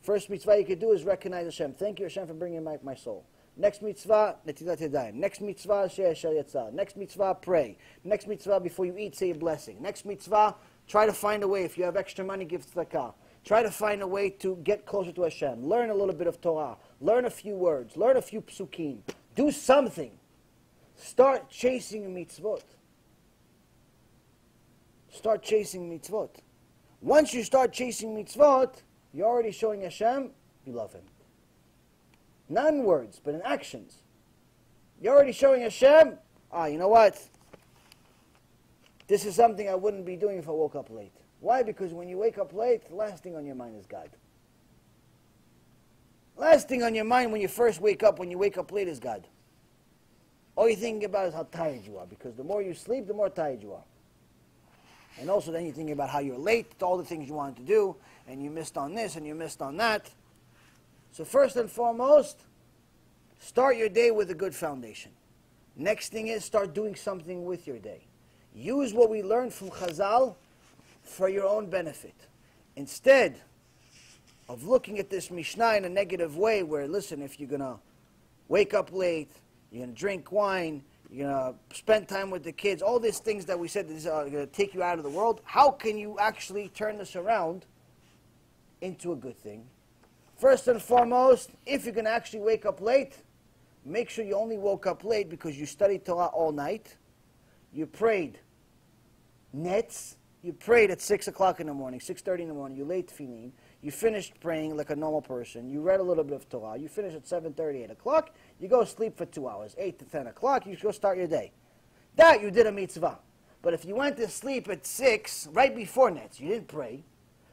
First mitzvah you can do is recognize Hashem. Thank you, Hashem, for bringing back my soul. Next mitzvah, netilat yadayim. Next mitzvah, she'eshar yatzah. Next mitzvah, pray. Next mitzvah, before you eat, say a blessing. Next mitzvah, try to find a way. If you have extra money, give tzedakah. Try to find a way to get closer to Hashem. Learn a little bit of Torah. Learn a few words. Learn a few psukim. Do something. Start chasing mitzvot. Start chasing mitzvot. Once you start chasing mitzvot, you're already showing Hashem you love Him. Not in words, but in actions. You're already showing Hashem, you know what? This is something I wouldn't be doing if I woke up late. Why? Because when you wake up late, the last thing on your mind is God. Last thing on your mind when you first wake up, when you wake up late, is God. All you're thinking about is how tired you are, because the more you sleep, the more tired you are. And also then you're thinking about how you're late to all the things you wanted to do, and you missed on this, and you missed on that. So first and foremost, start your day with a good foundation. Next thing is, start doing something with your day. Use what we learned from Chazal for your own benefit. Instead of looking at this Mishnah in a negative way, where, listen, if you're going to wake up late, you're going to drink wine, you're going to spend time with the kids, all these things that we said are going to take you out of the world, how can you actually turn this around into a good thing? First and foremost, if you're going to actually wake up late, make sure you only woke up late because you studied Torah all night, you prayed nets, you prayed at 6 o'clock in the morning, 6:30 in the morning, you laid tefillin, you finished praying like a normal person, you read a little bit of Torah, you finish at 7:30, 8 o'clock, you go sleep for 2 hours, 8 to 10 o'clock, you go start your day. That you did a mitzvah. But if you went to sleep at 6, right before nets, you didn't pray,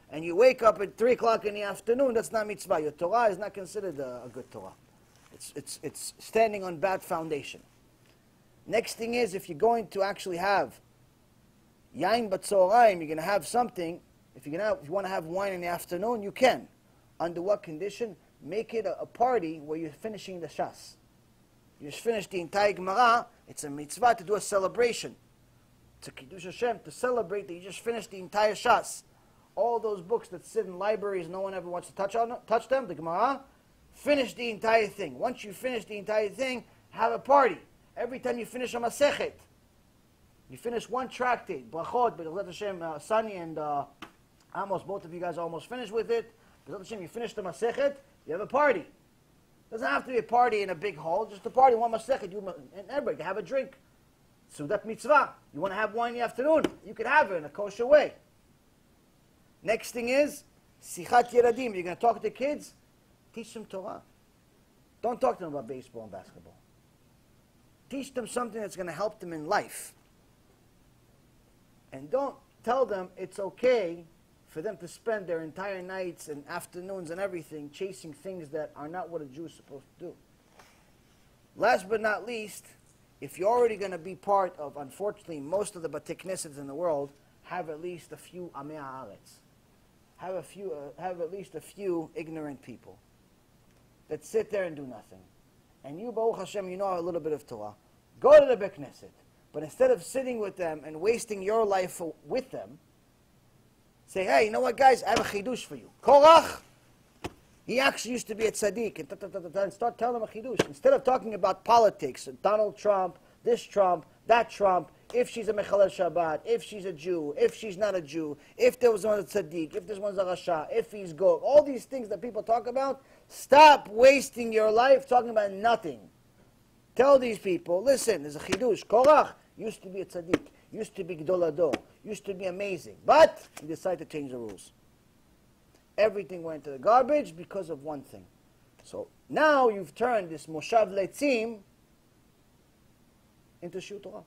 and you wake up at 3 o'clock in the afternoon, that's not mitzvah. Your Torah is not considered a good Torah. It's standing on bad foundation. Next thing is, if you're going to actually have yain b'tzoraim, you're going to have something. If you want to have wine in the afternoon, you can. Under what condition? Make it a party where you're finishing the Shas. You just finished the entire Gemara. It's a mitzvah to do a celebration. It's a Kiddush Hashem to celebrate that you just finished the entire Shas. All those books that sit in libraries, no one ever wants to touch them, the Gemara, finish the entire thing. Once you finish the entire thing, have a party. Every time you finish a Masechet, you finish one tractate, Brachot, BeEzrat Hashem, Sani and Amos, both of you guys are almost finished with it. BeEzrat Hashem, you finish the Masechet, you have a party. It doesn't have to be a party in a big hall, just a party, one Masechet, and everybody can have a drink. So that mitzvah. You want to have wine in the afternoon, you could have it in a kosher way. Next thing is, Sichat Yeradim. You're going to talk to kids, teach them Torah. Don't talk to them about baseball and basketball. Teach them something that's going to help them in life. And don't tell them it's okay for them to spend their entire nights and afternoons and everything chasing things that are not what a Jew is supposed to do. Last but not least, if you're already going to be part of, unfortunately, most of the Bate Knesset in the world, have at least a few Amei Haaretz. Have at least a few ignorant people that sit there and do nothing. And you, Baruch Hashem, you know a little bit of Torah. Go to the Beit Knesset. But instead of sitting with them and wasting your life with them, say, hey, you know what, guys? I have a chidush for you. Korach, he actually used to be a tzaddik. And start telling them a chidush. Instead of talking about politics, Donald Trump, this Trump, that Trump, if she's a Mechalel Shabbat, if she's a Jew, if she's not a Jew, if there was one a tzaddik, if this one's a Rasha, if he's go, all these things that people talk about, stop wasting your life talking about nothing. Tell these people, listen, there's a chidush. Korach used to be a tzaddik, used to be Gdol Ador, used to be amazing, but he decided to change the rules. Everything went to the garbage because of one thing. So now you've turned this Moshav Leitzim into Shiur Torah.